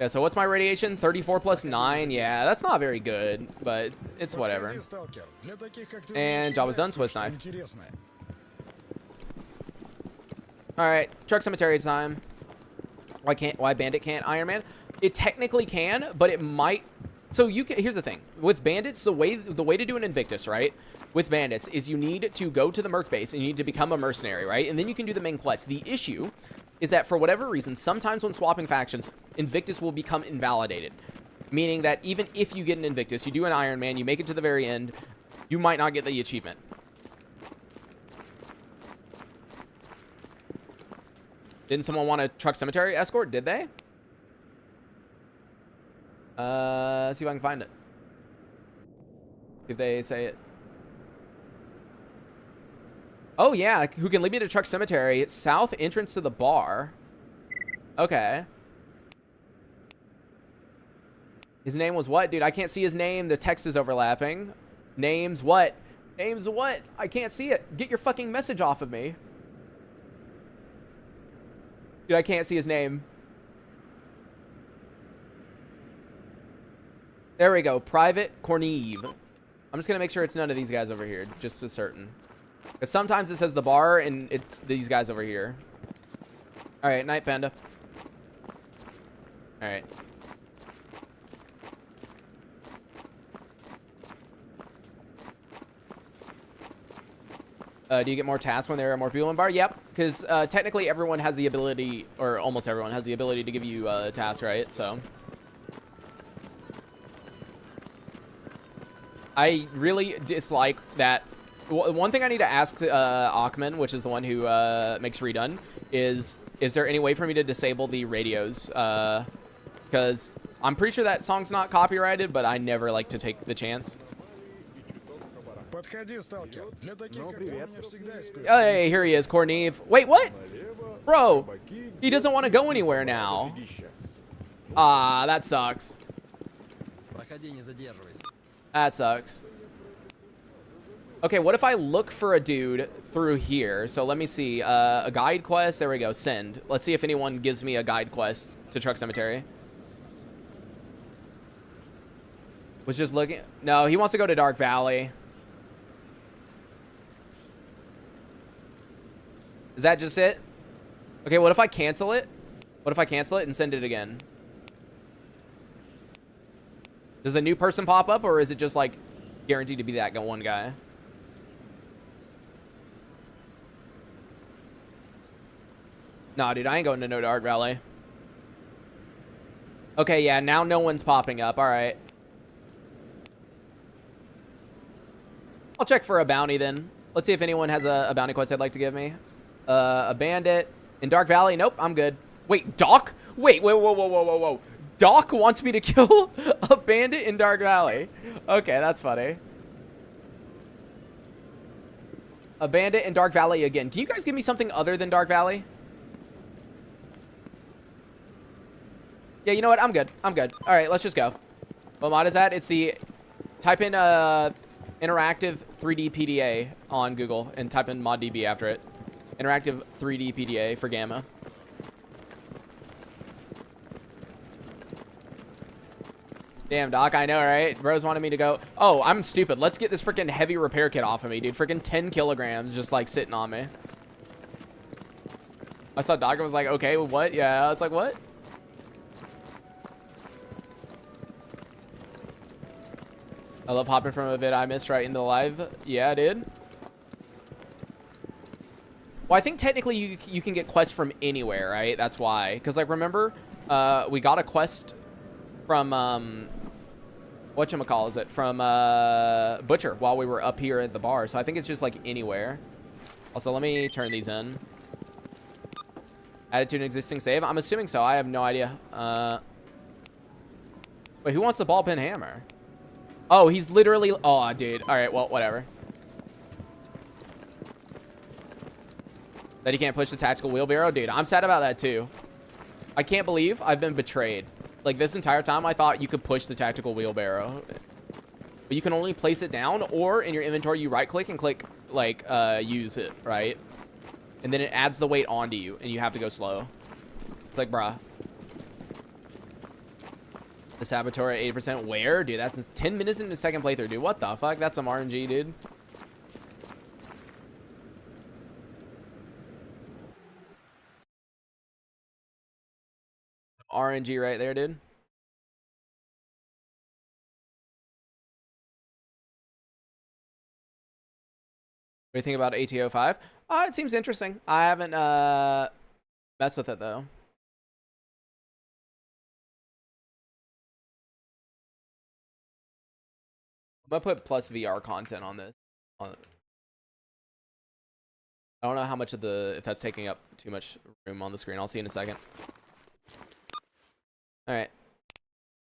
Yeah, so what's my radiation? 34 plus 9. Yeah, that's not very good, but it's whatever. And job is done. Swiss knife. All right, truck cemetery time. Why Bandit can't Iron Man? It technically can, but it might. So you can, here's the thing with bandits. The way to do an Invictus, right? With bandits is you need to go to the Merc base and you need to become a mercenary, right? And then you can do the main quest. The issue is that for whatever reason, sometimes when swapping factions, Invictus will become invalidated. Meaning that even if you get an Invictus, you do an Iron Man, you make it to the very end, you might not get the achievement. Didn't someone want a truck cemetery escort? Did they? Let's see if I can find it. If they say it. Oh, yeah. Who can lead me to truck cemetery? South entrance to the bar. Okay. His name was what? Dude, I can't see his name. The text is overlapping. Names what? Names what? I can't see it. Get your fucking message off of me. Dude, I can't see his name. There we go. Private Corneve. I'm just going to make sure it's none of these guys over here, just to certain. Because sometimes it says the bar, and it's these guys over here. All right, night, Panda. All right. Do you get more tasks when there are more people in bar? Yep, because technically everyone has the ability, or almost everyone has the ability to give you tasks, right? So I really dislike that. One thing I need to ask Achman, which is the one who makes Redone, is there any way for me to disable the radios? Because I'm pretty sure that song's not copyrighted, but I never like to take the chance. Hey, here he is, Corneve. Wait, what? Bro, he doesn't want to go anywhere now. Ah, that sucks. That sucks. Okay, what if I look for a dude through here? So let me see. A guide quest. There we go. Send. Let's see if anyone gives me a guide quest to Truck Cemetery. Was just looking. No, he wants to go to Dark Valley. Is that just it? Okay, what if I cancel it? What if I cancel it and send it again? Does a new person pop up, or is it just, like, guaranteed to be that one guy? Nah, dude, I ain't going to no Dark Valley. Okay, yeah, now no one's popping up. All right. I'll check for a bounty, then. Let's see if anyone has a bounty quest they'd like to give me. A bandit in Dark Valley. Nope, I'm good. Wait, Doc? Wait, whoa. Doc wants me to kill a bandit in Dark Valley. Okay, that's funny. A bandit in Dark Valley again. Can you guys give me something other than Dark Valley? Yeah, you know what? I'm good. I'm good. All right, let's just go. What mod is that? It's the... Type in interactive 3D PDA on Google and type in moddb after it. Interactive 3D PDA for Gamma. Damn, Doc, I know, right? Bros wanted me to go. Oh, I'm stupid. Let's get this freaking heavy repair kit off of me, dude. Freaking 10 kilograms just, like, sitting on me. I saw Doc and was like, okay, what? Yeah, it's like, what? I love hopping from a vid I missed right into the live. Yeah, I did. Well, I think technically you can get quests from anywhere, right? That's why. Because, like, remember, we got a quest from, whatchamacallit, from Butcher while we were up here at the bar. So I think it's just, like, anywhere. Also, let me turn these in. Added to an existing save? I'm assuming so. I have no idea. Wait, who wants a ball peen hammer? Oh, he's literally... Oh, dude. All right, well, whatever. That he can't push the tactical wheelbarrow? Dude, I'm sad about that, too. I can't believe I've been betrayed. Like, this entire time, I thought you could push the tactical wheelbarrow. But you can only place it down, or in your inventory, you right-click and click, like, use it, right? And then it adds the weight onto you, and you have to go slow. It's like, bruh. The Saboteur at 80% where? Dude, that's 10 minutes into the second playthrough, dude. What the fuck? That's some RNG, dude. RNG right there, dude. What do you think about ATO 5? It seems interesting. I haven't messed with it, though. I'm gonna put plus VR content on this. I don't know how much of the... if that's taking up too much room on the screen. I'll see in a second. All right.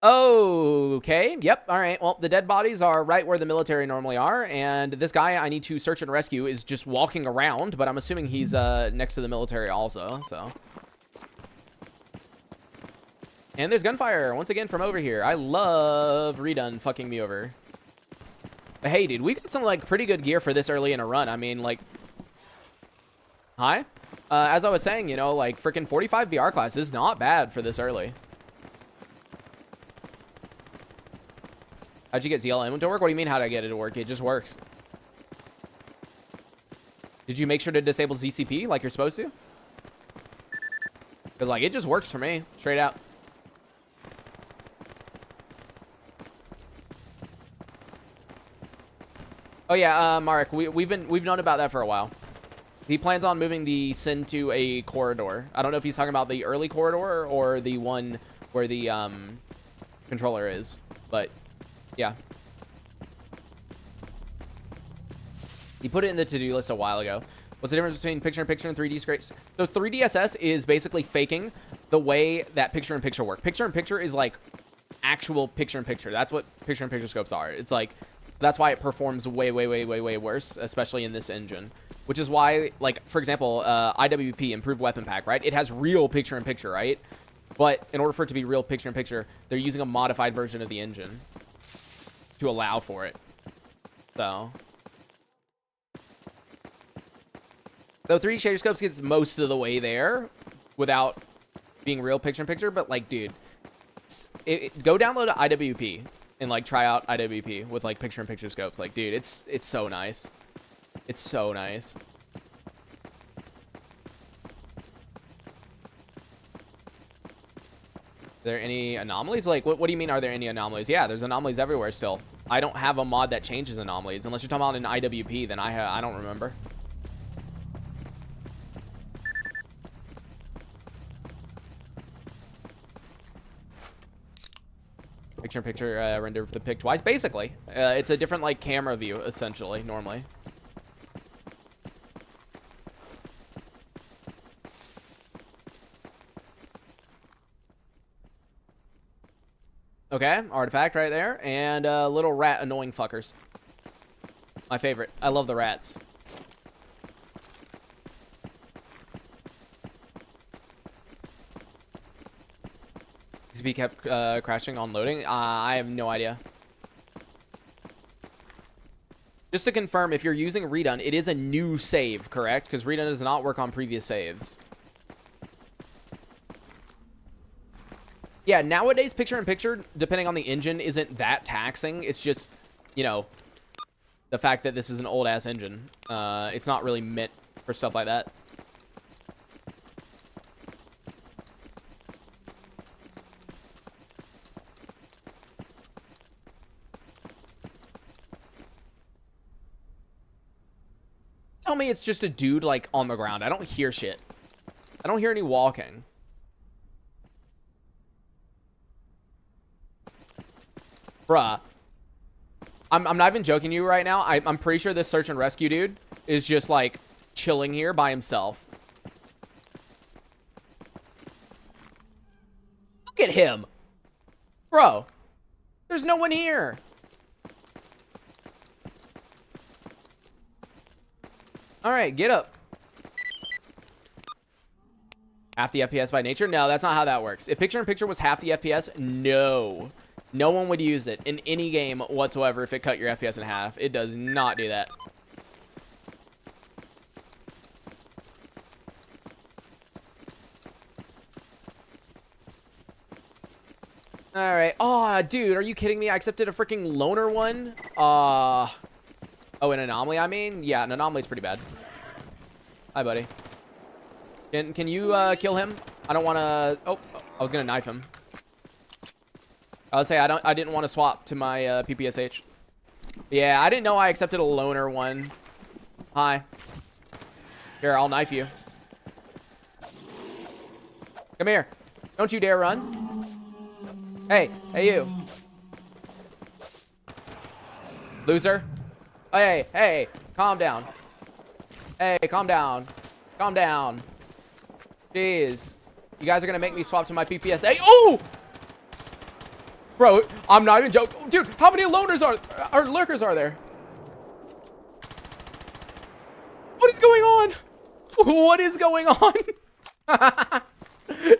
Okay. Yep. All right. Well, the dead bodies are right where the military normally are, and this guy I need to search and rescue is just walking around, but I'm assuming he's next to the military also, so. And there's gunfire once again from over here. I love Redone fucking me over. But hey, dude, we got some like pretty good gear for this early in a run. I mean, like, hi. As I was saying, you know, like freaking 45 VR class is not bad for this early. How'd you get ZLM to work? What do you mean, how'd I get it to work? It just works. Did you make sure to disable ZCP like you're supposed to? Because, like, it just works for me. Straight out. Oh, yeah, Marek, we've known about that for a while. He plans on moving the Sin to a corridor. I don't know if he's talking about the early corridor or the one where the controller is, but... yeah. He put it in the to-do list a while ago. What's the difference between picture-in-picture and 3D scrapes? So 3DSS is basically faking the way that picture-in-picture work. Picture-in-picture is like actual picture-in-picture. That's what picture-in-picture scopes are. It's like, that's why it performs way, way, way, way, way worse, especially in this engine. Which is why, like, for example, IWP, Improved Weapon Pack, right? It has real picture-in-picture, right? But in order for it to be real picture-in-picture, they're using a modified version of the engine to allow for it. So 3D shader scopes gets most of the way there without being real picture-in-picture, but like, dude, go download IWP and like try out IWP with like picture-in-picture scopes. Like, dude, it's so nice. It's so nice. Are there any anomalies? Like, what do you mean, are there any anomalies? Yeah, there's anomalies everywhere still. I don't have a mod that changes anomalies. Unless you're talking about an IWP, then I don't remember. Picture-in-picture render the pic twice. Basically, it's a different like camera view, essentially, normally. Okay, artifact right there. And little rat annoying fuckers. My favorite. I love the rats. XP kept crashing on loading. I have no idea. Just to confirm, if you're using Redone, it is a new save, correct? Because Redone does not work on previous saves. Yeah, nowadays, picture-in-picture, depending on the engine, isn't that taxing. It's just, you know, the fact that this is an old-ass engine. It's not really meant for stuff like that. Tell me it's just a dude, like, on the ground. I don't hear shit. I don't hear any walking. Bruh. I'm not even joking you right now. I'm pretty sure this search and rescue dude is just, like, chilling here by himself. Look at him. Bro. There's no one here. Alright, get up. Half the FPS by nature? No, that's not how that works. If picture-in-picture was half the FPS, no. No one would use it in any game whatsoever if it cut your FPS in half. It does not do that. Alright. Oh, dude, are you kidding me? I accepted a freaking loner one. Oh, an anomaly, I mean? Yeah, an anomaly's pretty bad. Hi, buddy. Can you kill him? I don't want to... Oh, I was going to knife him. I was say I didn't want to swap to my PPSH. Yeah, I didn't know I accepted a loner one. Hi. Here, I'll knife you. Come here. Don't you dare run. Hey, you. Loser. Hey, calm down. Hey, calm down. Calm down. Jeez. You guys are gonna make me swap to my PPSH. Oh! Bro, I'm not even joking. Dude, how many loners or lurkers are there? What is going on? What is going on?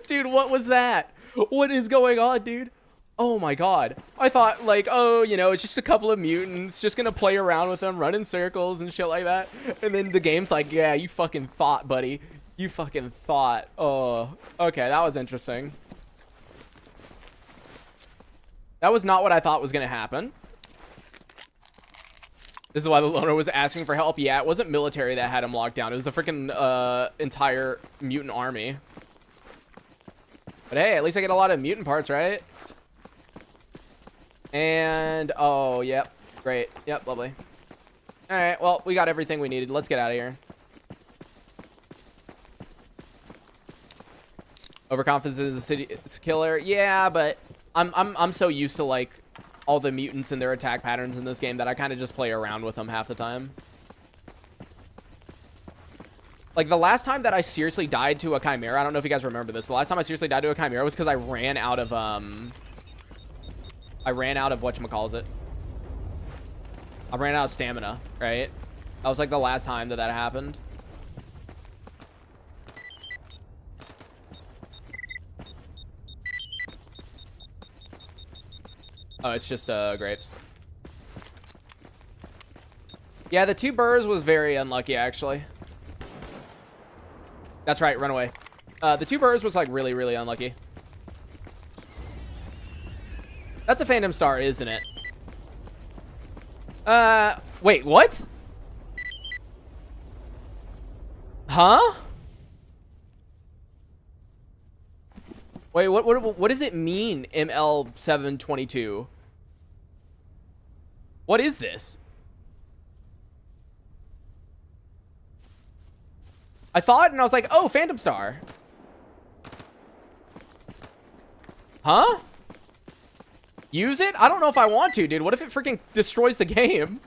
Dude, what was that? What is going on, dude? Oh my god. I thought, like, oh, you know, it's just a couple of mutants, just gonna play around with them, run in circles and shit like that. And then the game's like, yeah, you fucking thought, buddy. You fucking thought. Oh, okay, that was interesting. That was not what I thought was gonna happen. This is why the loner was asking for help. Yeah, it wasn't military that had him locked down. It was the freaking entire mutant army. But hey, at least I get a lot of mutant parts, right? And, oh, yep. Great. Yep, lovely. Alright, well, we got everything we needed. Let's get out of here. Overconfidence is a city's killer. Yeah, but I'm so used to, like, all the mutants and their attack patterns in this game that I kind of just play around with them half the time. Like, the last time that I seriously died to a chimera, I don't know if you guys remember this. The last time I seriously died to a chimera was because I ran out of, whatchamacallit. I ran out of stamina, right? That was, like, the last time that happened. Oh, it's just, grapes. Yeah, the 2 burrs was very unlucky, actually. That's right, run away. The 2 burrs was, like, really, really unlucky. That's a Phantom Star, isn't it? Wait, what? Huh? Wait, what does it mean, ML722? What is this? I saw it and I was like, oh, Phantom Star. Huh? Use it? I don't know if I want to, dude. What if it freaking destroys the game?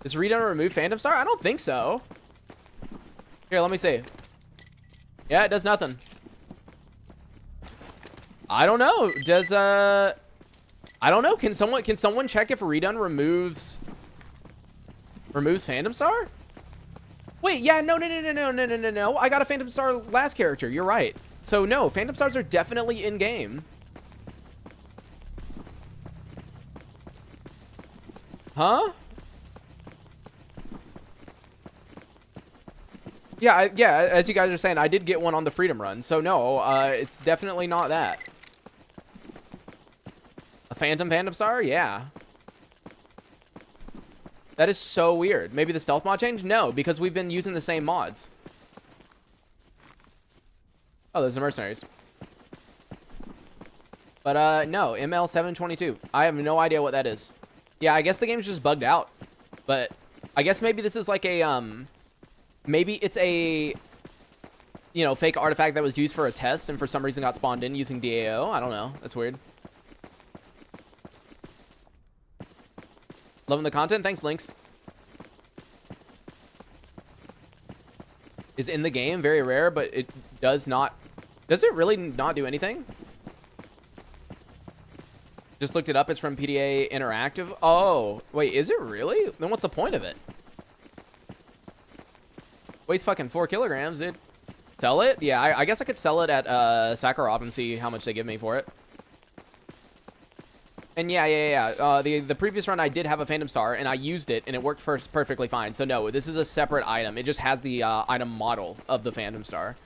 Does redone remove Phantom Star? I don't think so. Here, let me see. Yeah, it does nothing. I don't know. Does I don't know. Can someone check if redone removes Phantom Star? Wait, yeah, no. I got a Phantom Star last character. You're right. So no, Phantom Stars are definitely in game. Huh? Yeah, yeah, as you guys are saying, I did get one on the Freedom Run. So no, it's definitely not that. A Phantom Star? Yeah. That is so weird. Maybe the stealth mod changed? No, because we've been using the same mods. Oh, there's the mercenaries. But, no, ML722. I have no idea what that is. Yeah, I guess the game's just bugged out. But I guess maybe this is like a, maybe it's a, you know, fake artifact that was used for a test and for some reason got spawned in using DAO. I don't know. That's weird. Loving the content. Thanks, Links. Is in the game. Very rare, but it does not... Does it really not do anything? Just looked it up. It's from PDA Interactive. Oh, wait, is it really? Then what's the point of it? Weighs fucking 4 kilograms, dude. Sell it? Yeah, I guess I could sell it at Sakharov and see how much they give me for it. And yeah. The previous run I did have a Phantom Star and I used it and it worked perfectly fine. So no, this is a separate item. It just has the item model of the Phantom Star.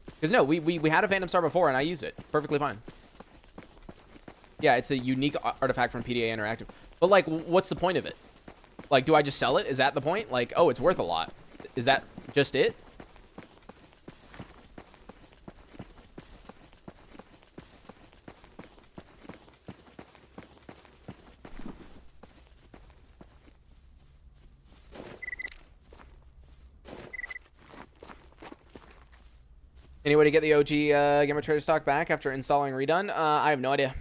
Because no, we had a Phantom Star before and I used it perfectly fine. Yeah, it's a unique artifact from PDA Interactive. But like, what's the point of it? Like, do I just sell it? Is that the point? Like, oh, it's worth a lot. Is that just it? Any way to get the OG Gamer Trader stock back after installing Redone? I have no idea.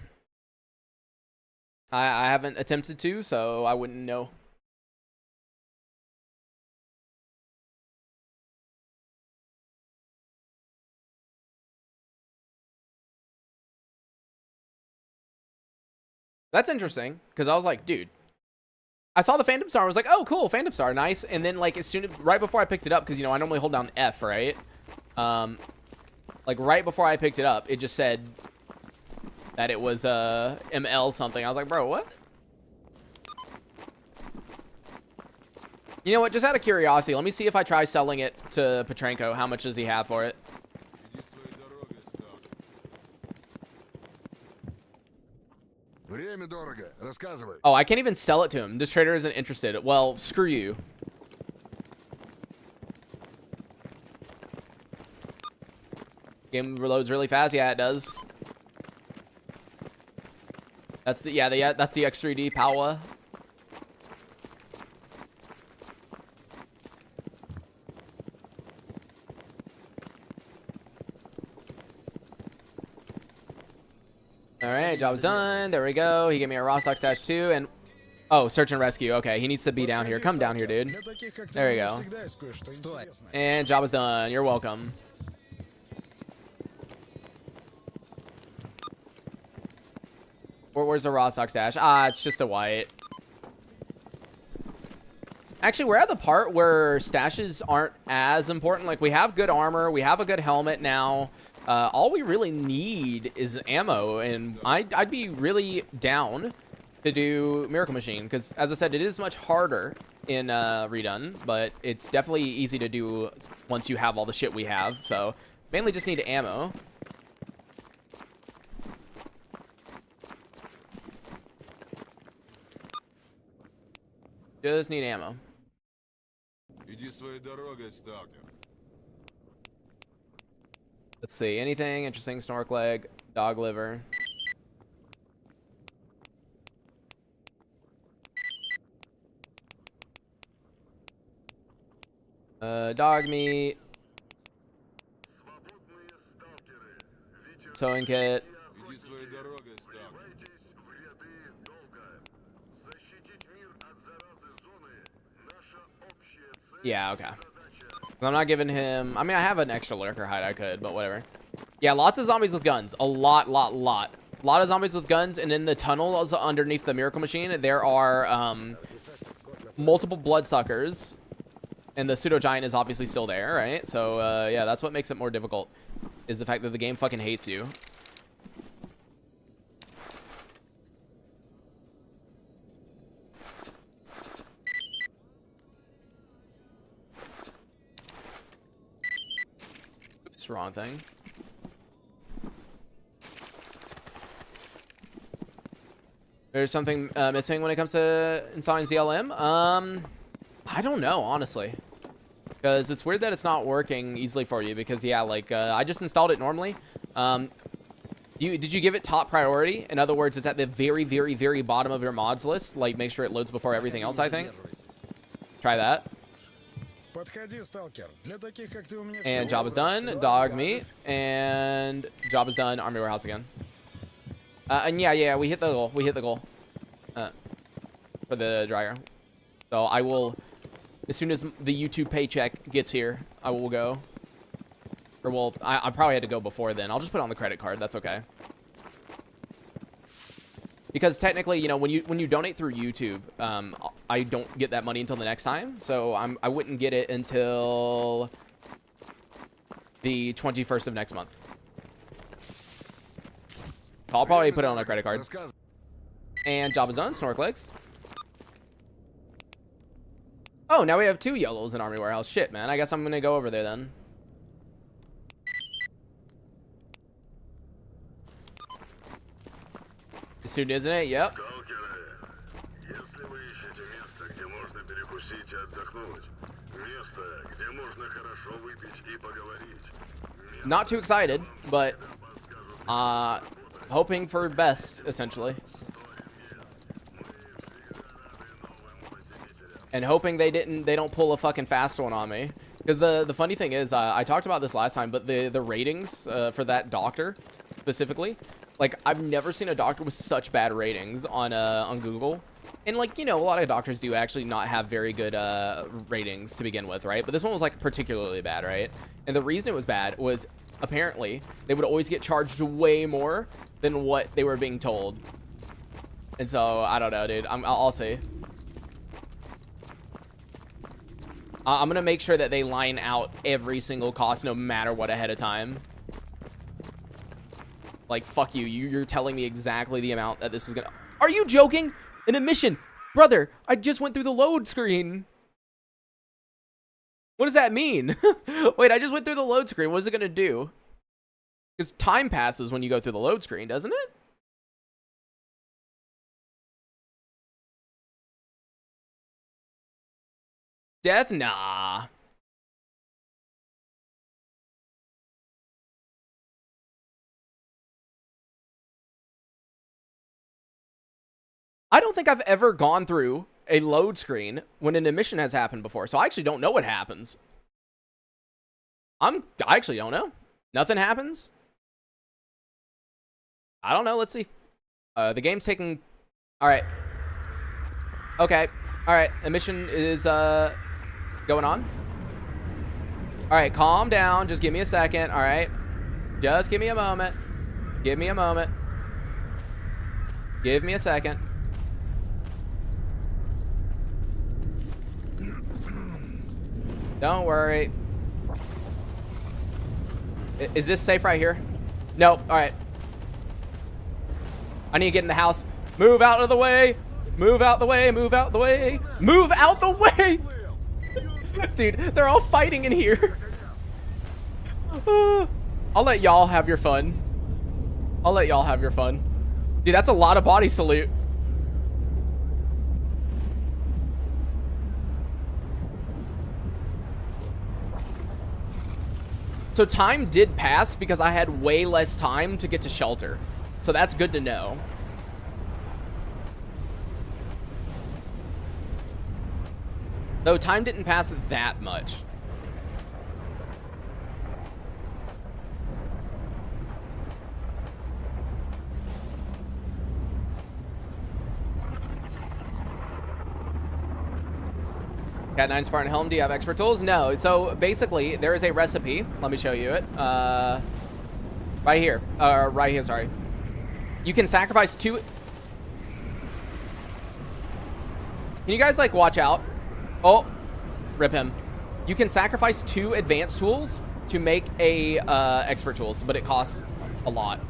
I haven't attempted to, so I wouldn't know. That's interesting, because I was like, dude, I saw the Phantom Star. I was like, oh, cool, Phantom Star, nice. And then, like, right before I picked it up, because, you know, I normally hold down F, right? Like, right before I picked it up, it just said that it was ML something. I was like, bro, what? You know what? Just out of curiosity, let me see if I try selling it to Petrenko. How much does he have for it? Время дорого. Рассказывай. Oh, I can't even sell it to him. This trader isn't interested. Well, screw you. Game reloads really fast. Yeah, it does. That's the that's the X3D Power. All right, job's done. There we go. He gave me a Rostok stash too, and oh, search and rescue. Okay, he needs to be down here. Come down here, dude. There we go. And job is done. You're welcome. Where's the Rostok stash? Ah, it's just a white. Actually, we're at the part where stashes aren't as important. Like, we have good armor. We have a good helmet now. All we really need is ammo, and I'd be really down to do Miracle Machine, because, as I said, it is much harder in Redone, but it's definitely easy to do once you have all the shit we have. So, mainly just need ammo. Just need ammo. Иди своей дорогой, сталкер. Let's see. Anything interesting? Snork leg, dog liver. Dog meat. Sewing kit. Иди своей дорогой, сталкер. Yeah, okay. I'm not giving him... I mean, I have an extra lurker hide I could, but whatever. Yeah, lots of zombies with guns. A lot. A lot of zombies with guns, and in the tunnels underneath the Miracle Machine, there are multiple bloodsuckers, and the pseudo-giant is obviously still there, right? So, yeah, that's what makes it more difficult, is the fact that the game fucking hates you. Oops, wrong thing. There's something missing when it comes to installing ZLM. I don't know, honestly, because it's weird that it's not working easily for you. Because yeah, like I just installed it normally. Did you give it top priority? In other words, it's at the very, very, very bottom of your mods list. Like, make sure it loads before everything else, I think. Try that. And job is done. Dog's meat. And job is done. Army warehouse again. And yeah, we hit the goal. We hit the goal. For the dryer. So I will, as soon as the YouTube paycheck gets here, I will go. Or well, I probably had to go before then. I'll just put it on the credit card. That's okay. Because technically, you know, when you donate through YouTube, I don't get that money until the next time. So I wouldn't get it until the 21st of next month. I'll probably put it on a credit card. And job is done. Snork legs. Oh, now we have 2 yellows in Army Warehouse. Shit, man. I guess I'm going to go over there then. Soon, isn't it? Yep. Not too excited, but hoping for best, essentially. And hoping they don't pull a fucking fast one on me. Because the funny thing is, I talked about this last time, but the ratings for that doctor specifically, like, I've never seen a doctor with such bad ratings on Google. And, like, you know, a lot of doctors do actually not have very good ratings to begin with, right? But this one was, like, particularly bad, right? And the reason it was bad was, apparently, they would always get charged way more than what they were being told. And so, I don't know, dude. I'll see. I'm going to make sure that they line out every single cost no matter what ahead of time. Like, fuck you. You're telling me exactly the amount that this is going to... Are you joking? An emission. Brother, I just went through the load screen. What does that mean? Wait, I just went through the load screen. What is it going to do? Because time passes when you go through the load screen, doesn't it? Death? Nah. I don't think I've ever gone through a load screen when an emission has happened before, so I actually don't know what happens. I actually don't know. Nothing happens. I don't know. Let's see. The game's taking... All right. Okay. All right. Emission is going on. All right. Calm down. Just give me a second. All right. Just give me a moment. Give me a moment. Give me a second. Don't worry. Is this safe right here? Nope. All right. I need to get in the house. Move out of the way. Move out the way. Move out the way. Move out the way. Dude, they're all fighting in here. I'll let y'all have your fun. I'll let y'all have your fun. Dude, that's a lot of body salute. So time did pass because I had way less time to get to shelter. So that's good to know. Though time didn't pass that much. Cat 9 Spartan Helm, do you have expert tools? No. So basically, there is a recipe. Let me show you it. Right here. Right here, sorry. You can sacrifice 2... Can you guys, like, watch out? Oh, rip him. You can sacrifice 2 advanced tools to make a expert tools, but it costs a lot.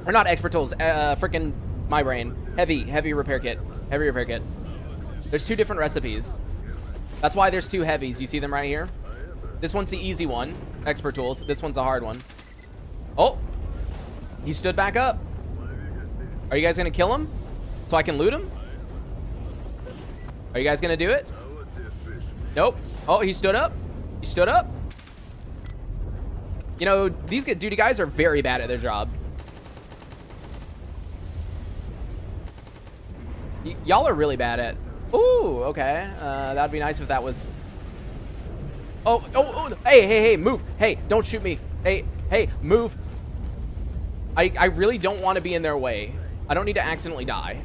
Or not expert tools, freaking my brain. Heavy repair kit. Heavy repair kit. There's 2 different recipes. That's why there's 2 heavies. You see them right here? This one's the easy one, expert tools. This one's the hard one. Oh, he stood back up. Are you guys gonna kill him so I can loot him? Are you guys gonna do it? Nope. Oh, he stood up. He stood up. You know, these duty guys are very bad at their job. Y'all are really bad at... Ooh, okay. That'd be nice if that was... Oh, hey, move. Hey, don't shoot me. Hey, move. I really don't want to be in their way. I don't need to accidentally die.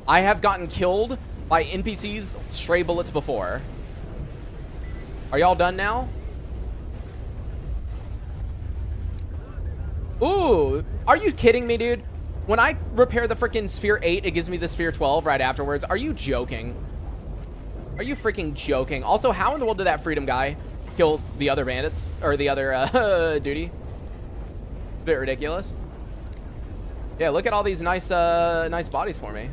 I have gotten killed by NPCs stray bullets before. Are y'all done now? Ooh, are you kidding me, dude? When I repair the freaking sphere 8, it gives me the sphere 12 right afterwards. Are you joking? Are you freaking joking? Also, how in the world did that freedom guy kill the other bandits? Or the other duty? Bit ridiculous. Yeah, look at all these nice nice bodies for me.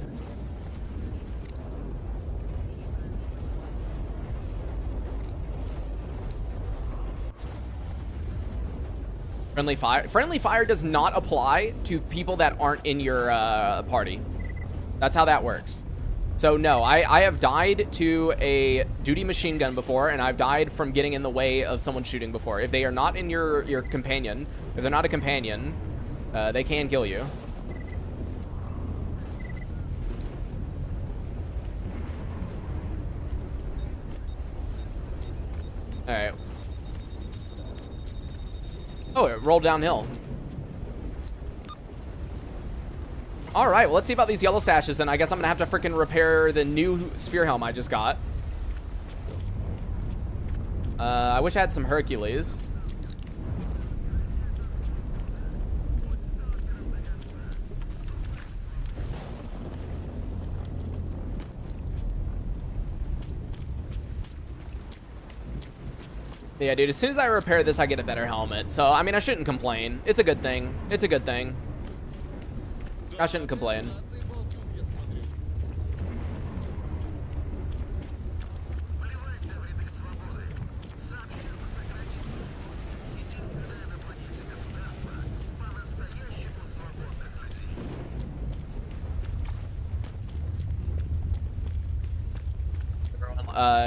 Friendly fire. Friendly fire does not apply to people that aren't in your party. That's how that works. So no, I have died to a duty machine gun before, and I've died from getting in the way of someone shooting before. If they are not in your companion, if they're not a companion, they can kill you. All right. Oh, it rolled downhill. All right, well, let's see about these yellow sashes then. I guess I'm gonna have to freaking repair the new sphere helm I just got. I wish I had some Hercules. Yeah, dude, as soon as I repair this, I get a better helmet. So, I mean, I shouldn't complain. It's a good thing. It's a good thing. I shouldn't complain.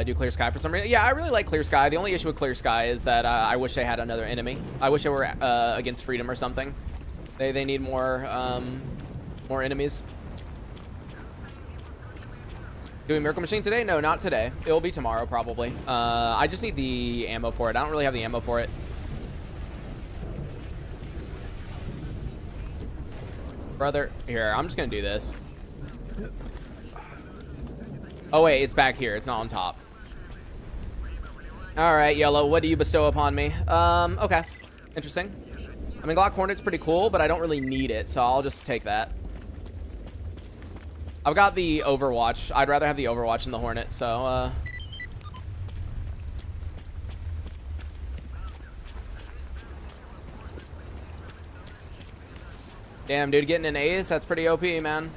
Do Clear Sky for some reason. Yeah, I really like Clear Sky. The only issue with Clear Sky is that I wish they had another enemy. I wish they were against Freedom or something. They need more more enemies. Doing Miracle Machine today? No, not today. It'll be tomorrow probably. I just need the ammo for it. I don't really have the ammo for it. Brother, here, I'm just gonna do this. Oh wait, it's back here. It's not on top. All right, Yellow, what do you bestow upon me? Okay, interesting. I mean, Glock Hornet's pretty cool, but I don't really need it, so I'll just take that. I've got the Overwatch. I'd rather have the Overwatch than the Hornet, so, Damn, dude, getting an ace, that's pretty OP, man.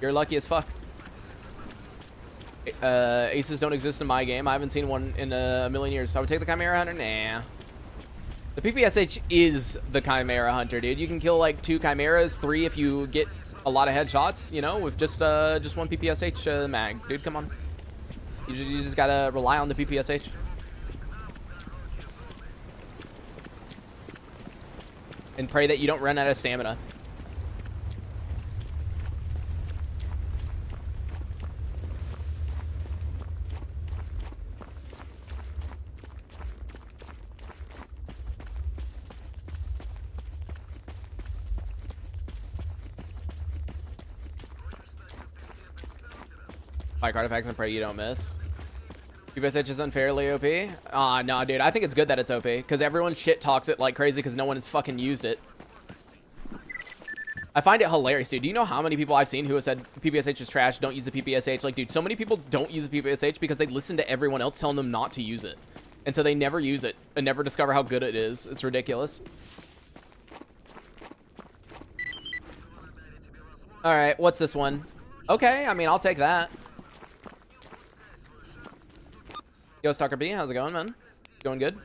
You're lucky as fuck. Aces don't exist in my game. I haven't seen one in a million years. So I would take the Chimera Hunter. Nah. The PPSH is the Chimera Hunter, dude. You can kill like 2 Chimeras, 3 if you get a lot of headshots, you know, with just one PPSH mag. Dude, come on. You just gotta rely on the PPSH. And pray that you don't run out of stamina. Like artifacts and pray you don't miss. PPSH is unfairly OP. No, dude. I think it's good that it's OP because everyone shit talks it like crazy because no one has fucking used it. I find it hilarious, dude. Do you know how many people I've seen who have said PPSH is trash, don't use the PPSH? Like, dude, so many people don't use the PPSH because they listen to everyone else telling them not to use it. And so they never use it and never discover how good it is. It's ridiculous. All right, what's this one? Okay, I mean, I'll take that. Yo, Stalker B, how's it going, man? Going good?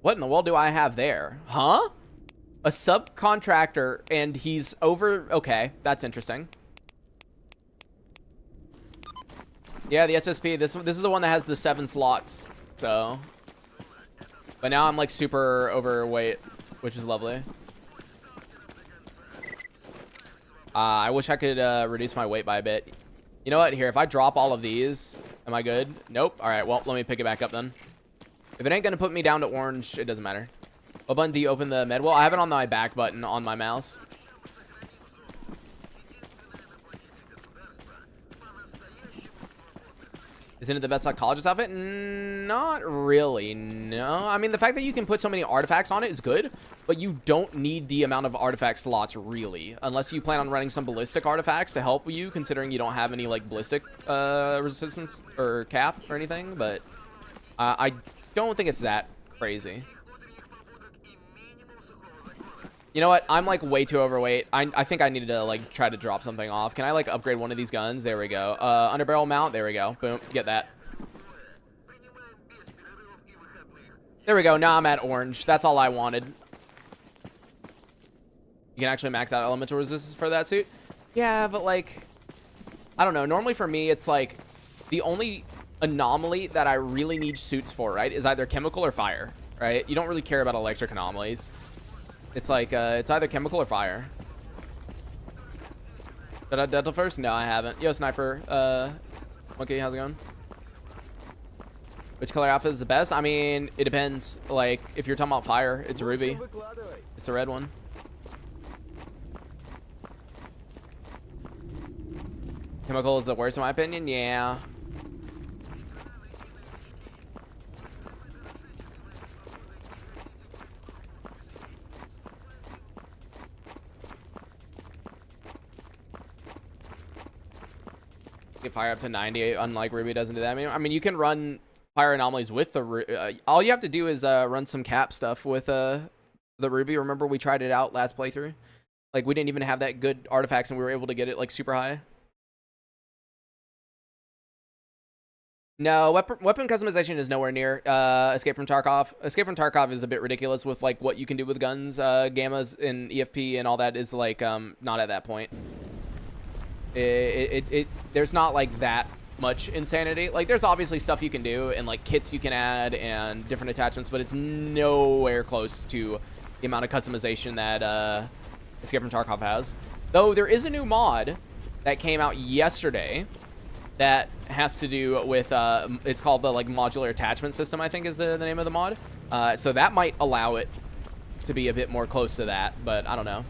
What in the world do I have there? Huh? A subcontractor and he's over... Okay, that's interesting. Yeah, the SSP. This is the one that has the 7 slots. So, but now I'm like super overweight, which is lovely. I wish I could reduce my weight by a bit. You know what? Here, if I drop all of these, am I good? Nope. All right. Well, let me pick it back up then. If it ain't gonna put me down to orange, it doesn't matter. What button do you open the med? Well, I have it on my back button on my mouse. Isn't it the best psychologist outfit? Not really, no. I mean, the fact that you can put so many artifacts on it is good, but you don't need the amount of artifact slots, really. Unless you plan on running some ballistic artifacts to help you, considering you don't have any, like, ballistic resistance or cap or anything. But I don't think it's that crazy. You know what? I'm, like, way too overweight. I think I needed to, like, try to drop something off. Can I, like, upgrade one of these guns? There we go. Underbarrel mount. There we go. Boom. Get that. There we go. Now I'm at orange. That's all I wanted. You can actually max out elemental resistance for that suit? Yeah, but, like, I don't know. Normally for me, it's, like, the only anomaly that I really need suits for, right, is either chemical or fire, right? You don't really care about electric anomalies. It's like, it's either chemical or fire. Did I dental first? No, I haven't. Yo, Sniper. Okay, how's it going? Which color outfit is the best? I mean, it depends. Like, if you're talking about fire, it's a ruby. It's the red one. Chemical is the worst in my opinion? Yeah. Get fire up to 98, unlike Ruby doesn't do that. I mean, you can run fire anomalies with the all you have to do is run some cap stuff with the Ruby. Remember we tried it out last playthrough? Like, we didn't even have that good artifacts and we were able to get it like super high. No, weapon customization is nowhere near Escape from Tarkov. Escape from Tarkov is a bit ridiculous with like what you can do with guns. Gammas and EFP and all that is like not at that point. There's not like that much insanity. Like, there's obviously stuff you can do and like kits you can add and different attachments, but it's nowhere close to the amount of customization that Escape from Tarkov has. Though there is a new mod that came out yesterday that has to do with it's called the like modular attachment system, I think is the name of the mod. So that might allow it to be a bit more close to that, but I don't know.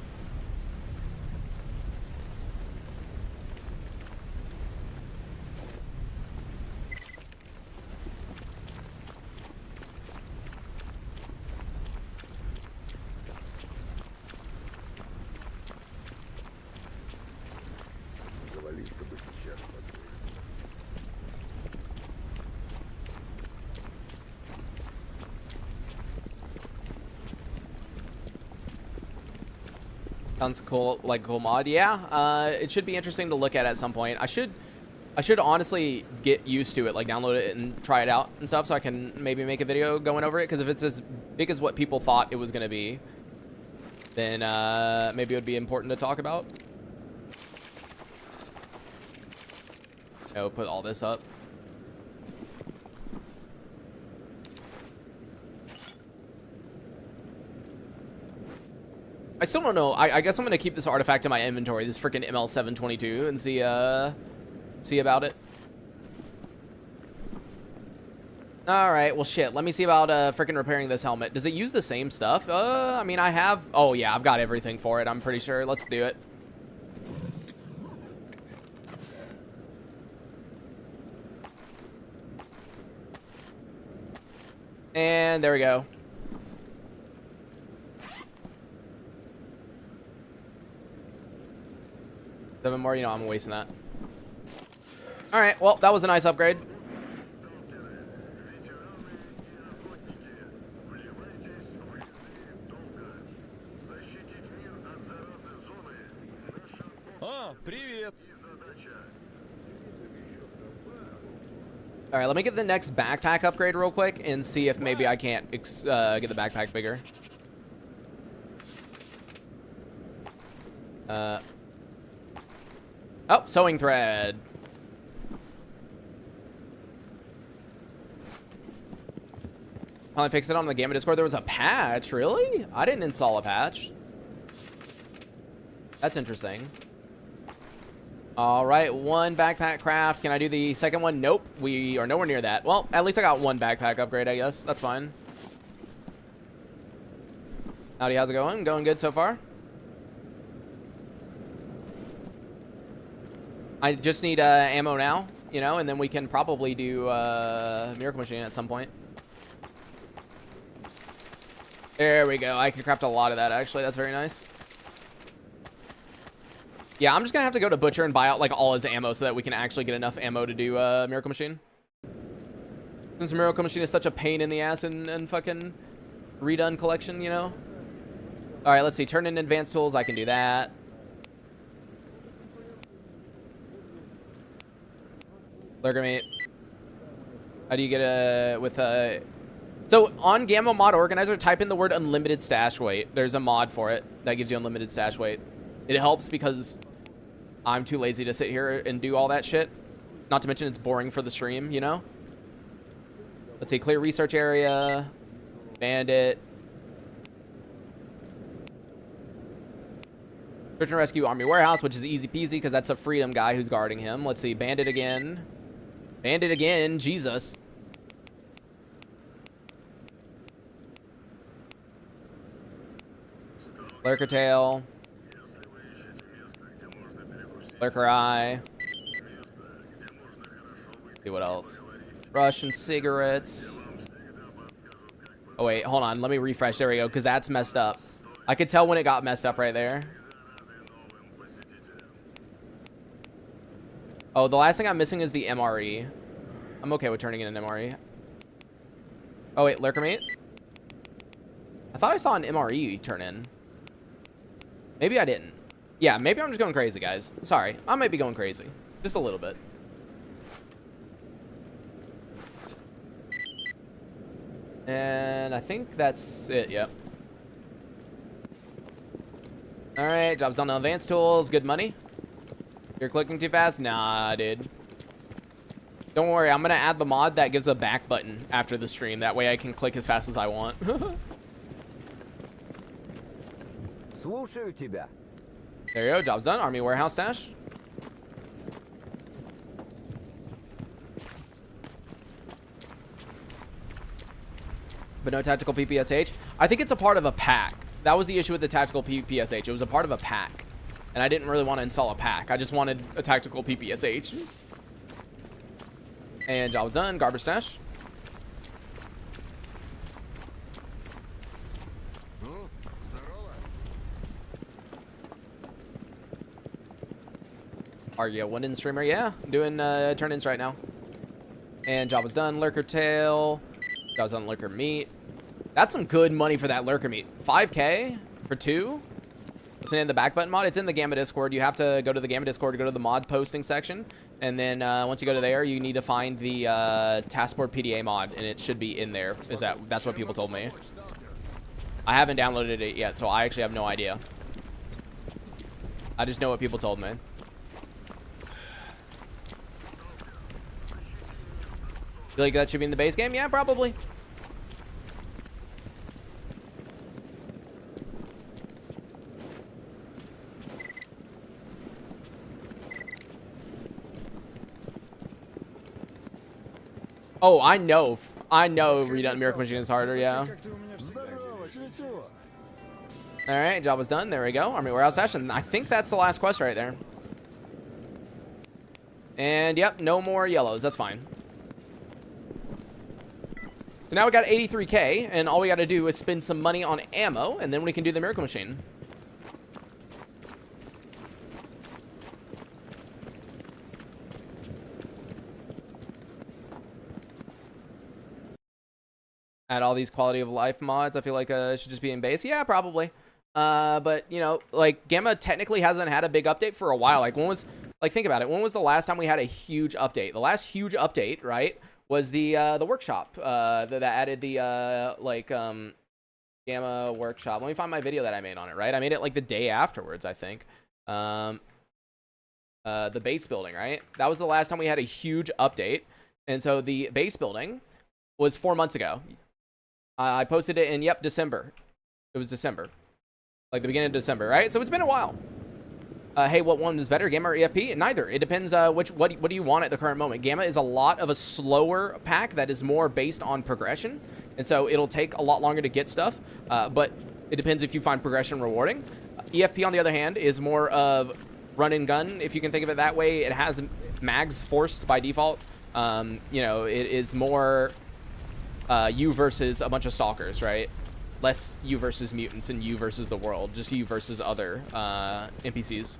Sounds cool, like cool mod. Yeah, it should be interesting to look at some point. I should honestly get used to it, like download it and try it out and stuff, so I can maybe make a video going over it. Because if it's as big as what people thought it was gonna be, then maybe it would be important to talk about. I'll put all this up. I still don't know. I guess I'm gonna keep this artifact in my inventory, this freaking ML722, and see about it. All right, well shit. Let me see about freaking repairing this helmet. Does it use the same stuff? I mean, I have. Oh yeah, I've got everything for it. I'm pretty sure. Let's do it. And there we go. 7 more, you know, I'm wasting that. All right, well, that was a nice upgrade. Oh, привет. All right, let me get the next backpack upgrade real quick and see if maybe I can't get the backpack bigger. Oh, sewing thread. Finally fixed it on the Gamma Discord. There was a patch, really? I didn't install a patch. That's interesting. All right, 1 backpack craft. Can I do the second one? Nope, we are nowhere near that. Well, at least I got 1 backpack upgrade, I guess. That's fine. Howdy, how's it going? Going good so far? I just need ammo now, you know, and then we can probably do Miracle Machine at some point. There we go. I can craft a lot of that, actually. That's very nice. Yeah, I'm just gonna have to go to Butcher and buy out like all his ammo so that we can actually get enough ammo to do Miracle Machine. Since Miracle Machine is such a pain in the ass and fucking redone collection, you know? Alright, let's see. Turn in advanced tools. I can do that. Lurker meat. How do you get a... with a... So, on Gamma Mod Organizer, type in the word unlimited stash weight. There's a mod for it that gives you unlimited stash weight. It helps because I'm too lazy to sit here and do all that shit. Not to mention it's boring for the stream, you know? Let's see. Clear research area. Bandit. Search and rescue Army Warehouse, which is easy peasy because that's a Freedom guy who's guarding him. Let's see. Bandit again. Bandit again. Jesus. Lurker tail. Lurker eye. See what else. Russian cigarettes. Oh wait, hold on. Let me refresh. There we go, because that's messed up. I could tell when it got messed up right there. Oh, the last thing I'm missing is the MRE. I'm okay with turning in an MRE. Oh wait, Lurker meat? I thought I saw an MRE turn in. Maybe I didn't. Yeah, maybe I'm just going crazy, guys. Sorry, I might be going crazy. Just a little bit. And I think that's it, yep. Alright, job's done on advanced tools. Good money. You're clicking too fast? Nah, dude. Don't worry, I'm gonna add the mod that gives a back button after the stream. That way I can click as fast as I want. Слушаю тебя. There you go, job's done. Army Warehouse stash. But no tactical PPSH. I think it's a part of a pack. That was the issue with the tactical PPSH. It was a part of a pack. And I didn't really want to install a pack. I just wanted a tactical PPSH. And job was done. Garbage stash. Are you a one-in streamer? Yeah, I'm doing turn-ins right now. And job was done. Lurker tail. Job was done. Lurker meat. That's some good money for that lurker meat. 5K for 2. It's in the back button mod. It's in the Gamma Discord. You have to go to the Gamma Discord to go to the mod posting section. And then once you go to there, you need to find the Taskboard PDA mod. And it should be in there. That's what people told me. I haven't downloaded it yet, so I actually have no idea. I just know what people told me. Feel like that should be in the base game? Yeah, probably. Oh, I know redone Miracle Machine is harder, yeah. Alright, job was done. There we go. Army Warehouse Session. I think that's the last quest right there. And, yep, no more yellows. That's fine. So now we got 83K, and all we got to do is spend some money on ammo, and then we can do the Miracle Machine. Add all these quality of life mods. I feel like it should just be in base. Yeah, probably. But, you know, like, Gamma technically hasn't had a big update for a while. Like, think about it. When was the last time we had a huge update? The last huge update, right, was the workshop that added the Gamma workshop. Let me find my video that I made on it, right? I made it like the day afterwards, I think. The base building, right? That was the last time we had a huge update. And so the base building was 4 months ago. I posted it in, yep, December. It was December. Like the beginning of December, right? So it's been a while. Hey, what one is better, Gamma or EFP? Neither. It depends what do you want at the current moment. Gamma is a lot of a slower pack that is more based on progression. And so it'll take a lot longer to get stuff. But it depends if you find progression rewarding. EFP, on the other hand, is more of run and gun, if you can think of it that way. It has mags forced by default. You know, it is more you versus a bunch of stalkers, right? Less you versus mutants and you versus the world. Just you versus other NPCs.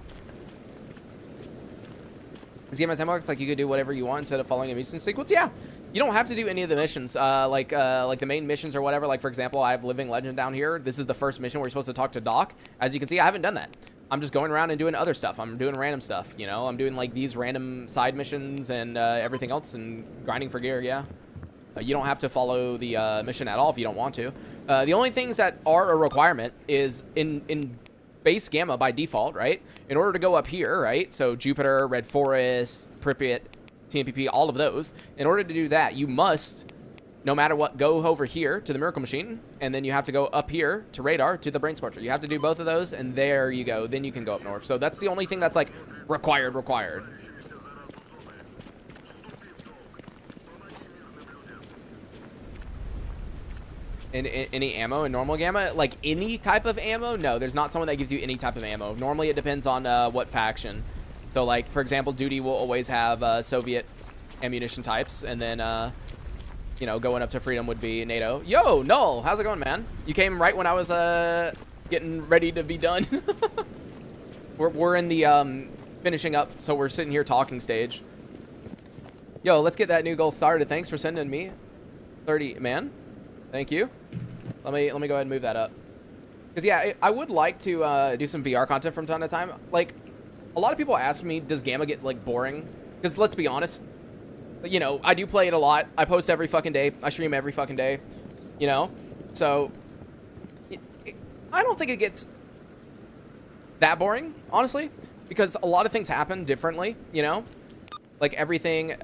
This game has sandbox, like you could do whatever you want instead of following a mission sequence. Yeah, you don't have to do any of the missions. Like the main missions or whatever. Like for example, I have Living Legend down here. This is the first mission where you're supposed to talk to Doc. As you can see, I haven't done that. I'm just going around and doing other stuff. I'm doing random stuff. You know, I'm doing like these random side missions and everything else and grinding for gear. Yeah. You don't have to follow the mission at all if you don't want to. The only things that are a requirement is in base Gamma by default, right? In order to go up here, right? So Jupiter, Red Forest, Pripyat, TMPP, all of those. In order to do that, you must, no matter what, go over here to the Miracle Machine, and then you have to go up here to Radar to the Brain Scorcher. You have to do both of those, and there you go. Then you can go up north. So that's the only thing that's like required. Any ammo in normal Gamma? Like any type of ammo? No, there's not someone that gives you any type of ammo. Normally it depends on what faction. So like, for example, Duty will always have Soviet ammunition types. And then, you know, going up to Freedom would be NATO. Yo, Null, how's it going, man? You came right when I was getting ready to be done. we're in the finishing up, so we're sitting here talking stage. Yo, let's get that new goal started. Thanks for sending me 30, man. Thank you. Let me go ahead and move that up. Because, yeah, I would like to do some VR content from time to time. Like, a lot of people ask me, does Gamma get, like, boring? Because, let's be honest, you know, I do play it a lot. I post every fucking day. I stream every fucking day, you know? So, I don't think it gets that boring, honestly. Because a lot of things happen differently, you know? Like, everything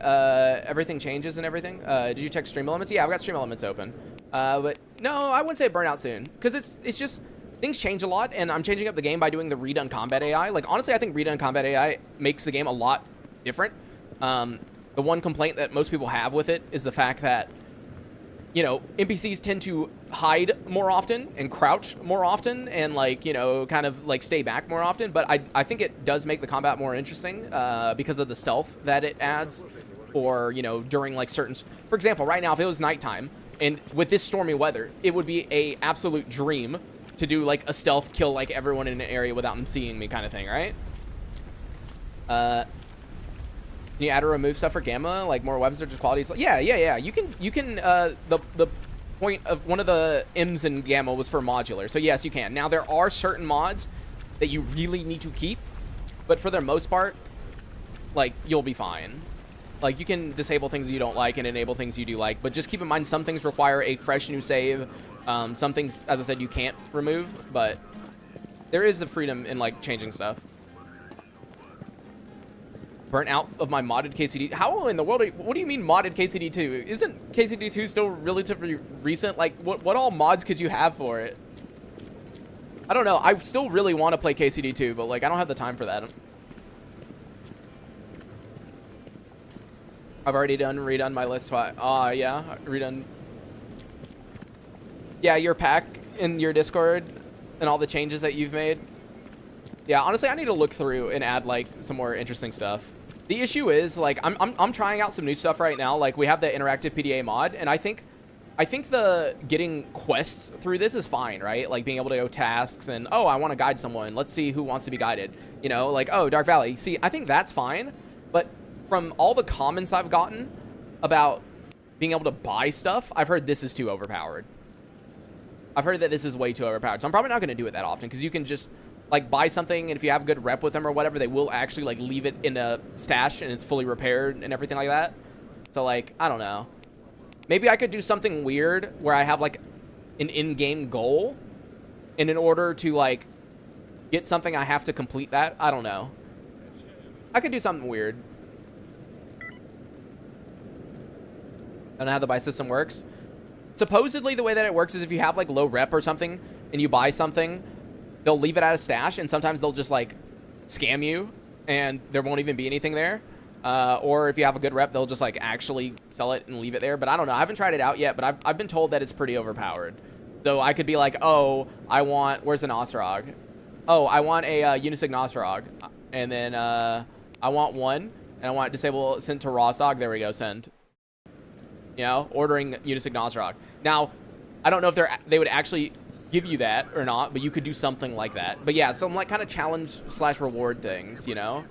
changes and everything. Did you check Stream Elements? Yeah, I've got Stream Elements open. But no, I wouldn't say burn out soon, because it's just things change a lot, and I'm changing up the game by doing the redone combat AI. Like honestly, I think redone combat AI makes the game a lot different. The one complaint that most people have with it is the fact that, you know, NPCs tend to hide more often and crouch more often and, like, you know, kind of like stay back more often. But I think it does make the combat more interesting because of the stealth that it adds, or, you know, during like certain, for example, right now if it was nighttime and with this stormy weather, it would be a absolute dream to do like a stealth kill, like everyone in an area without them seeing me kind of thing, right? Can you add or remove stuff for Gamma, like more weapons or just qualities? Yeah. You can. The point of one of the M's in Gamma was for modular, so yes, you can. Now there are certain mods that you really need to keep, but for the most part, like you'll be fine. Like, you can disable things you don't like and enable things you do like, but just keep in mind some things require a fresh new save. Some things, as I said, you can't remove, but there is the freedom in, like, changing stuff. Burnt out of my modded KCD. How in the world, what do you mean modded KCD2? Isn't KCD2 still relatively recent? Like, what all mods could you have for it? I don't know. I still really want to play KCD2, but, like, I don't have the time for that. I've already redone my list twice. Yeah, redone. Yeah, your pack in your Discord and all the changes that you've made. Yeah, honestly, I need to look through and add like some more interesting stuff. The issue is like I'm trying out some new stuff right now. Like we have the interactive PDA mod, and I think the getting quests through this is fine, right? Like being able to go tasks and, oh, I want to guide someone. Let's see who wants to be guided. You know, like, oh, Dark Valley. See, I think that's fine, but from all the comments I've gotten about being able to buy stuff, I've heard this is too overpowered. I've heard that this is way too overpowered. So I'm probably not going to do it that often, because you can just like buy something, and if you have good rep with them or whatever, they will actually like leave it in a stash and it's fully repaired and everything like that. So like, I don't know. Maybe I could do something weird where I have like an in-game goal, and in order to like get something, I have to complete that. I don't know. I could do something weird. I don't know how the buy system works. supposedly the way that it works is if you have like low rep or something and you buy something, they'll leave it at a stash, and sometimes they'll just like scam you and there won't even be anything there. Or if you have a good rep, they'll just like actually sell it and leave it there. But I don't know. I haven't tried it out yet, but I've been told that it's pretty overpowered. So I could be like, oh, I want, where's an Ostrog? Oh, I want a Unisig Ostrog. And then I want one, and I want disable, send to Rostok. There we go, send. You know, ordering Unisig Ostrog. Now, I don't know if they would actually give you that or not, but you could do something like that. But yeah, some like kind of challenge / reward things, you know?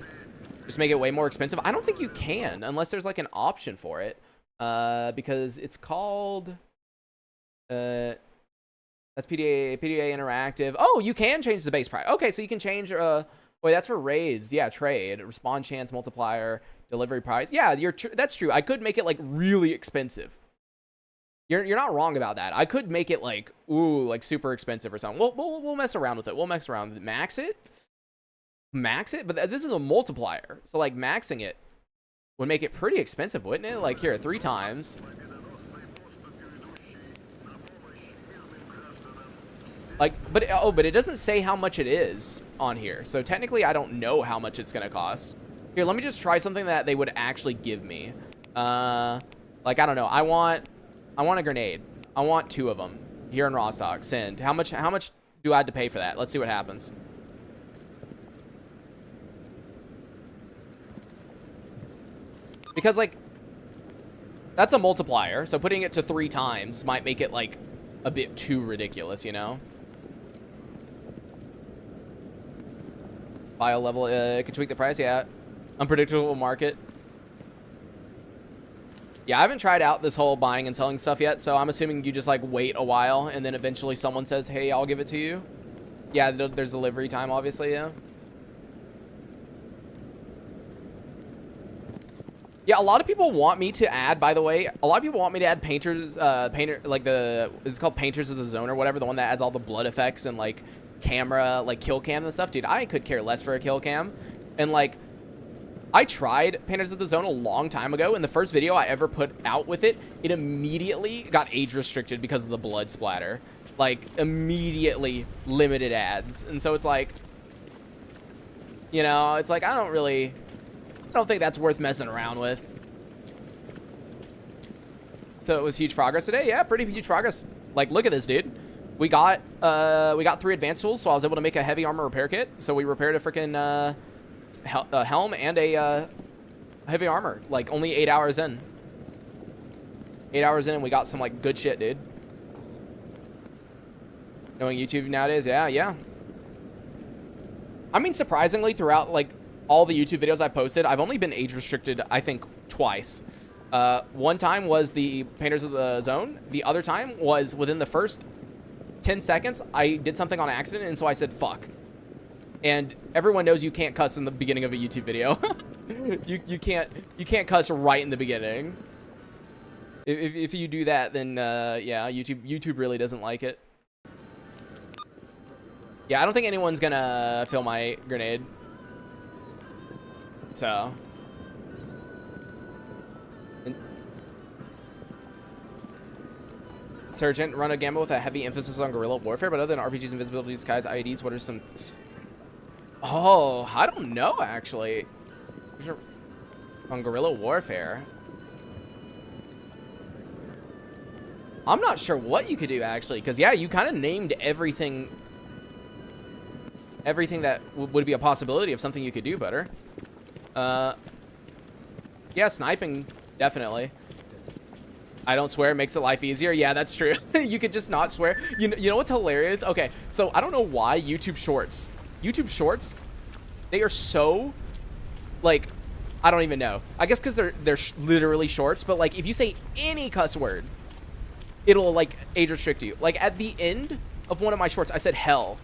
Just make it way more expensive. I don't think you can unless there's like an option for it, because it's called that's PDA Interactive. Oh, you can change the base price. Okay, so you can change. Wait, that's for raids. Yeah, trade, respawn chance multiplier, delivery price. Yeah, that's true. I could make it like really expensive. You're not wrong about that. I could make it like like super expensive or something. We'll mess around with it. We'll mess around with it. Max it, but this is a multiplier, so like maxing it would make it pretty expensive, wouldn't it? Like here, 3 times. Like, but it doesn't say how much it is on here, so technically I don't know how much it's gonna cost. Here, let me just try something that they would actually give me. Like I don't know. I want a grenade. I want 2 of them here in Rostok. Send. How much do I have to pay for that? Let's see what happens. Because, like, that's a multiplier, so putting it to 3 times might make it, like, a bit too ridiculous, you know? File level, could tweak the price, yeah. Unpredictable market. Yeah, I haven't tried out this whole buying and selling stuff yet, so I'm assuming you just, like, wait a while, and then eventually someone says, hey, I'll give it to you. Yeah, there's delivery time, obviously, yeah. Yeah, a lot of people want me to add, by the way, a lot of people want me to add painters, like it's called Painters of the Zone or whatever, the one that adds all the blood effects and like camera, like kill cam and stuff. Dude, I could care less for a kill cam. And like, I tried Painters of the Zone a long time ago, and the first video I ever put out with it, it immediately got age restricted because of the blood splatter. Like, immediately limited ads. And so it's like, you know, it's like, I don't think that's worth messing around with. So it was huge progress today. Yeah, pretty huge progress. Like, look at this, dude. We got 3 advanced tools, so I was able to make a heavy armor repair kit. So we repaired a freaking helm and a heavy armor. Like, only 8 hours in. 8 hours in, and we got some like good shit, dude. Knowing YouTube nowadays, yeah. I mean, surprisingly, throughout like all the YouTube videos I posted, I've only been age restricted, I think, twice. One time was the Painters of the Zone. The other time was within the first 10 seconds, I did something on accident, and so I said, fuck. And everyone knows you can't cuss in the beginning of a YouTube video. you can't cuss right in the beginning. If you do that, then yeah, YouTube really doesn't like it. Yeah, I don't think anyone's gonna fill my grenade. So, Sergeant, run a gamble with a heavy emphasis on guerrilla warfare, but other than RPGs, invisibility, skies, IEDs, what are some... Oh, I don't know, actually. On guerrilla warfare. I'm not sure what you could do, actually, because, yeah, you kind of named everything that would be a possibility of something you could do better. Yeah, sniping, definitely. I don't swear, makes it life easier. Yeah, that's true. You could just not swear. You know what's hilarious? Okay, so I don't know why YouTube Shorts, they are so, like, I don't even know. I guess because they're literally shorts, but like if you say any cuss word, it'll like age restrict you. Like at the end of one of my shorts, I said hell,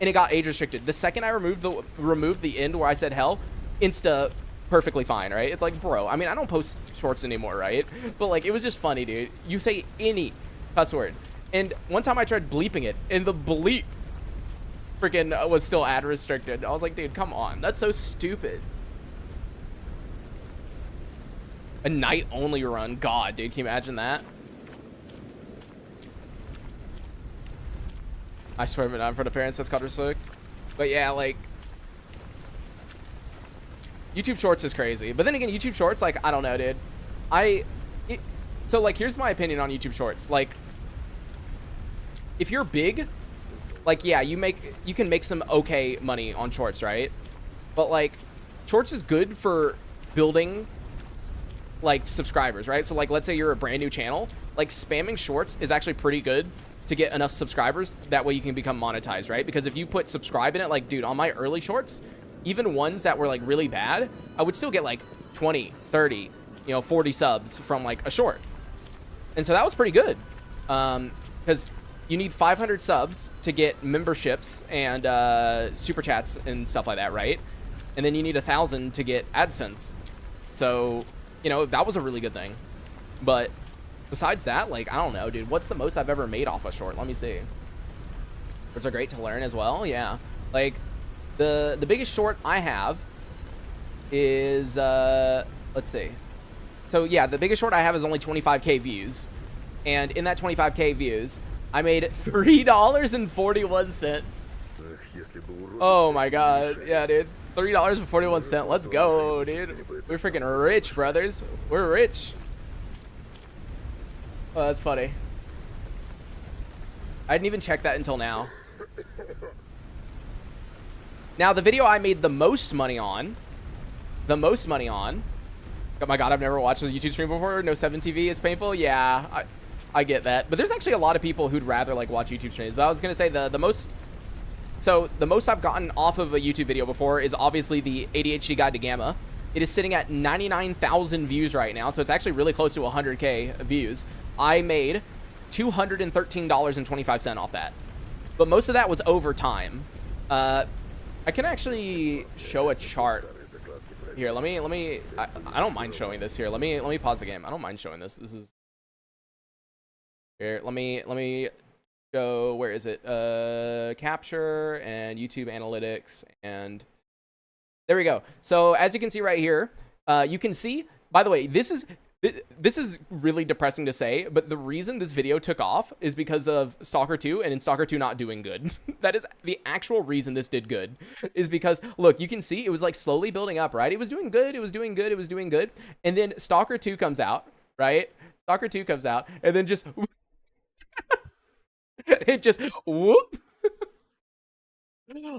and it got age restricted. The second I removed the end where I said hell, insta perfectly fine, right? It's like, bro, I mean, I don't post shorts anymore, right? But like, it was just funny, dude. You say any cuss word, and one time I tried bleeping it, and the bleep freaking was still ad restricted. I was like, dude, come on, that's so stupid. A night only run, God, dude, can you imagine that? I swear, but not for the parents. That's called respect. But yeah, like YouTube Shorts is crazy. But then again, YouTube Shorts, like, I don't know, dude. So like, here's my opinion on YouTube Shorts. Like, if you're big, like, yeah, you can make some okay money on Shorts, right? But like, Shorts is good for building like subscribers, right? So like, let's say you're a brand new channel, like spamming Shorts is actually pretty good to get enough subscribers. That way you can become monetized, right? Because if you put subscribe in it, like, dude, on my early Shorts, even ones that were like really bad, I would still get like 20, 30, 40 subs from like a short. And so that was pretty good. Because you need 500 subs to get memberships and super chats and stuff like that, right? And then you need 1,000 to get AdSense. So, that was a really good thing. But besides that, like, I don't know, dude. What's the most I've ever made off a short? Let me see. Shorts are great to learn as well. Yeah. Like, the biggest short I have is, let's see. So, yeah, the biggest short I have is only 25K views. And in that 25K views, I made $3.41. Oh, my God. Yeah, dude. $3.41. Let's go, dude. We're freaking rich, brothers. We're rich. Oh, that's funny. I didn't even check that until now. Now, the video I made the most money on. Oh my God, I've never watched a YouTube stream before. No 7TV is painful. Yeah, I get that. But there's actually a lot of people who'd rather like watch YouTube streams. But I was gonna say the most. So the most I've gotten off of a YouTube video before is obviously the ADHD Guide to Gamma. It is sitting at 99,000 views right now, so it's actually really close to 100K views. I made $213.25 off that, but most of that was over time. I can actually show a chart here. Let me. I don't mind showing this here. Let me pause the game. I don't mind showing this. This is here. Let me. Go, where is it? Capture and YouTube analytics, and there we go. So as you can see right here, you can see, by the way, this is really depressing to say, but the reason this video took off is because of Stalker 2 and in Stalker 2 not doing good. That is the actual reason this did good, is because, look, you can see it was like slowly building up, right? It was doing good, and then Stalker 2 comes out, right? Stalker 2 comes out, and then just it just whoop.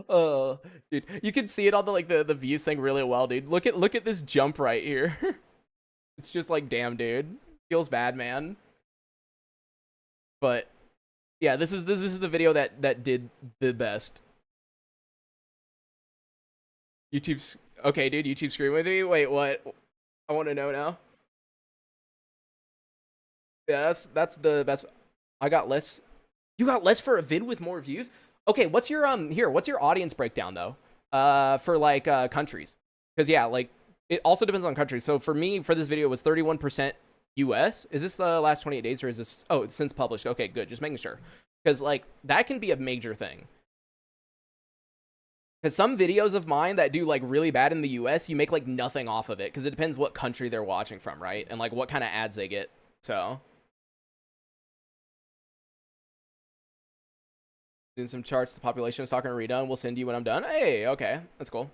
Oh, dude, you can see it on the views thing really well, dude. Look at this jump right here. It's just like, damn, dude, feels bad, man. But yeah, this is the video that did the best. YouTube's okay, dude. YouTube screen with me. Wait, what? I want to know now. Yeah, that's the best. I got less. You got less for a vid with more views? Okay, what's your what's your audience breakdown though? For like countries. Cuz yeah, like it also depends on countries. So for me, for this video, it was 31% US. Is this the last 28 days or is this it's since published? Okay, good. Just making sure. Cuz like that can be a major thing. Cuz some videos of mine that do like really bad in the US, you make like nothing off of it cuz it depends what country they're watching from, right? And like what kind of ads they get. So doing some charts, the population of soccer and redone. We'll send you when I'm done. Hey, okay, that's cool.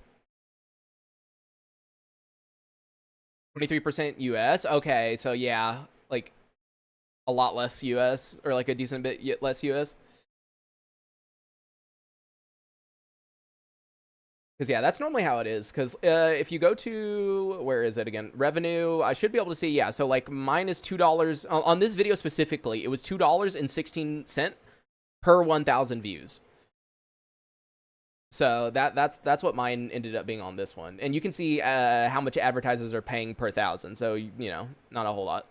23% US. Okay, so yeah, like a lot less US, or like a decent bit less US. Because yeah, that's normally how it is. Because if you go to, where is it again? Revenue, I should be able to see. Yeah, so like mine is $2 on this video specifically. It was $2.16 per 1,000 views. So that's what mine ended up being on this one. And you can see how much advertisers are paying per 1,000. So, not a whole lot.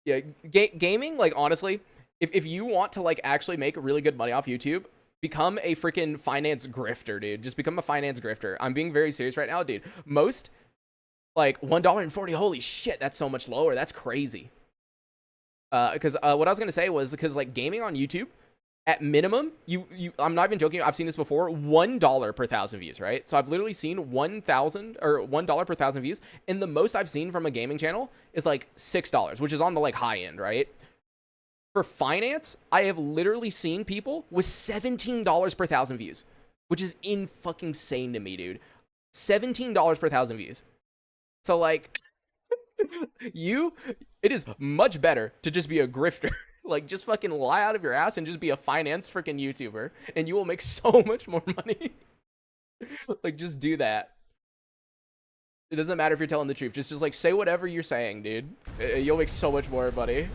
Yeah, gaming, like, honestly, if you want to, like, actually make really good money off YouTube, become a freaking finance grifter, dude. Just become a finance grifter. I'm being very serious right now, dude. Most, like, $1.40, holy shit, that's so much lower. That's crazy. Because what I was going to say was, because, like, gaming on YouTube, at minimum, I'm not even joking, I've seen this before, $1 per 1,000 views, right? So I've literally seen $1 per 1,000 views, and the most I've seen from a gaming channel is like $6, which is on the like high end, right? for finance, I have literally seen people with $17 per 1,000 views, which is fucking insane to me, dude. $17 per 1,000 views. So like, it is much better to just be a grifter. Like, just fucking lie out of your ass and just be a finance freaking YouTuber, and you will make so much more money. Like, just do that. It doesn't matter if you're telling the truth. Just like say whatever you're saying, dude. You'll make so much more money.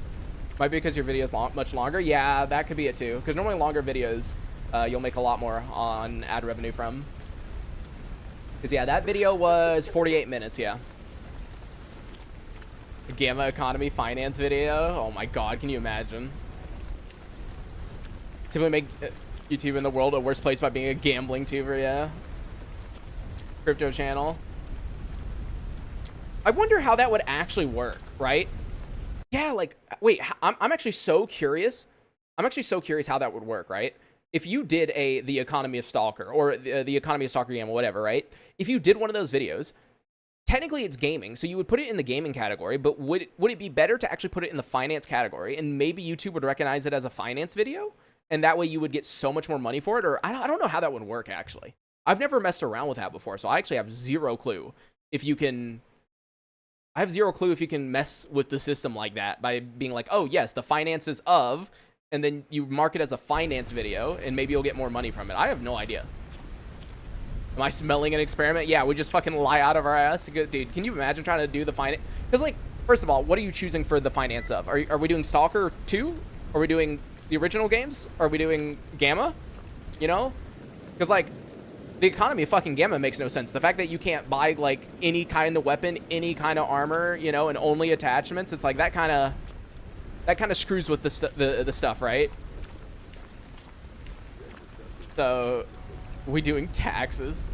Might be because your video is much longer. Yeah, that could be it too. Because normally longer videos, you'll make a lot more on ad revenue from. Because yeah, that video was 48 minutes. Yeah. The Gamma Economy finance video. Oh my god, can you imagine? Typically make YouTube in the world a worse place by being a gambling tuber. Yeah. Crypto channel. I wonder how that would actually work, right? Yeah, like, wait, I'm actually so curious. I'm actually so curious how that would work, right? If you did the economy of S.t.a.l.k.e.r. or the economy of S.t.a.l.k.e.r. game or whatever, right? If you did one of those videos, technically it's gaming, so you would put it in the gaming category, but would it be better to actually put it in the finance category, and maybe YouTube would recognize it as a finance video, and that way you would get so much more money for it? Or I don't know how that would work, actually. I've never messed around with that before, so I actually have zero clue if you can... I have zero clue if you can mess with the system like that by being like, oh, yes, the finances of, and then you mark it as a finance video, and maybe you'll get more money from it. I have no idea. Am I smelling an experiment? Yeah, we just fucking lie out of our ass. Dude, can you imagine trying to do the finance? Because, like, first of all, what are you choosing for the finance of? Are we doing S.t.a.l.k.e.r. 2? Are we doing the original games? Are we doing Gamma? You know? Because, like, the economy of fucking Gamma makes no sense. The fact that you can't buy, like, any kind of weapon, any kind of armor, you know, and only attachments, it's like that kind of screws with the stuff, right? So, we doing taxes.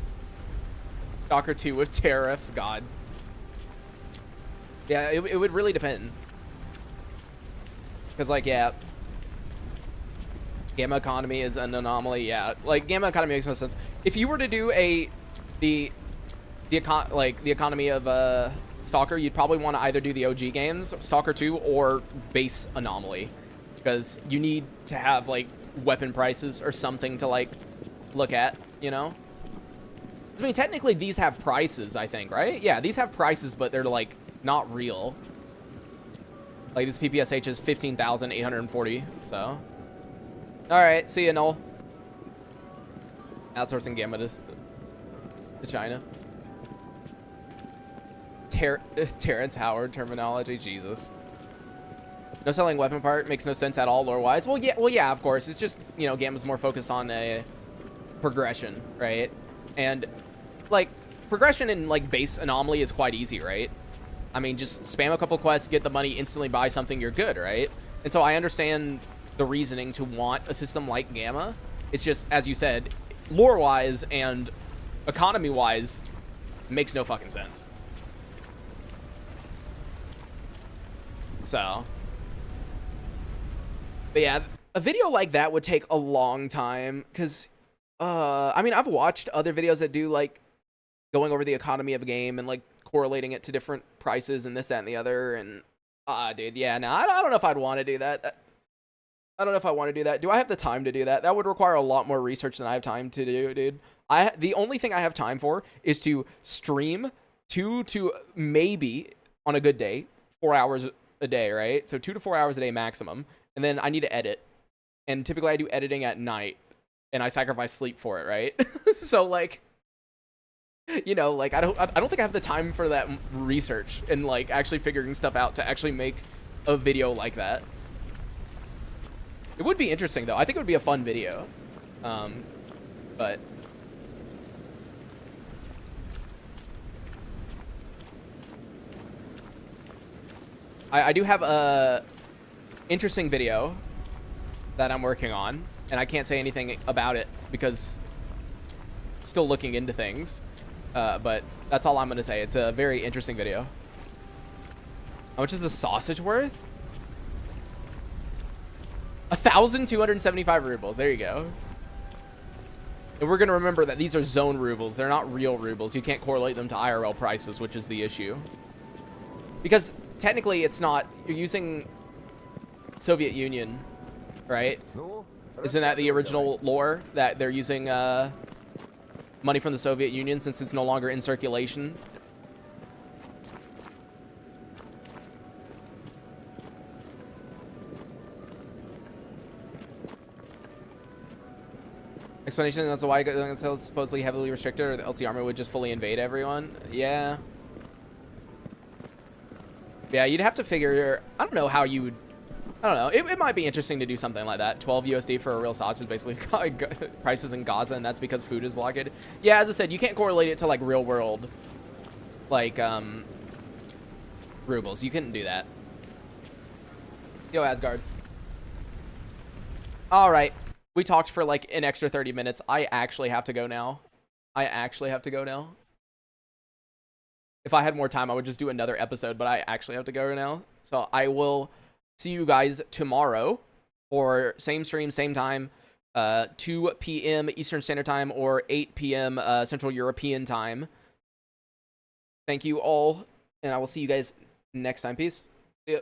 S.t.a.l.k.e.r. 2 with tariffs, god. Yeah, it would really depend. Because, like, yeah, Gamma Economy is an anomaly. Yeah, like Gamma Economy makes no sense. If you were to do the economy of S.t.a.l.k.e.r., you'd probably want to either do the OG games, S.t.a.l.k.e.r. 2, or base Anomaly, because you need to have like weapon prices or something to like look at, you know? I mean, technically these have prices, I think, right? Yeah, these have prices, but they're like not real. Like this PPSH is 15,840. So, all right, see ya, Noel. Outsourcing Gamma to China. Terrence Howard terminology, Jesus. No selling weapon part makes no sense at all lore-wise. Well, yeah, of course. It's just, you know, Gamma's more focused on a progression, right? And like progression in like base Anomaly is quite easy, right? I mean, just spam a couple quests, get the money, instantly buy something, you're good, right? And so I understand the reasoning to want a system like Gamma. It's just, as you said, lore-wise and economy-wise, makes no fucking sense. So, but yeah, a video like that would take a long time, because, I mean, I've watched other videos that do, like, going over the economy of a game and, like, correlating it to different prices and this, that, and the other, and, dude, yeah, no, I don't know if I'd want to do that. I don't know if I want to do that. Do I have the time to do that? That would require a lot more research than I have time to do, dude. The only thing I have time for is to stream 2 to maybe, on a good day, 4 hours a day, right? So 2 to 4 hours a day maximum. And then I need to edit. And typically I do editing at night. And I sacrifice sleep for it, right? So, like, you know, like, I don't think I have the time for that research and, like, actually figuring stuff out to actually make a video like that. It would be interesting, though. I think it would be a fun video. But I do have a interesting video that I'm working on, and I can't say anything about it because still looking into things. But that's all I'm going to say. It's a very interesting video. How much is a sausage worth? 1,275 rubles. There you go. And we're going to remember that these are zone rubles. They're not real rubles. You can't correlate them to IRL prices, which is the issue. Because technically it's not, you're using Soviet Union, right? Ну, Isn't that the рассказывай original lore that they're using money from the Soviet Union since it's no longer in circulation? Explanation, that's why it's supposedly heavily restricted, or the LC army would just fully invade everyone. Yeah. Yeah, you'd have to figure, I don't know how you would, I don't know. It might be interesting to do something like that. 12 USD for a real sausage, basically prices in Gaza, and that's because food is blockaded. Yeah, as I said, you can't correlate it to like real world, like, rubles. You couldn't do that. Yo, Asgards. All right. We talked for like an extra 30 minutes. I actually have to go now. If I had more time, I would just do another episode, but I actually have to go now. So I will see you guys tomorrow for same stream, same time, 2 p.m. Eastern Standard Time or 8 p.m. Central European Time. Thank you all, and I will see you guys next time. Peace. See ya.